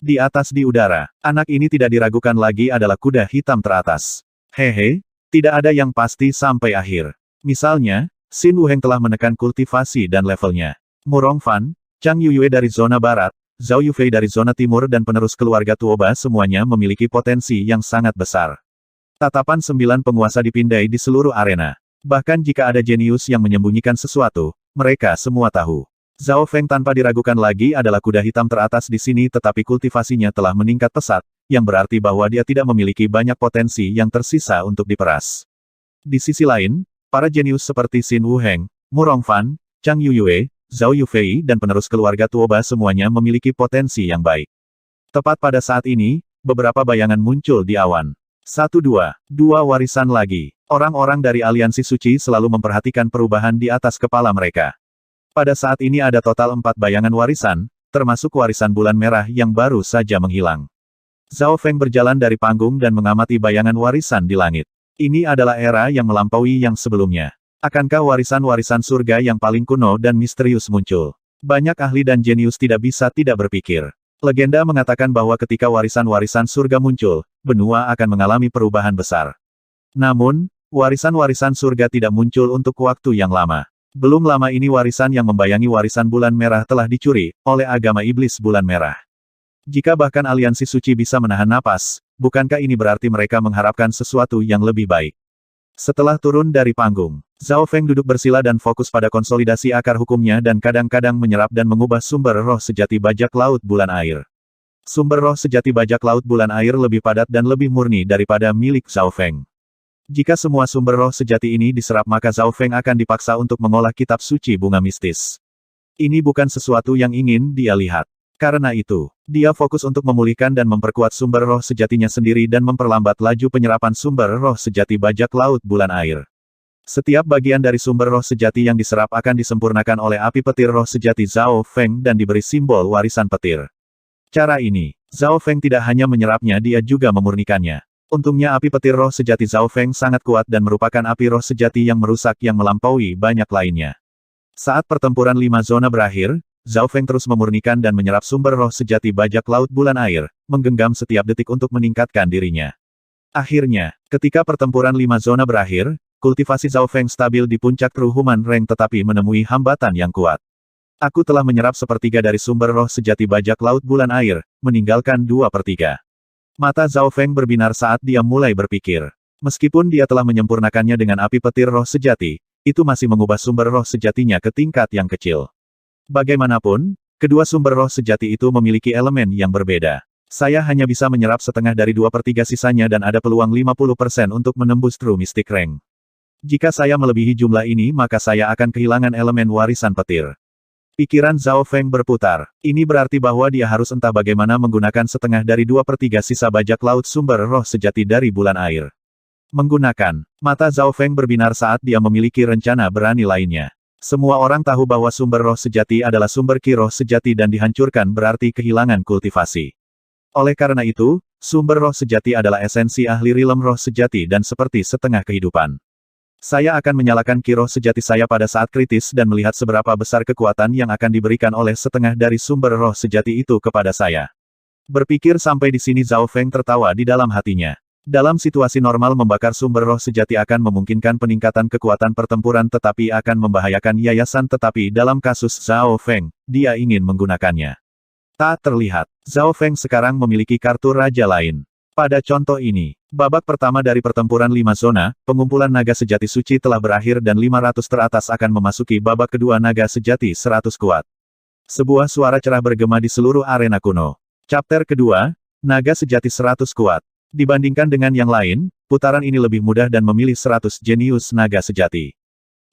Di atas di udara, anak ini tidak diragukan lagi adalah kuda hitam teratas. Hehe, tidak ada yang pasti sampai akhir. Misalnya, Xin Wuheng telah menekan kultivasi dan levelnya. Mu Rongfan, Chang Yuyue dari zona barat, Zhao Yufei dari zona timur dan penerus keluarga Tuoba semuanya memiliki potensi yang sangat besar. Tatapan 9 penguasa dipindai di seluruh arena. Bahkan jika ada jenius yang menyembunyikan sesuatu, mereka semua tahu. Zhao Feng tanpa diragukan lagi adalah kuda hitam teratas di sini tetapi kultivasinya telah meningkat pesat, yang berarti bahwa dia tidak memiliki banyak potensi yang tersisa untuk diperas. Di sisi lain, para jenius seperti Xin Wuheng, Mu Rongfan, Chang Yuyue, Zhao Yufei dan penerus keluarga Tuoba semuanya memiliki potensi yang baik. Tepat pada saat ini, beberapa bayangan muncul di awan. 1-2 warisan lagi. Orang-orang dari aliansi suci selalu memperhatikan perubahan di atas kepala mereka. Pada saat ini ada total 4 bayangan warisan, termasuk warisan bulan merah yang baru saja menghilang. Zhao Feng berjalan dari panggung dan mengamati bayangan warisan di langit. Ini adalah era yang melampaui yang sebelumnya. Akankah warisan-warisan surga yang paling kuno dan misterius muncul? Banyak ahli dan jenius tidak bisa tidak berpikir. Legenda mengatakan bahwa ketika warisan-warisan surga muncul, benua akan mengalami perubahan besar. Namun, warisan-warisan surga tidak muncul untuk waktu yang lama. Belum lama ini warisan yang membayangi warisan bulan merah telah dicuri oleh agama iblis bulan merah. Jika bahkan aliansi suci bisa menahan napas, bukankah ini berarti mereka mengharapkan sesuatu yang lebih baik? Setelah turun dari panggung, Zhao Feng duduk bersila dan fokus pada konsolidasi akar hukumnya dan kadang-kadang menyerap dan mengubah sumber roh sejati bajak laut bulan air. Sumber roh sejati bajak laut bulan air lebih padat dan lebih murni daripada milik Zhao Feng. Jika semua sumber roh sejati ini diserap maka Zhao Feng akan dipaksa untuk mengolah kitab suci bunga mistis. Ini bukan sesuatu yang ingin dia lihat. Karena itu, dia fokus untuk memulihkan dan memperkuat sumber roh sejatinya sendiri dan memperlambat laju penyerapan sumber roh sejati bajak laut bulan air. Setiap bagian dari sumber roh sejati yang diserap akan disempurnakan oleh api petir roh sejati Zhao Feng dan diberi simbol warisan petir. Cara ini, Zhao Feng tidak hanya menyerapnya dia juga memurnikannya. Untungnya api petir roh sejati Zhao Feng sangat kuat dan merupakan api roh sejati yang merusak yang melampaui banyak lainnya. Saat pertempuran 5 zona berakhir, Zhao Feng terus memurnikan dan menyerap sumber roh sejati bajak laut bulan air, menggenggam setiap detik untuk meningkatkan dirinya. Akhirnya, ketika pertempuran 5 zona berakhir, kultivasi Zhao Feng stabil di puncak True Human Rank tetapi menemui hambatan yang kuat. Aku telah menyerap sepertiga dari sumber roh sejati bajak laut bulan air, meninggalkan 2/3. Mata Zhao Feng berbinar saat dia mulai berpikir. Meskipun dia telah menyempurnakannya dengan api petir roh sejati, itu masih mengubah sumber roh sejatinya ke tingkat yang kecil. Bagaimanapun, kedua sumber roh sejati itu memiliki elemen yang berbeda. Saya hanya bisa menyerap setengah dari 2/3 sisanya dan ada peluang 50% untuk menembus True Mystic Rank. Jika saya melebihi jumlah ini maka saya akan kehilangan elemen warisan petir. Pikiran Zhao Feng berputar. Ini berarti bahwa dia harus entah bagaimana menggunakan setengah dari 2/3 sisa bajak laut sumber roh sejati dari bulan air. Menggunakan. Mata Zhao Feng berbinar saat dia memiliki rencana berani lainnya. Semua orang tahu bahwa sumber roh sejati adalah sumber ki roh sejati dan dihancurkan berarti kehilangan kultivasi. Oleh karena itu, sumber roh sejati adalah esensi ahli rilem roh sejati dan seperti setengah kehidupan. Saya akan menyalakan ki roh sejati saya pada saat kritis dan melihat seberapa besar kekuatan yang akan diberikan oleh setengah dari sumber roh sejati itu kepada saya. Berpikir sampai di sini Zhao Feng tertawa di dalam hatinya. Dalam situasi normal membakar sumber roh sejati akan memungkinkan peningkatan kekuatan pertempuran tetapi akan membahayakan yayasan tetapi dalam kasus Zhao Feng, dia ingin menggunakannya. Tak terlihat, Zhao Feng sekarang memiliki kartu raja lain. Pada contoh ini, babak pertama dari pertempuran 5 zona, pengumpulan naga sejati suci telah berakhir dan 500 teratas akan memasuki babak kedua naga sejati 100 kuat. Sebuah suara cerah bergema di seluruh arena kuno. Chapter kedua, naga sejati 100 kuat. Dibandingkan dengan yang lain, putaran ini lebih mudah dan memilih 100 jenius naga sejati.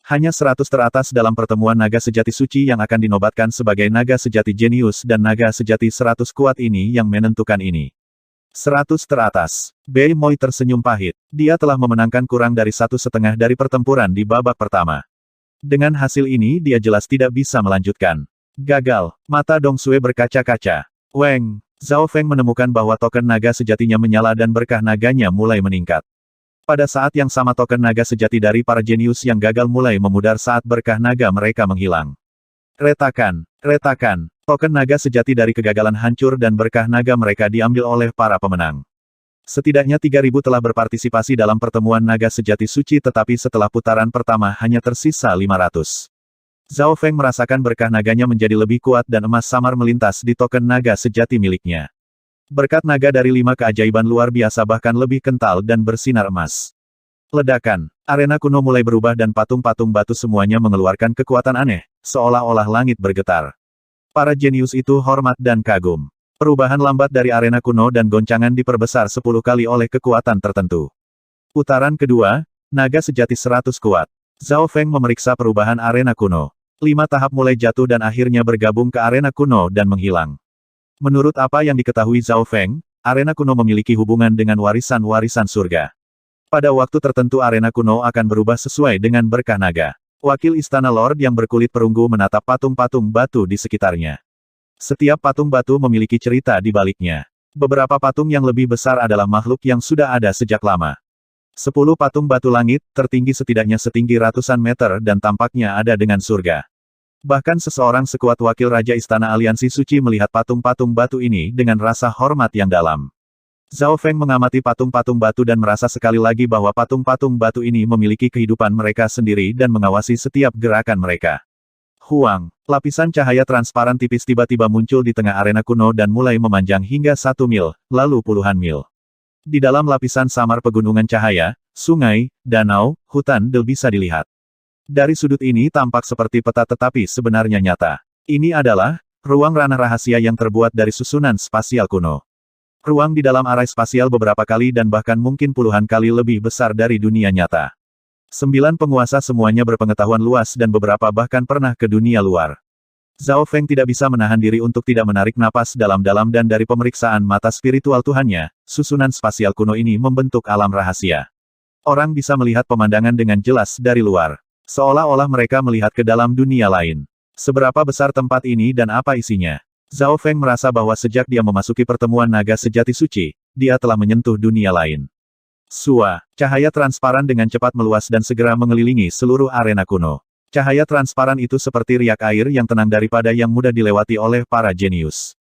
Hanya 100 teratas dalam pertemuan naga sejati suci yang akan dinobatkan sebagai naga sejati jenius dan naga sejati 100 kuat ini yang menentukan ini. 100 teratas. Bei Moi tersenyum pahit. Dia telah memenangkan kurang dari 1/2 dari pertempuran di babak pertama. Dengan hasil ini dia jelas tidak bisa melanjutkan. Gagal. Mata Dong Sue berkaca-kaca. Weng. Zhao Feng menemukan bahwa token naga sejatinya menyala dan berkah naganya mulai meningkat. Pada saat yang sama token naga sejati dari para jenius yang gagal mulai memudar saat berkah naga mereka menghilang. Retakan. Retakan. Token naga sejati dari kegagalan hancur dan berkah naga mereka diambil oleh para pemenang. Setidaknya 3.000 telah berpartisipasi dalam pertemuan naga sejati suci tetapi setelah putaran pertama hanya tersisa 500. Zhao Feng merasakan berkah naganya menjadi lebih kuat dan emas samar melintas di token naga sejati miliknya. Berkat naga dari 5 keajaiban luar biasa bahkan lebih kental dan bersinar emas. Ledakan. Arena kuno mulai berubah dan patung-patung batu semuanya mengeluarkan kekuatan aneh, seolah-olah langit bergetar. Para jenius itu hormat dan kagum. Perubahan lambat dari arena kuno dan goncangan diperbesar 10 kali oleh kekuatan tertentu. Putaran kedua, naga sejati 100 kuat. Zhao Feng memeriksa perubahan arena kuno. 5 tahap mulai jatuh dan akhirnya bergabung ke arena kuno dan menghilang. Menurut apa yang diketahui Zhao Feng, arena kuno memiliki hubungan dengan warisan-warisan surga. Pada waktu tertentu arena kuno akan berubah sesuai dengan berkah naga. Wakil Istana Lord yang berkulit perunggu menatap patung-patung batu di sekitarnya. Setiap patung batu memiliki cerita di baliknya. Beberapa patung yang lebih besar adalah makhluk yang sudah ada sejak lama. 10 patung batu langit, tertinggi setidaknya setinggi ratusan meter dan tampaknya ada dengan surga. Bahkan seseorang sekuat wakil Raja Istana Aliansi Suci melihat patung-patung batu ini dengan rasa hormat yang dalam. Zhao Feng mengamati patung-patung batu dan merasa sekali lagi bahwa patung-patung batu ini memiliki kehidupan mereka sendiri dan mengawasi setiap gerakan mereka. Huang, lapisan cahaya transparan tipis tiba-tiba muncul di tengah arena kuno dan mulai memanjang hingga 1 mil, lalu puluhan mil. Di dalam lapisan samar pegunungan cahaya, sungai, danau, hutan bisa dilihat. Dari sudut ini tampak seperti peta tetapi sebenarnya nyata. Ini adalah ruang ranah rahasia yang terbuat dari susunan spasial kuno. Ruang di dalam arai spasial beberapa kali dan bahkan mungkin puluhan kali lebih besar dari dunia nyata. 9 penguasa semuanya berpengetahuan luas dan beberapa bahkan pernah ke dunia luar. Zhao Feng tidak bisa menahan diri untuk tidak menarik napas dalam-dalam dan dari pemeriksaan mata spiritual Tuhannya, susunan spasial kuno ini membentuk alam rahasia. Orang bisa melihat pemandangan dengan jelas dari luar. Seolah-olah mereka melihat ke dalam dunia lain. Seberapa besar tempat ini dan apa isinya? Zhao Feng merasa bahwa sejak dia memasuki pertemuan naga sejati suci, dia telah menyentuh dunia lain. Sua, cahaya transparan dengan cepat meluas dan segera mengelilingi seluruh arena kuno. Cahaya transparan itu seperti riak air yang tenang daripada yang mudah dilewati oleh para jenius.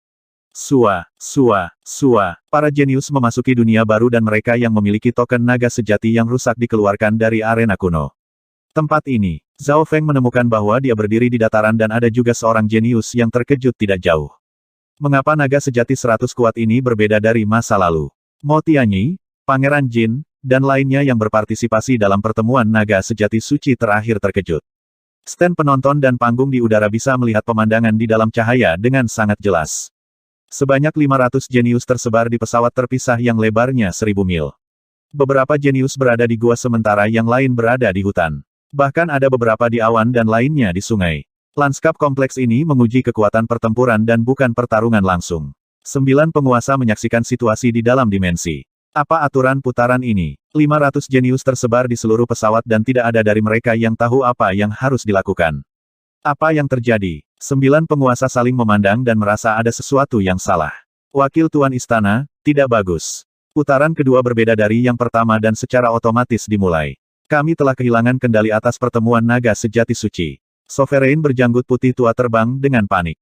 Sua, sua, sua, para jenius memasuki dunia baru dan mereka yang memiliki token naga sejati yang rusak dikeluarkan dari arena kuno. Tempat ini, Zhao Feng menemukan bahwa dia berdiri di dataran dan ada juga seorang jenius yang terkejut tidak jauh. Mengapa naga sejati 100 kuat ini berbeda dari masa lalu? Mo Tianyi, Pangeran Jin, dan lainnya yang berpartisipasi dalam pertemuan naga sejati suci terakhir terkejut. Stand penonton dan panggung di udara bisa melihat pemandangan di dalam cahaya dengan sangat jelas. Sebanyak 500 jenius tersebar di pesawat terpisah yang lebarnya 1000 mil. Beberapa jenius berada di gua sementara yang lain berada di hutan. Bahkan ada beberapa di awan dan lainnya di sungai. Lanskap kompleks ini menguji kekuatan pertempuran dan bukan pertarungan langsung. 9 penguasa menyaksikan situasi di dalam dimensi. Apa aturan putaran ini? 500 jenius tersebar di seluruh pesawat dan tidak ada dari mereka yang tahu apa yang harus dilakukan. Apa yang terjadi? 9 penguasa saling memandang dan merasa ada sesuatu yang salah. Wakil Tuan Istana, tidak bagus. Putaran kedua berbeda dari yang pertama dan secara otomatis dimulai. Kami telah kehilangan kendali atas pertemuan naga sejati suci. Sovereign berjanggut putih tua terbang dengan panik.